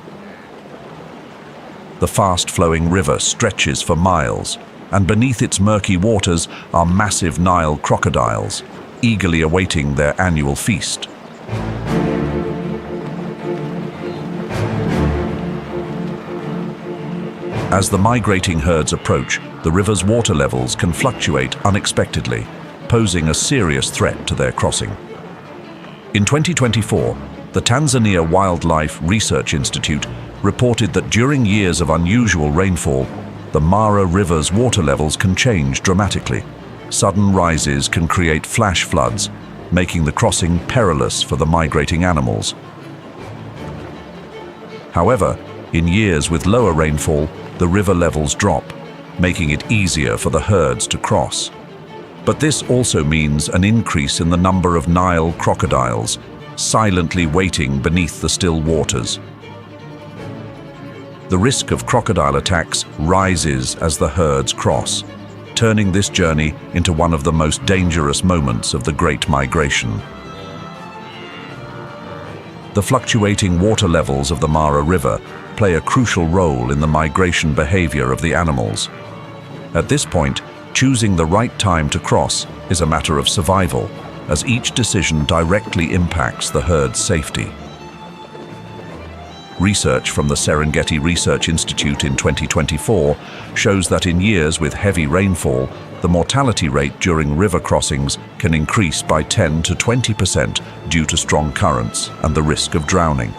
The fast-flowing river stretches for miles, and beneath its murky waters are massive Nile crocodiles, eagerly awaiting their annual feast. As the migrating herds approach, the river's water levels can fluctuate unexpectedly, posing a serious threat to their crossing. In 2024, the Tanzania Wildlife Research Institute reported that during years of unusual rainfall, the Mara River's water levels can change dramatically. Sudden rises can create flash floods, making the crossing perilous for the migrating animals. However, in years with lower rainfall, the river levels drop, making it easier for the herds to cross. But this also means an increase in the number of Nile crocodiles, silently waiting beneath the still waters. The risk of crocodile attacks rises as the herds cross, turning this journey into one of the most dangerous moments of the Great Migration. The fluctuating water levels of the Mara River play a crucial role in the migration behavior of the animals. At this point, choosing the right time to cross is a matter of survival, as each decision directly impacts the herd's safety. Research from the Serengeti Research Institute in 2024 shows that in years with heavy rainfall, the mortality rate during river crossings can increase by 10 to 20% due to strong currents and the risk of drowning.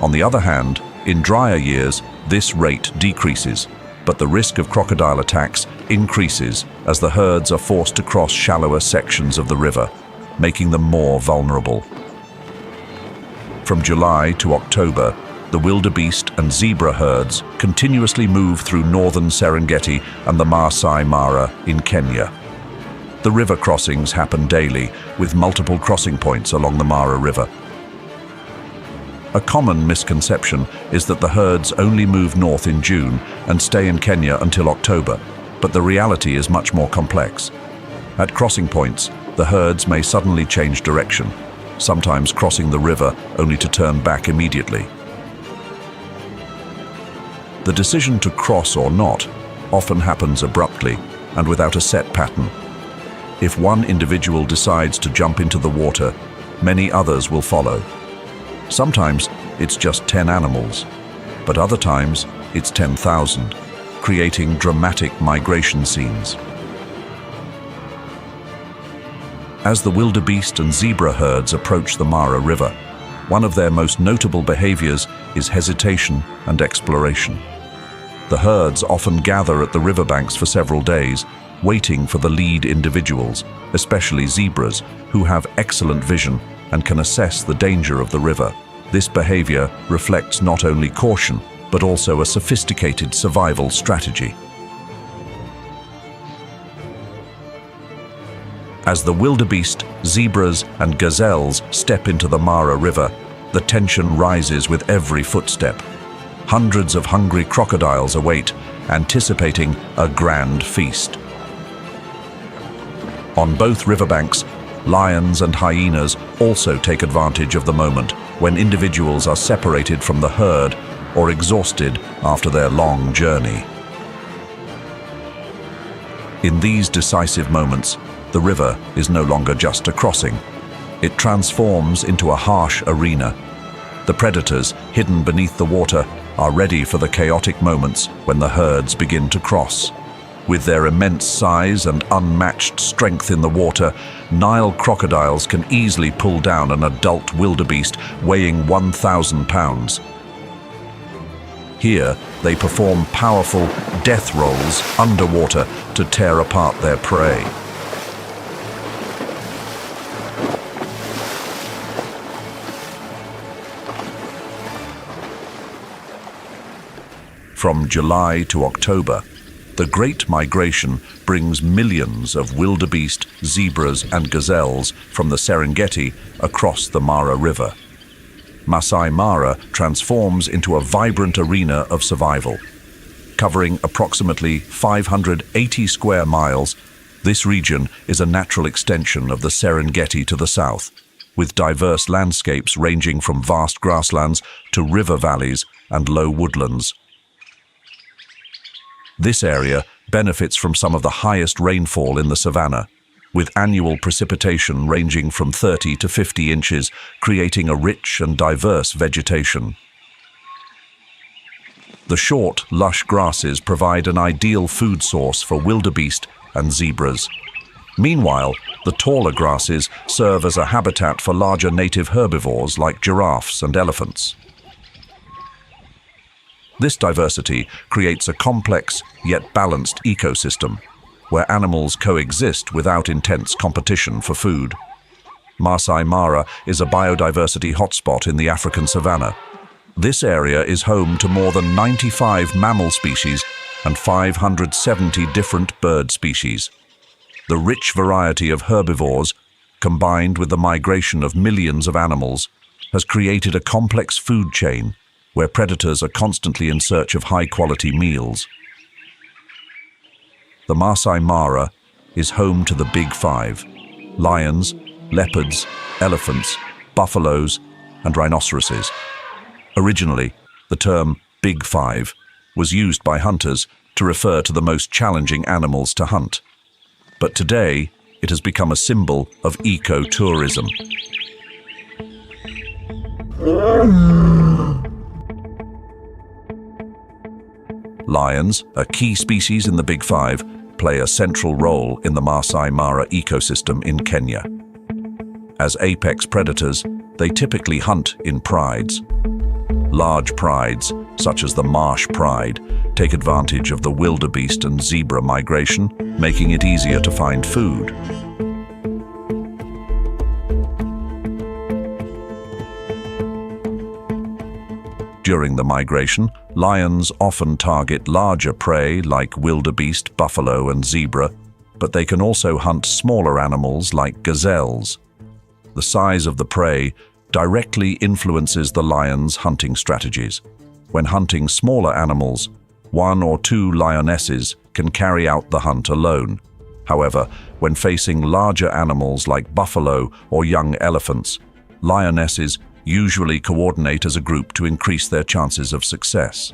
On the other hand, in drier years, this rate decreases, but the risk of crocodile attacks increases as the herds are forced to cross shallower sections of the river, making them more vulnerable. From July to October, the wildebeest and zebra herds continuously move through northern Serengeti and the Masai Mara in Kenya. The river crossings happen daily, with multiple crossing points along the Mara River. A common misconception is that the herds only move north in June and stay in Kenya until October, but the reality is much more complex. At crossing points, the herds may suddenly change direction, sometimes crossing the river only to turn back immediately. The decision to cross or not often happens abruptly and without a set pattern. If one individual decides to jump into the water, many others will follow. Sometimes it's just 10 animals, but other times it's 10,000, creating dramatic migration scenes. As the wildebeest and zebra herds approach the Mara River, one of their most notable behaviors is hesitation and exploration. The herds often gather at the riverbanks for several days, waiting for the lead individuals, especially zebras, who have excellent vision and can assess the danger of the river. This behavior reflects not only caution, but also a sophisticated survival strategy. As the wildebeest, zebras, and gazelles step into the Mara River, the tension rises with every footstep. Hundreds of hungry crocodiles await, anticipating a grand feast. On both riverbanks, lions and hyenas also take advantage of the moment when individuals are separated from the herd or exhausted after their long journey. In these decisive moments, the river is no longer just a crossing. It transforms into a harsh arena. The predators, hidden beneath the water, are ready for the chaotic moments when the herds begin to cross. With their immense size and unmatched strength in the water, Nile crocodiles can easily pull down an adult wildebeest weighing 1,000 pounds. Here, they perform powerful death rolls underwater to tear apart their prey. From July to October, the Great Migration brings millions of wildebeest, zebras, and gazelles from the Serengeti across the Mara River. Masai Mara transforms into a vibrant arena of survival. Covering approximately 580 square miles, this region is a natural extension of the Serengeti to the south, with diverse landscapes ranging from vast grasslands to river valleys and low woodlands. This area benefits from some of the highest rainfall in the Savanna, with annual precipitation ranging from 30 to 50 inches, creating a rich and diverse vegetation. The short, lush grasses provide an ideal food source for wildebeest and zebras. Meanwhile, the taller grasses serve as a habitat for larger native herbivores like giraffes and elephants. This diversity creates a complex yet balanced ecosystem, where animals coexist without intense competition for food. Masai Mara is a biodiversity hotspot in the African savanna. This area is home to more than 95 mammal species and 570 different bird species. The rich variety of herbivores, combined with the migration of millions of animals, has created a complex food chain where predators are constantly in search of high-quality meals. The Masai Mara is home to the Big Five: lions, leopards, elephants, buffaloes, and rhinoceroses. Originally, the term Big Five was used by hunters to refer to the most challenging animals to hunt. But today, it has become a symbol of eco-tourism. Lions, a key species in the Big Five, play a central role in the Masai Mara ecosystem in Kenya. As apex predators, they typically hunt in prides. Large prides, such as the marsh pride, take advantage of the wildebeest and zebra migration, making it easier to find food. During the migration, lions often target larger prey like wildebeest, buffalo, and zebra, but they can also hunt smaller animals like gazelles. The size of the prey directly influences the lion's hunting strategies. When hunting smaller animals, 1 or 2 lionesses can carry out the hunt alone. However, when facing larger animals like buffalo or young elephants, lionesses usually coordinate as a group to increase their chances of success.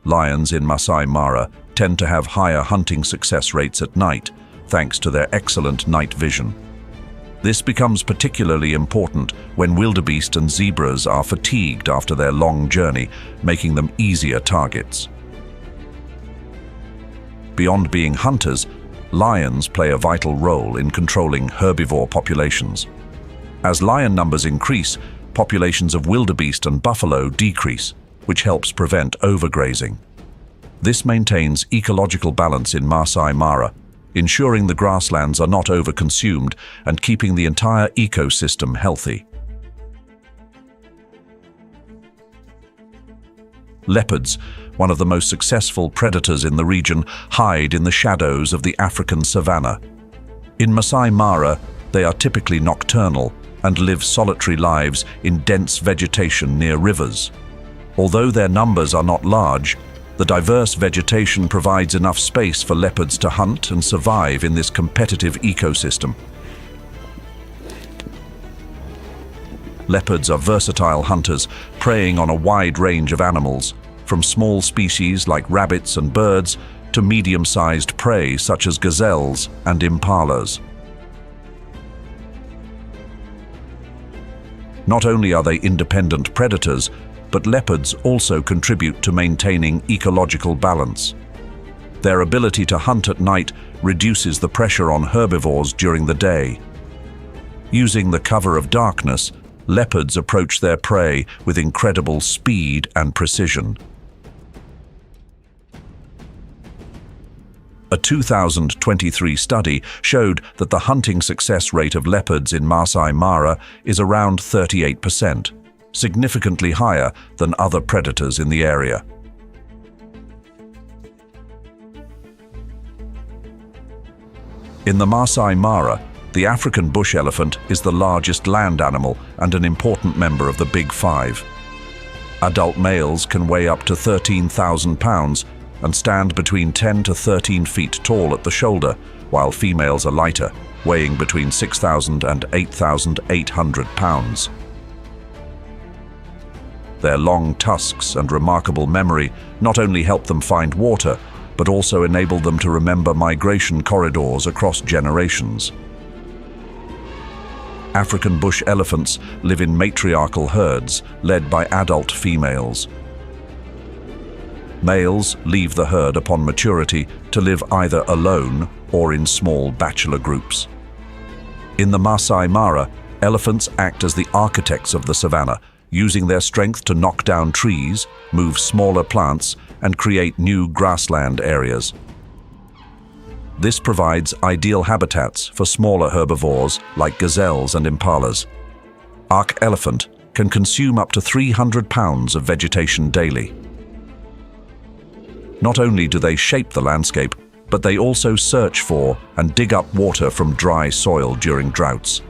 Lions in Masai Mara tend to have higher hunting success rates at night, thanks to their excellent night vision. This becomes particularly important when wildebeest and zebras are fatigued after their long journey, making them easier targets. Beyond being hunters, lions play a vital role in controlling herbivore populations. As lion numbers increase, populations of wildebeest and buffalo decrease, which helps prevent overgrazing. This maintains ecological balance in Masai Mara, ensuring the grasslands are not overconsumed and keeping the entire ecosystem healthy. Leopards, one of the most successful predators in the region, hide in the shadows of the African savanna. In Masai Mara, they are typically nocturnal and live solitary lives in dense vegetation near rivers. Although their numbers are not large, the diverse vegetation provides enough space for leopards to hunt and survive in this competitive ecosystem. Leopards are versatile hunters, preying on a wide range of animals, from small species like rabbits and birds to medium-sized prey such as gazelles and impalas. Not only are they independent predators, but leopards also contribute to maintaining ecological balance. Their ability to hunt at night reduces the pressure on herbivores during the day. Using the cover of darkness, leopards approach their prey with incredible speed and precision. A 2023 study showed that the hunting success rate of leopards in Masai Mara is around 38%. Significantly higher than other predators in the area. In the Masai Mara, the African bush elephant is the largest land animal and an important member of the Big Five. Adult males can weigh up to 13,000 pounds and stand between 10 to 13 feet tall at the shoulder, while females are lighter, weighing between 6,000 and 8,800 pounds. Their long tusks and remarkable memory not only help them find water, but also enable them to remember migration corridors across generations. African bush elephants live in matriarchal herds led by adult females. Males leave the herd upon maturity to live either alone or in small bachelor groups. In the Masai Mara, elephants act as the architects of the savanna, using their strength to knock down trees, move smaller plants, and create new grassland areas. This provides ideal habitats for smaller herbivores like gazelles and impalas. Arc elephant can consume up to 300 pounds of vegetation daily. Not only do they shape the landscape, but they also search for and dig up water from dry soil during droughts.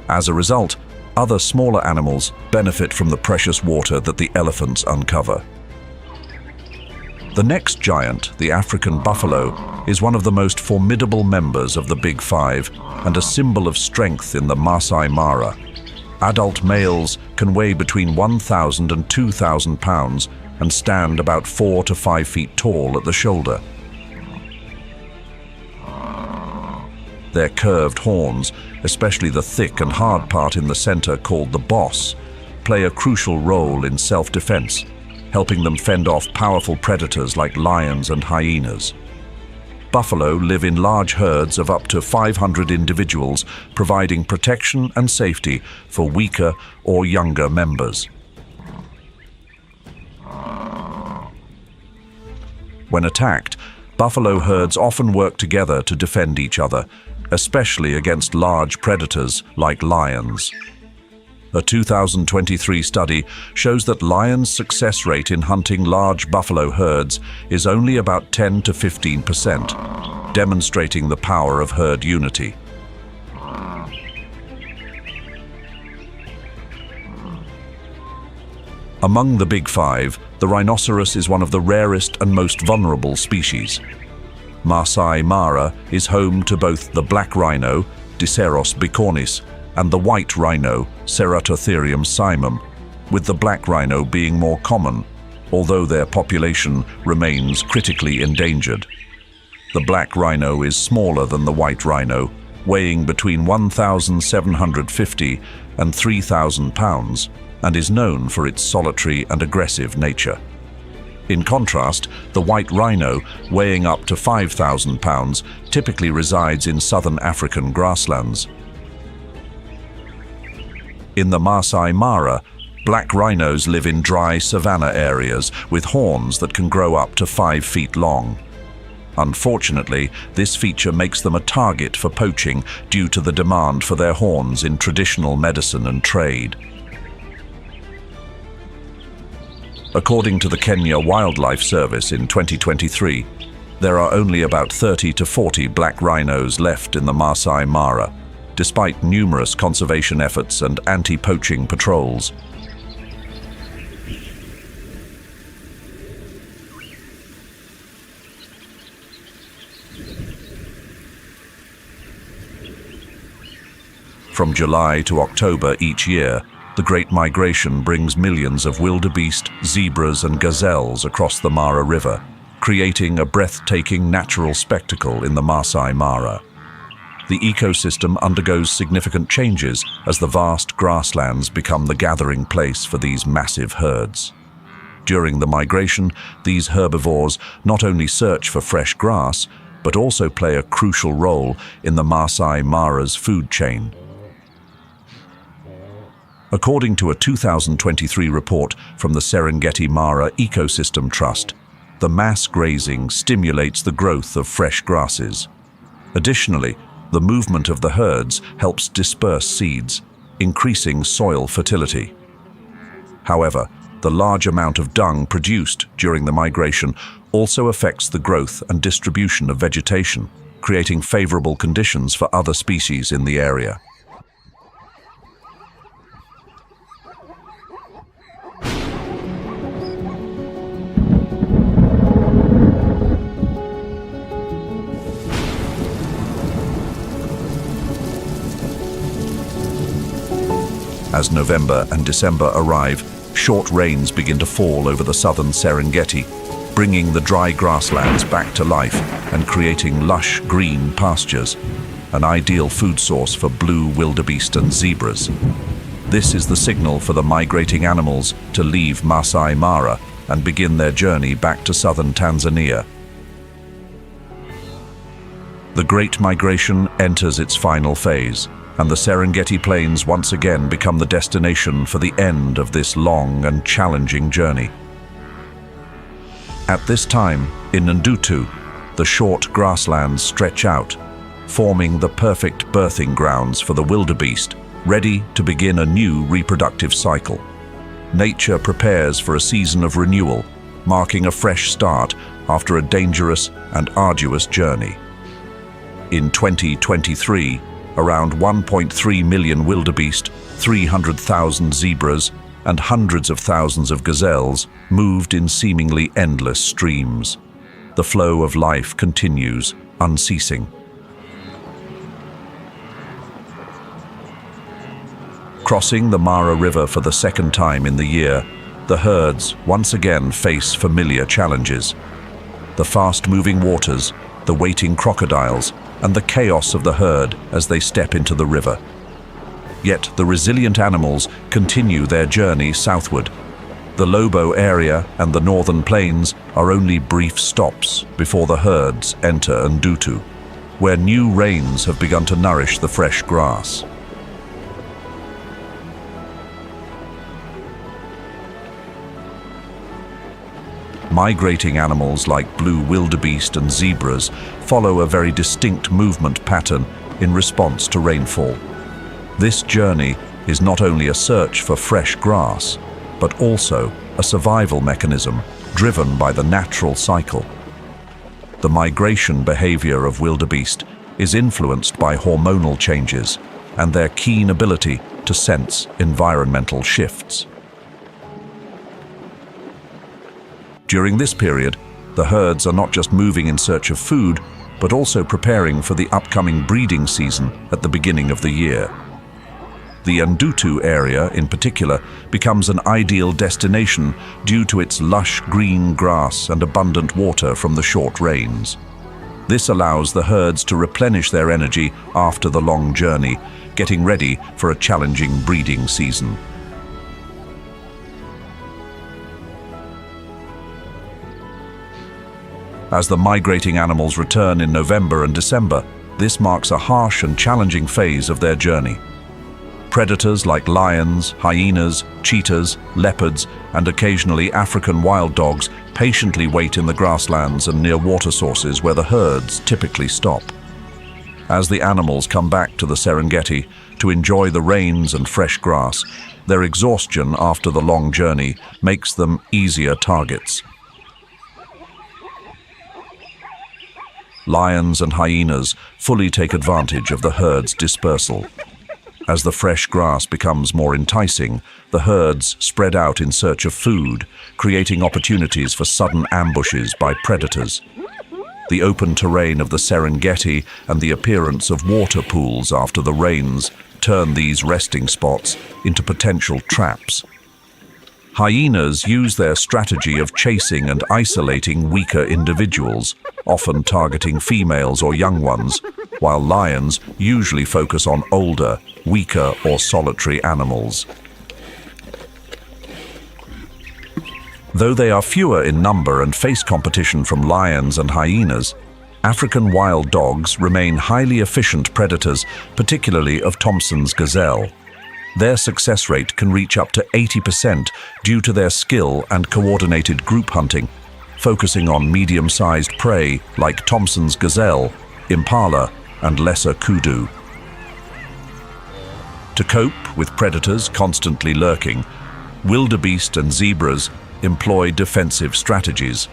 As a result, other smaller animals benefit from the precious water that the elephants uncover. The next giant, the African buffalo, is one of the most formidable members of the Big Five and a symbol of strength in the Masai Mara. Adult males can weigh between 1,000 and 2,000 pounds and stand about 4 to 5 feet tall at the shoulder. Their curved horns, especially the thick and hard part in the center called the boss, play a crucial role in self-defense, helping them fend off powerful predators like lions and hyenas. Buffalo live in large herds of up to 500 individuals, providing protection and safety for weaker or younger members. When attacked, buffalo herds often work together to defend each other, especially against large predators like lions. A 2023 study shows that lions' success rate in hunting large buffalo herds is only about 10 to 15%, demonstrating the power of herd unity. Among the Big Five, the rhinoceros is one of the rarest and most vulnerable species. Masai Mara is home to both the black rhino, Diceros bicornis, and the white rhino, Ceratotherium cymum, with the black rhino being more common, although their population remains critically endangered. The black rhino is smaller than the white rhino, weighing between 1,750 and 3,000 pounds, and is known for its solitary and aggressive nature. In contrast, the white rhino, weighing up to 5,000 pounds, typically resides in southern African grasslands. In the Masai Mara, black rhinos live in dry savanna areas with horns that can grow up to 5 feet long. Unfortunately, this feature makes them a target for poaching due to the demand for their horns in traditional medicine and trade. According to the Kenya Wildlife Service in 2023, there are only about 30 to 40 black rhinos left in the Masai Mara, despite numerous conservation efforts and anti-poaching patrols. From July to October each year, the Great Migration brings millions of wildebeest, zebras and gazelles across the Mara River, creating a breathtaking natural spectacle in the Masai Mara. The ecosystem undergoes significant changes as the vast grasslands become the gathering place for these massive herds. During the migration, these herbivores not only search for fresh grass, but also play a crucial role in the Masai Mara's food chain. According to a 2023 report from the Serengeti Mara Ecosystem Trust, the mass grazing stimulates the growth of fresh grasses. Additionally, the movement of the herds helps disperse seeds, increasing soil fertility. However, the large amount of dung produced during the migration also affects the growth and distribution of vegetation, creating favorable conditions for other species in the area. As November and December arrive, short rains begin to fall over the southern Serengeti, bringing the dry grasslands back to life and creating lush green pastures, an ideal food source for blue wildebeest and zebras. This is the signal for the migrating animals to leave Masai Mara and begin their journey back to southern Tanzania. The Great Migration enters its final phase, and the Serengeti Plains once again become the destination for the end of this long and challenging journey. At this time, in Ndutu, the short grasslands stretch out, forming the perfect birthing grounds for the wildebeest, ready to begin a new reproductive cycle. Nature prepares for a season of renewal, marking a fresh start after a dangerous and arduous journey. In 2023, around 1.3 million wildebeest, 300,000 zebras, and hundreds of thousands of gazelles moved in seemingly endless streams. The flow of life continues, unceasing. Crossing the Mara River for the second time in the year, the herds once again face familiar challenges. The fast-moving waters, the waiting crocodiles, and the chaos of the herd as they step into the river. Yet the resilient animals continue their journey southward. The Lobo area and the northern plains are only brief stops before the herds enter Ndutu, where new rains have begun to nourish the fresh grass. Migrating animals like blue wildebeest and zebras follow a very distinct movement pattern in response to rainfall. This journey is not only a search for fresh grass, but also a survival mechanism driven by the natural cycle. The migration behavior of wildebeest is influenced by hormonal changes and their keen ability to sense environmental shifts. During this period, the herds are not just moving in search of food, but also preparing for the upcoming breeding season at the beginning of the year. The Ndutu area, in particular, becomes an ideal destination due to its lush green grass and abundant water from the short rains. This allows the herds to replenish their energy after the long journey, getting ready for a challenging breeding season. As the migrating animals return in November and December, this marks a harsh and challenging phase of their journey. Predators like lions, hyenas, cheetahs, leopards, and occasionally African wild dogs patiently wait in the grasslands and near water sources where the herds typically stop. As the animals come back to the Serengeti to enjoy the rains and fresh grass, their exhaustion after the long journey makes them easier targets. Lions and hyenas fully take advantage of the herd's dispersal. As the fresh grass becomes more enticing, the herds spread out in search of food, creating opportunities for sudden ambushes by predators. The open terrain of the Serengeti and the appearance of water pools after the rains turn these resting spots into potential traps. Hyenas use their strategy of chasing and isolating weaker individuals, often targeting females or young ones, while lions usually focus on older, weaker or solitary animals. Though they are fewer in number and face competition from lions and hyenas, African wild dogs remain highly efficient predators, particularly of Thompson's gazelle. Their success rate can reach up to 80% due to their skill and coordinated group hunting, focusing on medium-sized prey like Thompson's gazelle, Impala, and lesser kudu. To cope with predators constantly lurking, wildebeest and zebras employ defensive strategies.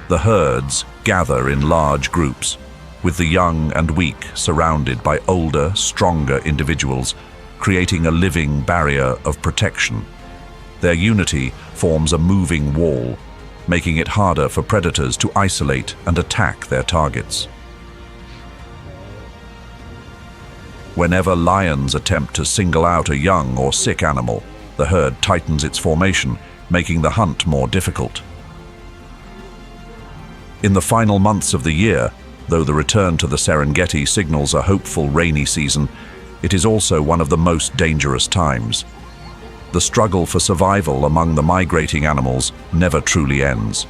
The herds gather in large groups, with the young and weak surrounded by older, stronger individuals, creating a living barrier of protection. Their unity forms a moving wall, making it harder for predators to isolate and attack their targets. Whenever lions attempt to single out a young or sick animal, the herd tightens its formation, making the hunt more difficult. In the final months of the year, though the return to the Serengeti signals a hopeful rainy season, it is also one of the most dangerous times. The struggle for survival among the migrating animals never truly ends.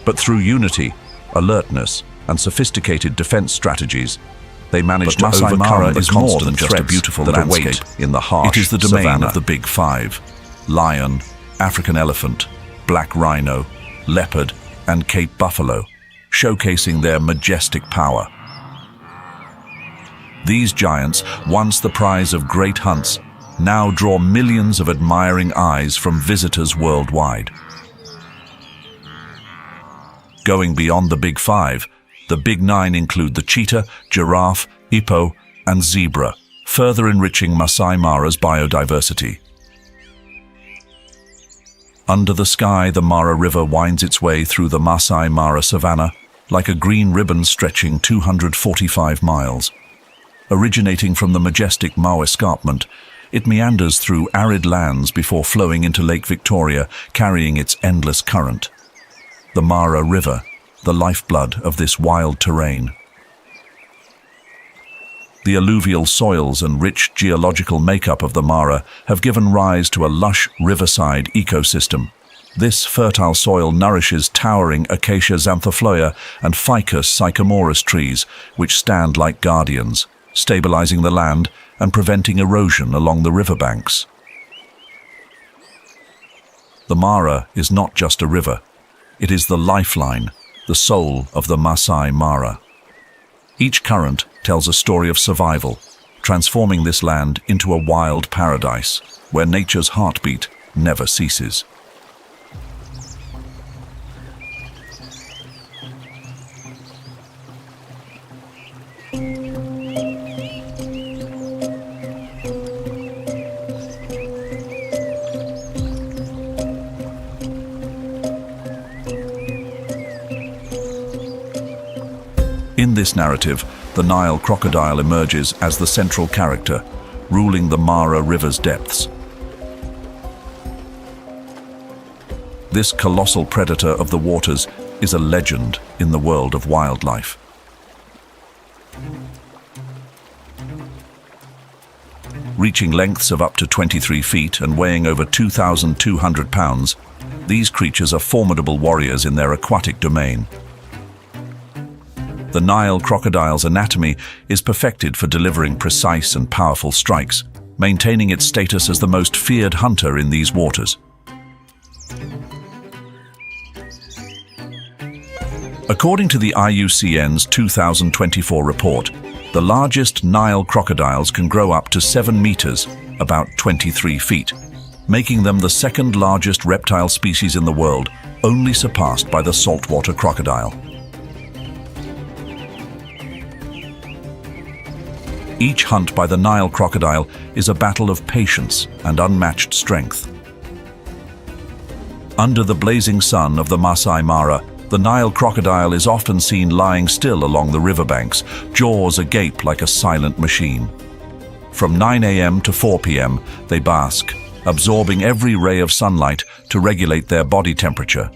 But through unity, alertness, and sophisticated defense strategies, they manage to Masai overcome Mara the is more constant than just a beautiful that landscape. await in the harsh It is the domain Savanna. of the Big Five: lion, African elephant, black rhino, leopard, and Cape buffalo, showcasing their majestic power. These giants, once the prize of great hunts, now draw millions of admiring eyes from visitors worldwide. Going beyond the Big Five, the Big Nine include the cheetah, giraffe, hippo, and zebra, further enriching Masai Mara's biodiversity. Under the sky, the Mara River winds its way through the Masai Mara Savanna like a green ribbon stretching 245 miles. Originating from the majestic Mau Escarpment, it meanders through arid lands before flowing into Lake Victoria, carrying its endless current. The Mara River, the lifeblood of this wild terrain. The alluvial soils and rich geological makeup of the Mara have given rise to a lush riverside ecosystem. This fertile soil nourishes towering Acacia xanthophylla and Ficus sycamorus trees, which stand like guardians, stabilizing the land and preventing erosion along the riverbanks. The Mara is not just a river. It is the lifeline, the soul of the Masai Mara. Each current tells a story of survival, transforming this land into a wild paradise where nature's heartbeat never ceases. In this narrative, the Nile crocodile emerges as the central character, ruling the Mara River's depths. This colossal predator of the waters is a legend in the world of wildlife. Reaching lengths of up to 23 feet and weighing over 2,200 pounds, these creatures are formidable warriors in their aquatic domain. The Nile crocodile's anatomy is perfected for delivering precise and powerful strikes, maintaining its status as the most feared hunter in these waters. According to the IUCN's 2024 report, the largest Nile crocodiles can grow up to 7 meters, about 23 feet, making them the second largest reptile species in the world, only surpassed by the saltwater crocodile. Each hunt by the Nile crocodile is a battle of patience and unmatched strength. Under the blazing sun of the Masai Mara, the Nile crocodile is often seen lying still along the riverbanks, jaws agape like a silent machine. From 9 a.m. to 4 p.m., they bask, absorbing every ray of sunlight to regulate their body temperature.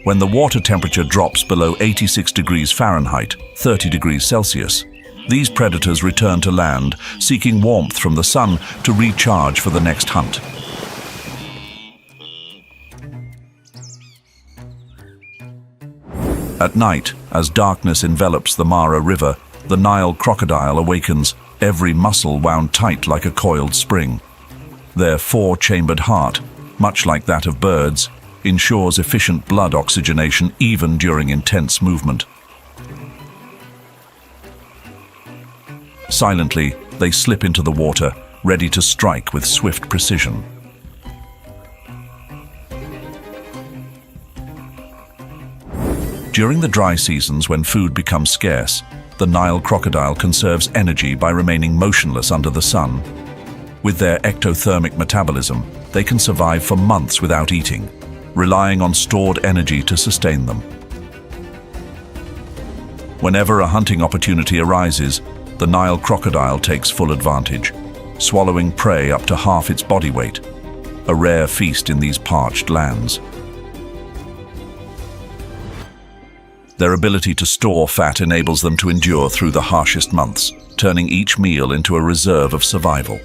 When the water temperature drops below 86 degrees Fahrenheit, 30 degrees Celsius, these predators return to land, seeking warmth from the sun to recharge for the next hunt. At night, as darkness envelops the Mara River, the Nile crocodile awakens, every muscle wound tight like a coiled spring. Their four-chambered heart, much like that of birds, ensures efficient blood oxygenation even during intense movement. Silently, they slip into the water, ready to strike with swift precision. During the dry seasons when food becomes scarce, the Nile crocodile conserves energy by remaining motionless under the sun. With their ectothermic metabolism, they can survive for months without eating, relying on stored energy to sustain them. Whenever a hunting opportunity arises, the Nile crocodile takes full advantage, swallowing prey up to half its body weight, a rare feast in these parched lands. Their ability to store fat enables them to endure through the harshest months, turning each meal into a reserve of survival.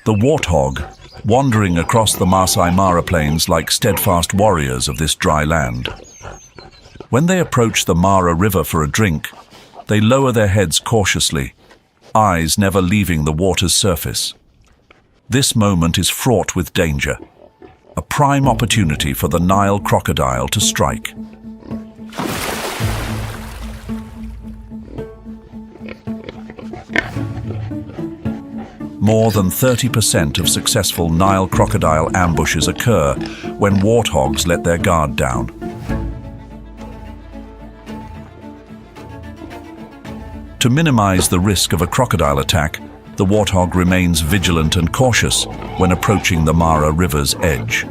The warthog, wandering across the Masai Mara plains like steadfast warriors of this dry land. When they approach the Mara River for a drink, they lower their heads cautiously, eyes never leaving the water's surface. This moment is fraught with danger, a prime opportunity for the Nile crocodile to strike. More than 30% of successful Nile crocodile ambushes occur when warthogs let their guard down. To minimize the risk of a crocodile attack, the warthog remains vigilant and cautious when approaching the Mara River's edge.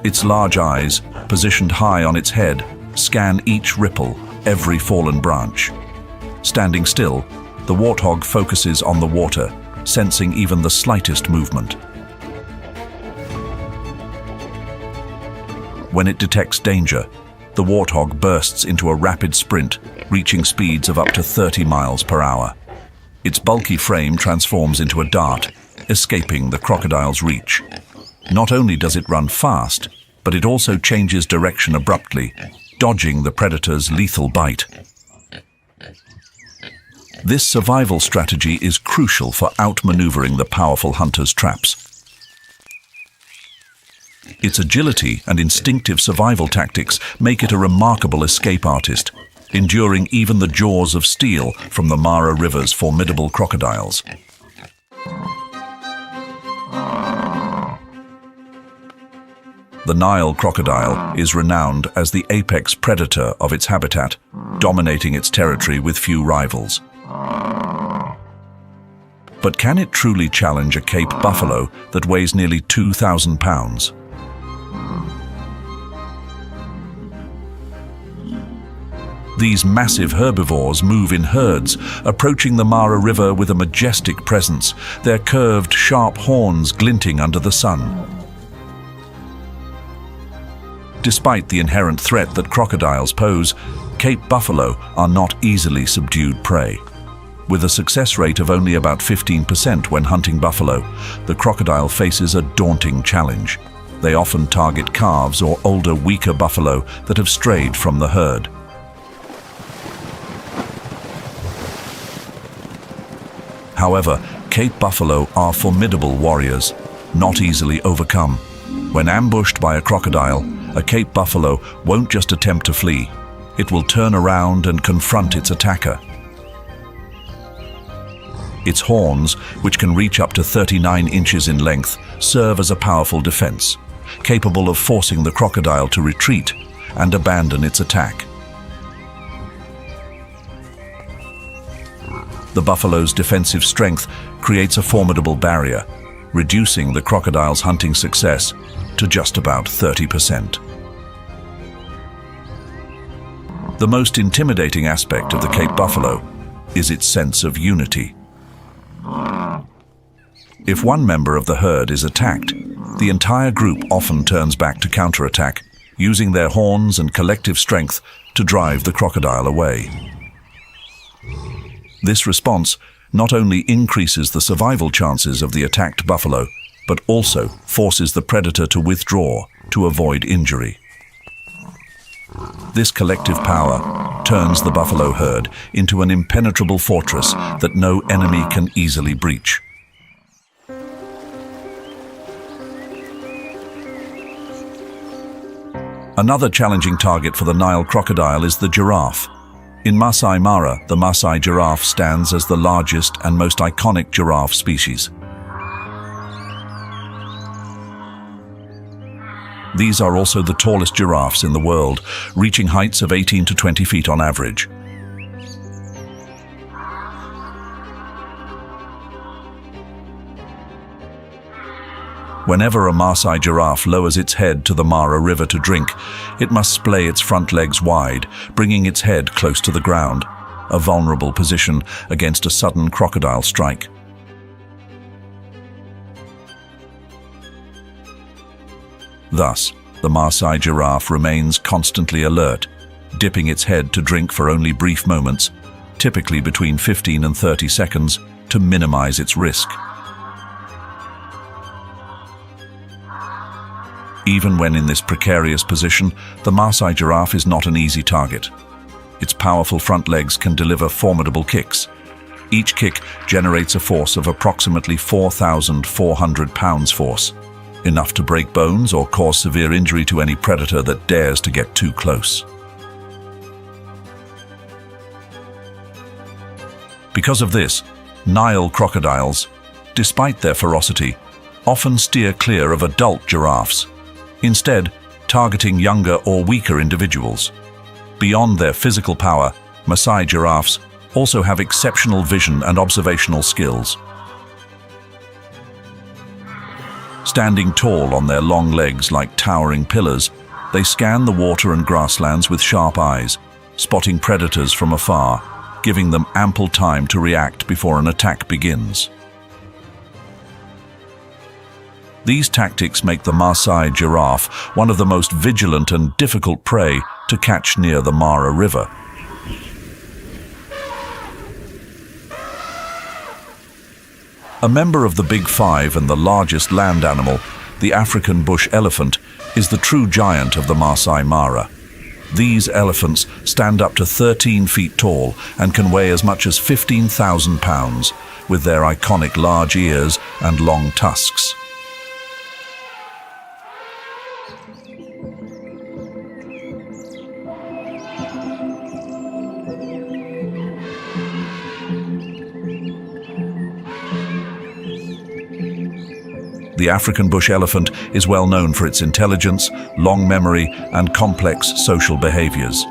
Its large eyes, positioned high on its head, scan each ripple, every fallen branch. Standing still, the warthog focuses on the water, sensing even the slightest movement. When it detects danger, the warthog bursts into a rapid sprint, reaching speeds of up to 30 miles per hour. Its bulky frame transforms into a dart, escaping the crocodile's reach. Not only does it run fast, but it also changes direction abruptly, dodging the predator's lethal bite. This survival strategy is crucial for outmaneuvering the powerful hunter's traps. Its agility and instinctive survival tactics make it a remarkable escape artist, enduring even the jaws of steel from the Mara River's formidable crocodiles. The Nile crocodile is renowned as the apex predator of its habitat, dominating its territory with few rivals. But can it truly challenge a Cape buffalo that weighs nearly 2,000 pounds? These massive herbivores move in herds, approaching the Mara River with a majestic presence, their curved, sharp horns glinting under the sun. Despite the inherent threat that crocodiles pose, Cape buffalo are not easily subdued prey. With a success rate of only about 15% when hunting buffalo, the crocodile faces a daunting challenge. They often target calves or older, weaker buffalo that have strayed from the herd. However, Cape buffalo are formidable warriors, not easily overcome. When ambushed by a crocodile, a Cape buffalo won't just attempt to flee. It will turn around and confront its attacker. Its horns, which can reach up to 39 inches in length, serve as a powerful defense, capable of forcing the crocodile to retreat and abandon its attack. The buffalo's defensive strength creates a formidable barrier, reducing the crocodile's hunting success to just about 30%. The most intimidating aspect of the Cape buffalo is its sense of unity. If one member of the herd is attacked, the entire group often turns back to counterattack, using their horns and collective strength to drive the crocodile away. This response not only increases the survival chances of the attacked buffalo, but also forces the predator to withdraw to avoid injury. This collective power turns the buffalo herd into an impenetrable fortress that no enemy can easily breach. Another challenging target for the Nile crocodile is the giraffe. In Masai Mara, the Masai giraffe stands as the largest and most iconic giraffe species. These are also the tallest giraffes in the world, reaching heights of 18 to 20 feet on average. Whenever a Masai giraffe lowers its head to the Mara River to drink, it must splay its front legs wide, bringing its head close to the ground, a vulnerable position against a sudden crocodile strike. Thus, the Masai giraffe remains constantly alert, dipping its head to drink for only brief moments, typically between 15 and 30 seconds, to minimize its risk. Even when in this precarious position, the Masai giraffe is not an easy target. Its powerful front legs can deliver formidable kicks. Each kick generates a force of approximately 4,400 pounds force, enough to break bones or cause severe injury to any predator that dares to get too close. Because of this, Nile crocodiles, despite their ferocity, often steer clear of adult giraffes, instead targeting younger or weaker individuals. Beyond their physical power, Masai giraffes also have exceptional vision and observational skills. Standing tall on their long legs like towering pillars, they scan the water and grasslands with sharp eyes, spotting predators from afar, giving them ample time to react before an attack begins. These tactics make the Masai giraffe one of the most vigilant and difficult prey to catch near the Mara River. A member of the Big Five and the largest land animal, the African bush elephant, is the true giant of the Masai Mara. These elephants stand up to 13 feet tall and can weigh as much as 15,000 pounds, with their iconic large ears and long tusks. The African bush elephant is well known for its intelligence, long memory, and complex social behaviors.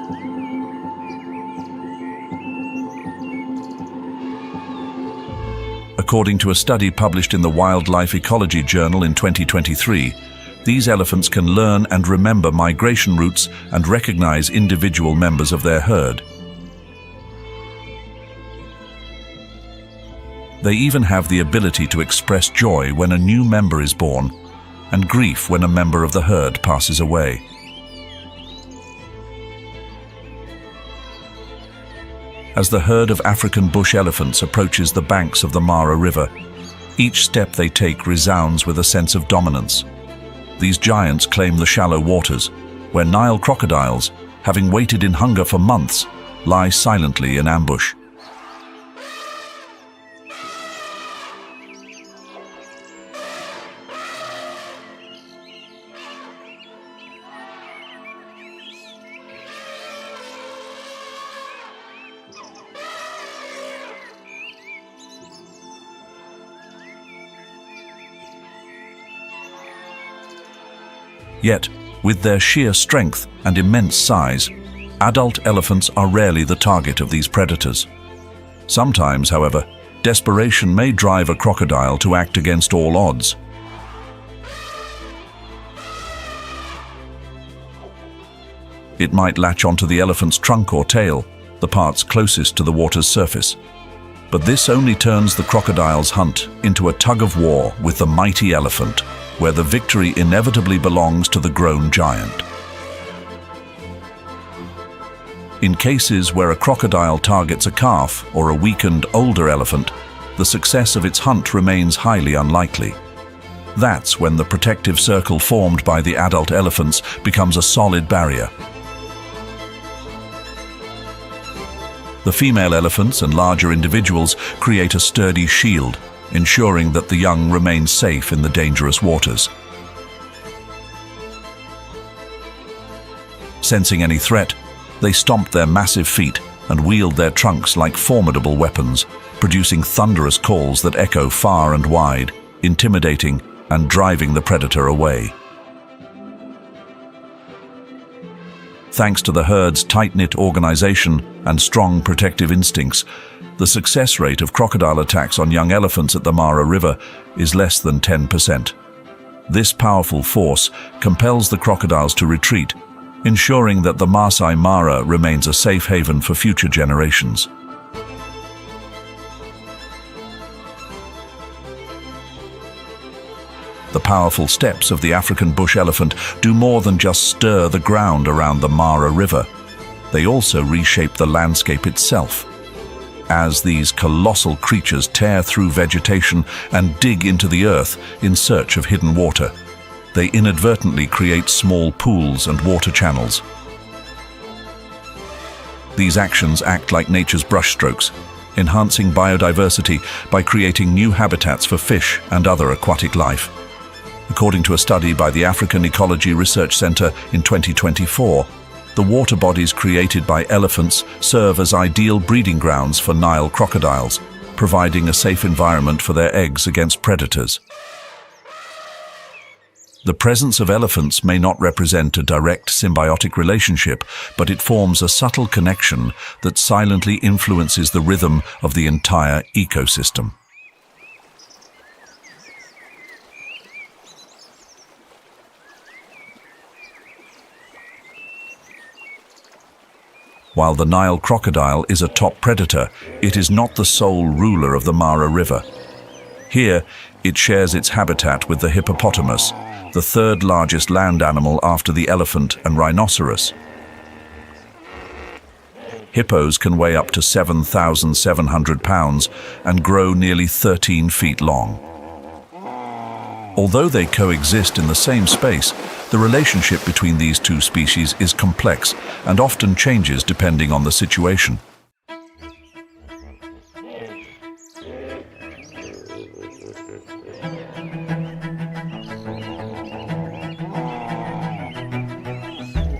According to a study published in the Wildlife Ecology journal in 2023, these elephants can learn and remember migration routes and recognize individual members of their herd. They even have the ability to express joy when a new member is born, and grief when a member of the herd passes away. As the herd of African bush elephants approaches the banks of the Mara River, each step they take resounds with a sense of dominance. These giants claim the shallow waters, where Nile crocodiles, having waited in hunger for months, lie silently in ambush. Yet, with their sheer strength and immense size, adult elephants are rarely the target of these predators. Sometimes, however, desperation may drive a crocodile to act against all odds. It might latch onto the elephant's trunk or tail, the parts closest to the water's surface. But this only turns the crocodile's hunt into a tug-of-war with the mighty elephant, where the victory inevitably belongs to the grown giant. In cases where a crocodile targets a calf or a weakened older elephant, the success of its hunt remains highly unlikely. That's when the protective circle formed by the adult elephants becomes a solid barrier. The female elephants and larger individuals create a sturdy shield, ensuring that the young remain safe in the dangerous waters. Sensing any threat, they stomp their massive feet and wield their trunks like formidable weapons, producing thunderous calls that echo far and wide, intimidating and driving the predator away. Thanks to the herd's tight-knit organization and strong protective instincts, the success rate of crocodile attacks on young elephants at the Mara River is less than 10%. This powerful force compels the crocodiles to retreat, ensuring that the Masai Mara remains a safe haven for future generations. The powerful steps of the African bush elephant do more than just stir the ground around the Mara River. They also reshape the landscape itself. As these colossal creatures tear through vegetation and dig into the earth in search of hidden water, they inadvertently create small pools and water channels. These actions act like nature's brushstrokes, enhancing biodiversity by creating new habitats for fish and other aquatic life. According to a study by the African Ecology Research Center in 2024, the water bodies created by elephants serve as ideal breeding grounds for Nile crocodiles, providing a safe environment for their eggs against predators. The presence of elephants may not represent a direct symbiotic relationship, but it forms a subtle connection that silently influences the rhythm of the entire ecosystem. While the Nile crocodile is a top predator, it is not the sole ruler of the Mara River. Here, it shares its habitat with the hippopotamus, the third largest land animal after the elephant and rhinoceros. Hippos can weigh up to 7,700 pounds and grow nearly 13 feet long. Although they coexist in the same space, the relationship between these two species is complex and often changes depending on the situation.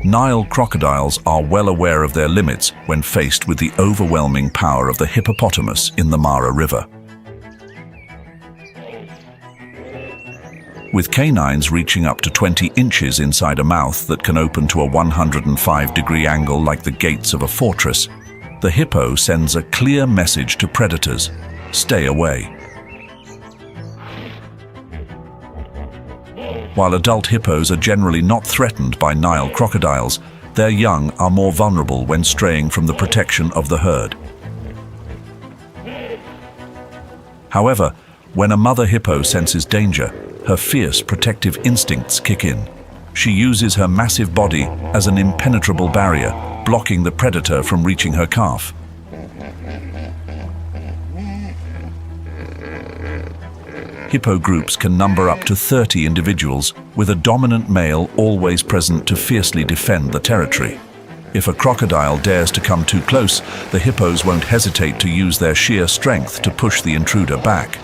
Nile crocodiles are well aware of their limits when faced with the overwhelming power of the hippopotamus in the Mara River. With canines reaching up to 20 inches inside a mouth that can open to a 105-degree angle like the gates of a fortress, the hippo sends a clear message to predators: stay away. While adult hippos are generally not threatened by Nile crocodiles, their young are more vulnerable when straying from the protection of the herd. However, when a mother hippo senses danger, her fierce protective instincts kick in. She uses her massive body as an impenetrable barrier, blocking the predator from reaching her calf. Hippo groups can number up to 30 individuals, with a dominant male always present to fiercely defend the territory. If a crocodile dares to come too close, the hippos won't hesitate to use their sheer strength to push the intruder back.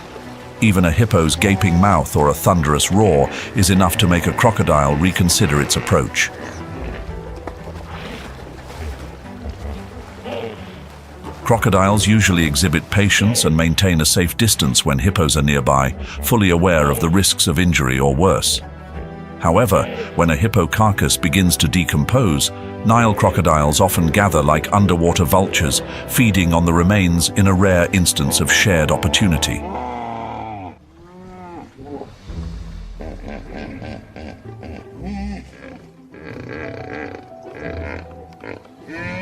Even a hippo's gaping mouth or a thunderous roar is enough to make a crocodile reconsider its approach. Crocodiles usually exhibit patience and maintain a safe distance when hippos are nearby, fully aware of the risks of injury or worse. However, when a hippo carcass begins to decompose, Nile crocodiles often gather like underwater vultures, feeding on the remains in a rare instance of shared opportunity.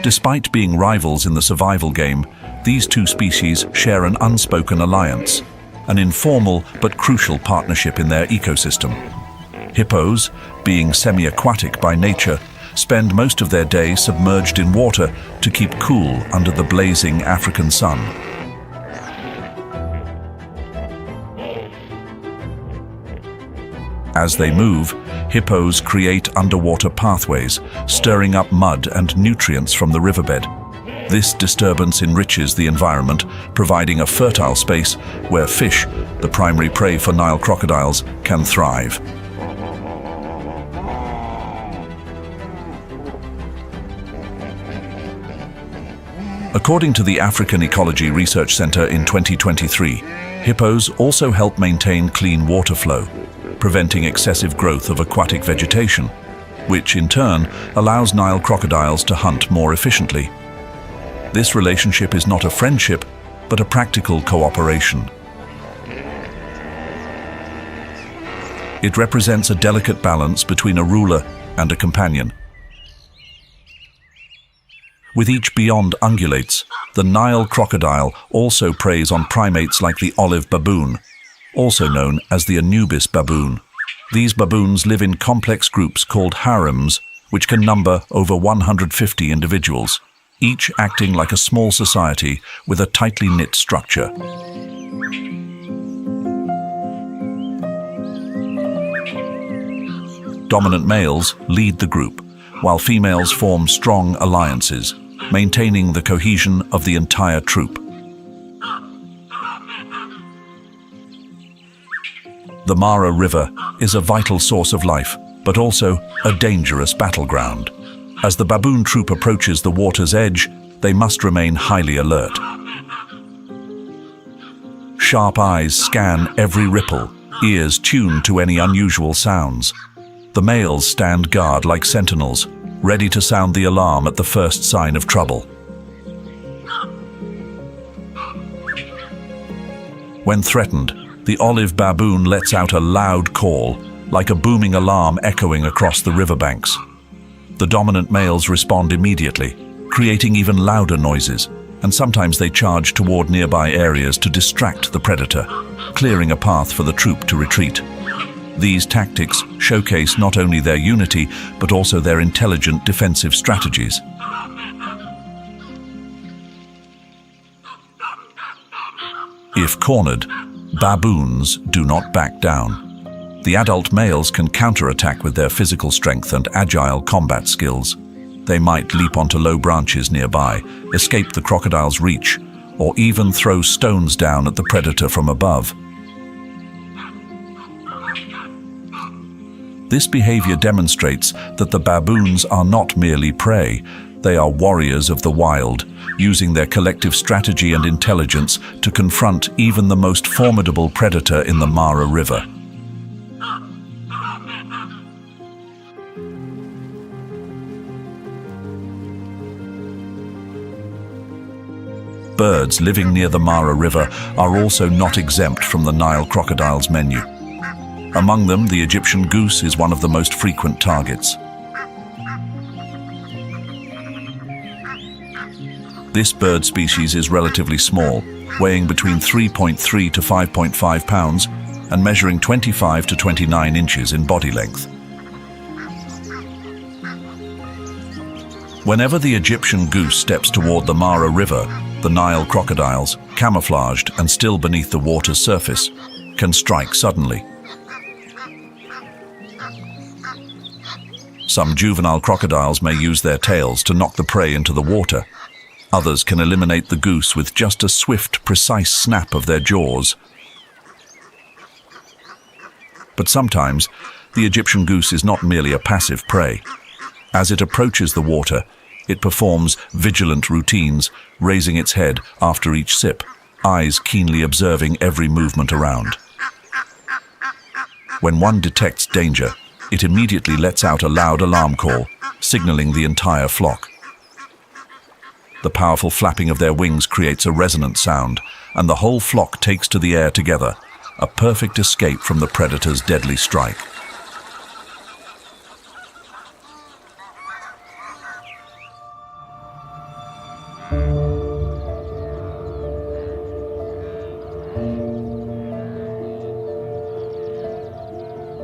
Despite being rivals in the survival game, these two species share an unspoken alliance, an informal but crucial partnership in their ecosystem. Hippos, being semi-aquatic by nature, spend most of their day submerged in water to keep cool under the blazing African sun. As they move, hippos create underwater pathways, stirring up mud and nutrients from the riverbed. This disturbance enriches the environment, providing a fertile space where fish, the primary prey for Nile crocodiles, can thrive. According to the African Ecology Research Center in 2023, hippos also help maintain clean water flow, preventing excessive growth of aquatic vegetation, which in turn allows Nile crocodiles to hunt more efficiently. This relationship is not a friendship, but a practical cooperation. It represents a delicate balance between a ruler and a companion. With each beyond ungulates, the Nile crocodile also preys on primates like the olive baboon, also known as the Anubis baboon. These baboons live in complex groups called harems, which can number over 150 individuals, each acting like a small society with a tightly knit structure. Dominant males lead the group, while females form strong alliances, maintaining the cohesion of the entire troop. The Mara River is a vital source of life, but also a dangerous battleground. As the baboon troop approaches the water's edge, they must remain highly alert. Sharp eyes scan every ripple, ears tuned to any unusual sounds. The males stand guard like sentinels, ready to sound the alarm at the first sign of trouble. When threatened, the olive baboon lets out a loud call, like a booming alarm echoing across the riverbanks. The dominant males respond immediately, creating even louder noises, and sometimes they charge toward nearby areas to distract the predator, clearing a path for the troop to retreat. These tactics showcase not only their unity, but also their intelligent defensive strategies. If cornered, baboons do not back down. The adult males can counterattack with their physical strength and agile combat skills. They might leap onto low branches nearby, escape the crocodile's reach, or even throw stones down at the predator from above. This behavior demonstrates that the baboons are not merely prey, they are warriors of the wild, using their collective strategy and intelligence to confront even the most formidable predator in the Mara River. Birds living near the Mara River are also not exempt from the Nile crocodile's menu. Among them, the Egyptian goose is one of the most frequent targets. This bird species is relatively small, weighing between 3.3 to 5.5 pounds and measuring 25 to 29 inches in body length. Whenever the Egyptian goose steps toward the Mara River, the Nile crocodiles, camouflaged and still beneath the water's surface, can strike suddenly. Some juvenile crocodiles may use their tails to knock the prey into the water. Others can eliminate the goose with just a swift, precise snap of their jaws. But sometimes, the Egyptian goose is not merely a passive prey. As it approaches the water, it performs vigilant routines, raising its head after each sip, eyes keenly observing every movement around. When one detects danger, it immediately lets out a loud alarm call, signaling the entire flock. The powerful flapping of their wings creates a resonant sound, and the whole flock takes to the air together, a perfect escape from the predator's deadly strike.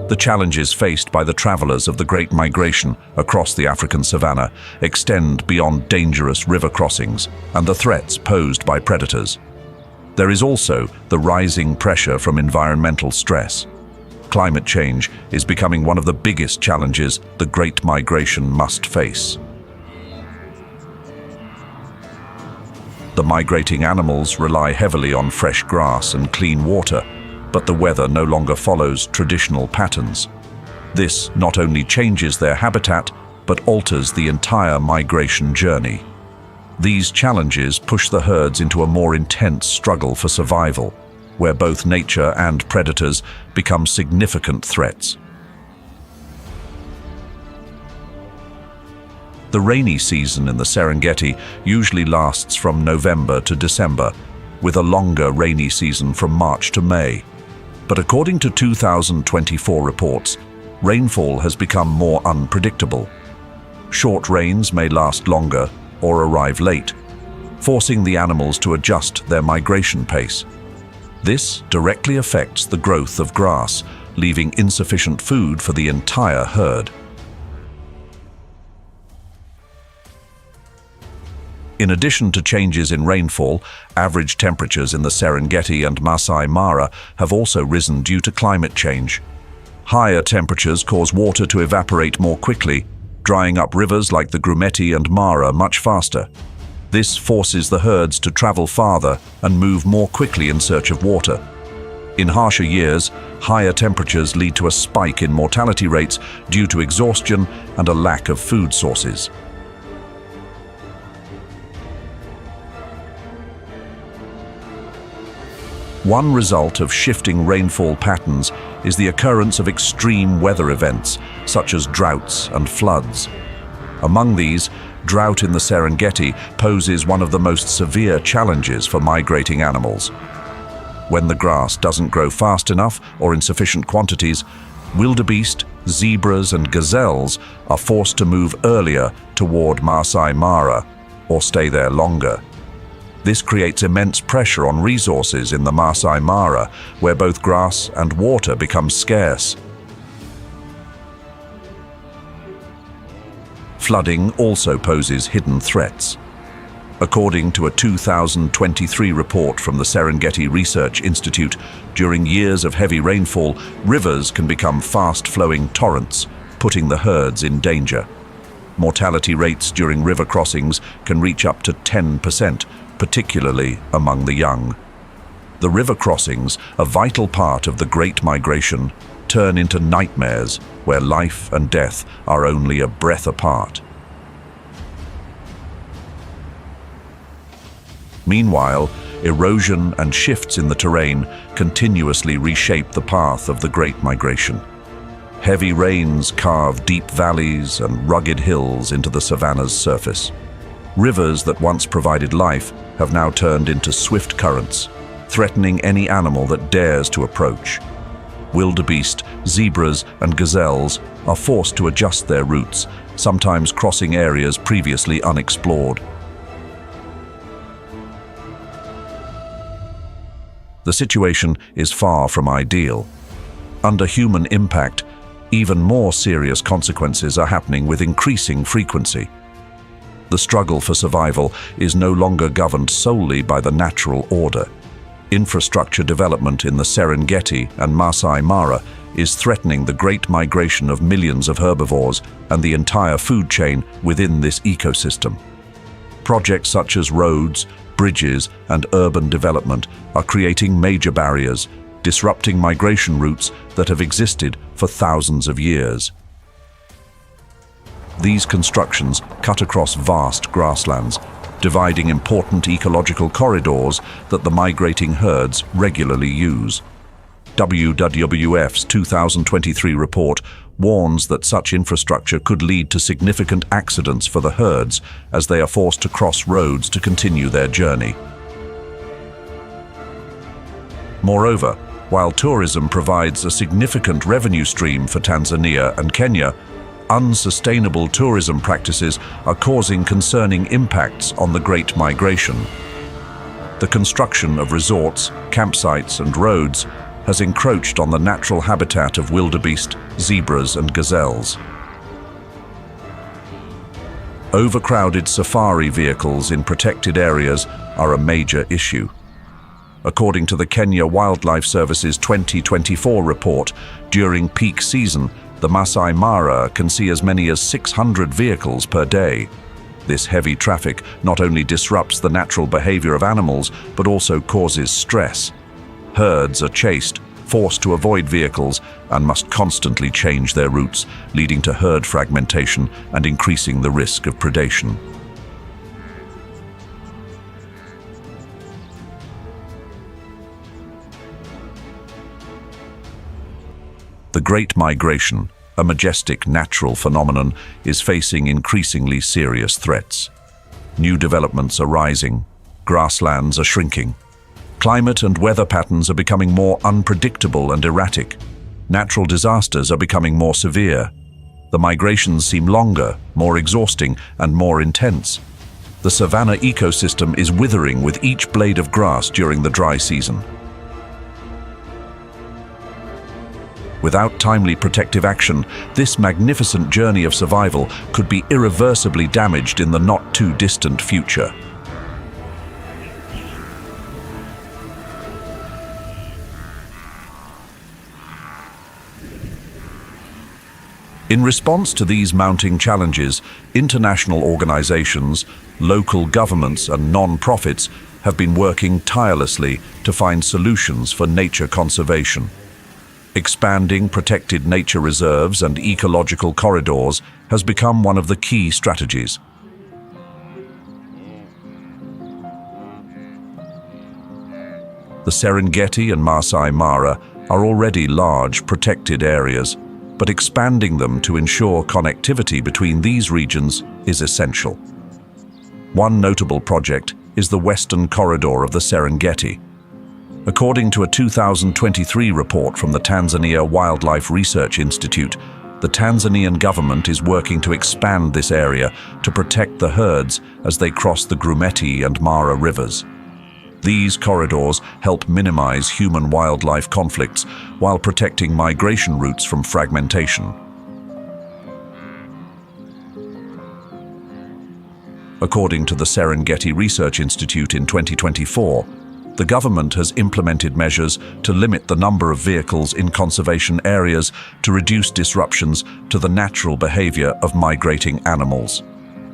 The challenges faced by the travelers of the Great Migration across the African savanna extend beyond dangerous river crossings and the threats posed by predators. There is also the rising pressure from environmental stress. Climate change is becoming one of the biggest challenges the Great Migration must face. The migrating animals rely heavily on fresh grass and clean water, but the weather no longer follows traditional patterns. This not only changes their habitat, but alters the entire migration journey. These challenges push the herds into a more intense struggle for survival, where both nature and predators become significant threats. The rainy season in the Serengeti usually lasts from November to December, with a longer rainy season from March to May. But according to 2024 reports, rainfall has become more unpredictable. Short rains may last longer or arrive late, forcing the animals to adjust their migration pace. This directly affects the growth of grass, leaving insufficient food for the entire herd. In addition to changes in rainfall, average temperatures in the Serengeti and Masai Mara have also risen due to climate change. Higher temperatures cause water to evaporate more quickly, drying up rivers like the Grumeti and Mara much faster. This forces the herds to travel farther and move more quickly in search of water. In harsher years, higher temperatures lead to a spike in mortality rates due to exhaustion and a lack of food sources. One result of shifting rainfall patterns is the occurrence of extreme weather events, such as droughts and floods. Among these, drought in the Serengeti poses one of the most severe challenges for migrating animals. When the grass doesn't grow fast enough or in sufficient quantities, wildebeest, zebras and gazelles are forced to move earlier toward Masai Mara or stay there longer. This creates immense pressure on resources in the Masai Mara, where both grass and water become scarce. Flooding also poses hidden threats. According to a 2023 report from the Serengeti Research Institute, during years of heavy rainfall, rivers can become fast-flowing torrents, putting the herds in danger. Mortality rates during river crossings can reach up to 10%, particularly among the young. The river crossings, a vital part of the Great Migration, turn into nightmares where life and death are only a breath apart. Meanwhile, erosion and shifts in the terrain continuously reshape the path of the Great Migration. Heavy rains carve deep valleys and rugged hills into the savanna's surface. Rivers that once provided life have now turned into swift currents, threatening any animal that dares to approach. Wildebeest, zebras, and gazelles are forced to adjust their routes, sometimes crossing areas previously unexplored. The situation is far from ideal. Under human impact, even more serious consequences are happening with increasing frequency. The struggle for survival is no longer governed solely by the natural order. Infrastructure development in the Serengeti and Masai Mara is threatening the great migration of millions of herbivores and the entire food chain within this ecosystem. Projects such as roads, bridges, and urban development are creating major barriers, disrupting migration routes that have existed for thousands of years. These constructions cut across vast grasslands, dividing important ecological corridors that the migrating herds regularly use. WWF's 2023 report warns that such infrastructure could lead to significant accidents for the herds as they are forced to cross roads to continue their journey. Moreover, while tourism provides a significant revenue stream for Tanzania and Kenya, unsustainable tourism practices are causing concerning impacts on the Great Migration. The construction of resorts, campsites, and roads has encroached on the natural habitat of wildebeest, zebras, and gazelles. Overcrowded safari vehicles in protected areas are a major issue. According to the Kenya Wildlife Service's 2024 report, during peak season, the Masai Mara can see as many as 600 vehicles per day. This heavy traffic not only disrupts the natural behavior of animals, but also causes stress. Herds are chased, forced to avoid vehicles, and must constantly change their routes, leading to herd fragmentation and increasing the risk of predation. The Great Migration, a majestic natural phenomenon, is facing increasingly serious threats. New developments are rising, grasslands are shrinking. Climate and weather patterns are becoming more unpredictable and erratic. Natural disasters are becoming more severe. The migrations seem longer, more exhausting, and more intense. The savanna ecosystem is withering with each blade of grass during the dry season. Without timely protective action, this magnificent journey of survival could be irreversibly damaged in the not-too-distant future. In response to these mounting challenges, international organizations, local governments, and non-profits have been working tirelessly to find solutions for nature conservation. Expanding protected nature reserves and ecological corridors has become one of the key strategies. The Serengeti and Masai Mara are already large protected areas, but expanding them to ensure connectivity between these regions is essential. One notable project is the Western Corridor of the Serengeti. According to a 2023 report from the Tanzania Wildlife Research Institute, the Tanzanian government is working to expand this area to protect the herds as they cross the Grumeti and Mara rivers. These corridors help minimize human-wildlife conflicts while protecting migration routes from fragmentation. According to the Serengeti Research Institute in 2024, the government has implemented measures to limit the number of vehicles in conservation areas to reduce disruptions to the natural behavior of migrating animals.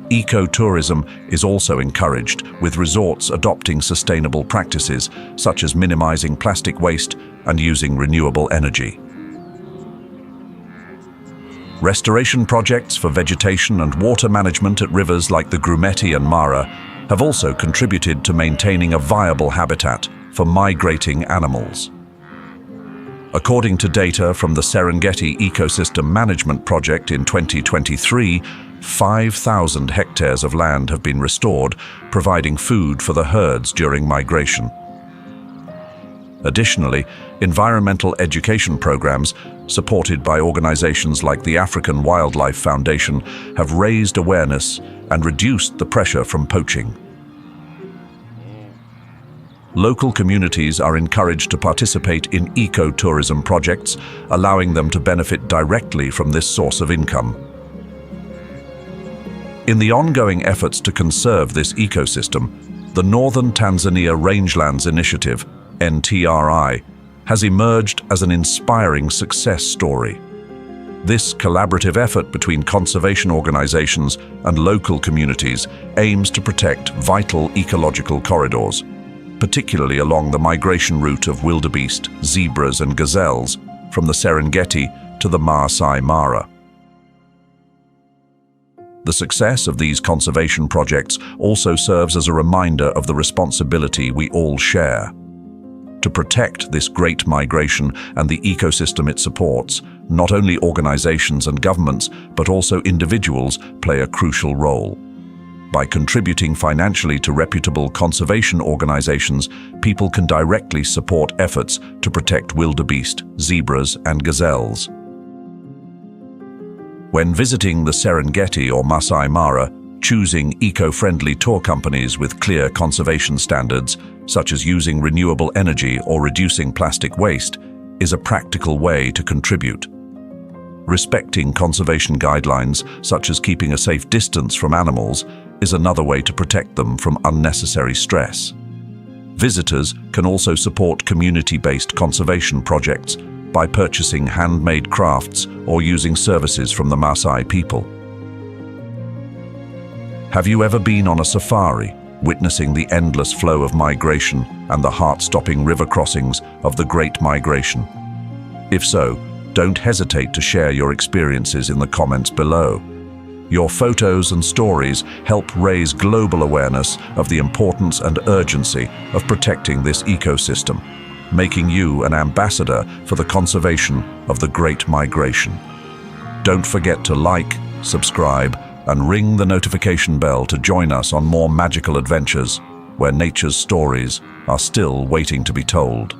Ecotourism is also encouraged, with resorts adopting sustainable practices such as minimizing plastic waste and using renewable energy. Restoration projects for vegetation and water management at rivers like the Grumeti and Mara have also contributed to maintaining a viable habitat for migrating animals. According to data from the Serengeti Ecosystem Management Project in 2023, 5,000 hectares of land have been restored, providing food for the herds during migration. Additionally, environmental education programs, supported by organizations like the African Wildlife Foundation, have raised awareness and reduced the pressure from poaching. Local communities are encouraged to participate in ecotourism projects, allowing them to benefit directly from this source of income. In the ongoing efforts to conserve this ecosystem, the Northern Tanzania Rangelands Initiative, NTRI, has emerged as an inspiring success story. This collaborative effort between conservation organizations and local communities aims to protect vital ecological corridors, particularly along the migration route of wildebeest, zebras and gazelles from the Serengeti to the Masai Mara. The success of these conservation projects also serves as a reminder of the responsibility we all share. To protect this great migration and the ecosystem it supports, not only organizations and governments, but also individuals play a crucial role. By contributing financially to reputable conservation organizations, people can directly support efforts to protect wildebeest, zebras, and gazelles. When visiting the Serengeti or Masai Mara, choosing eco-friendly tour companies with clear conservation standards, such as using renewable energy or reducing plastic waste, is a practical way to contribute. Respecting conservation guidelines, such as keeping a safe distance from animals, is another way to protect them from unnecessary stress. Visitors can also support community-based conservation projects by purchasing handmade crafts or using services from the Maasai people. Have you ever been on a safari, witnessing the endless flow of migration and the heart-stopping river crossings of the Great Migration? If so, don't hesitate to share your experiences in the comments below. Your photos and stories help raise global awareness of the importance and urgency of protecting this ecosystem, making you an ambassador for the conservation of the Great Migration. Don't forget to like, subscribe, and ring the notification bell to join us on more magical adventures where nature's stories are still waiting to be told.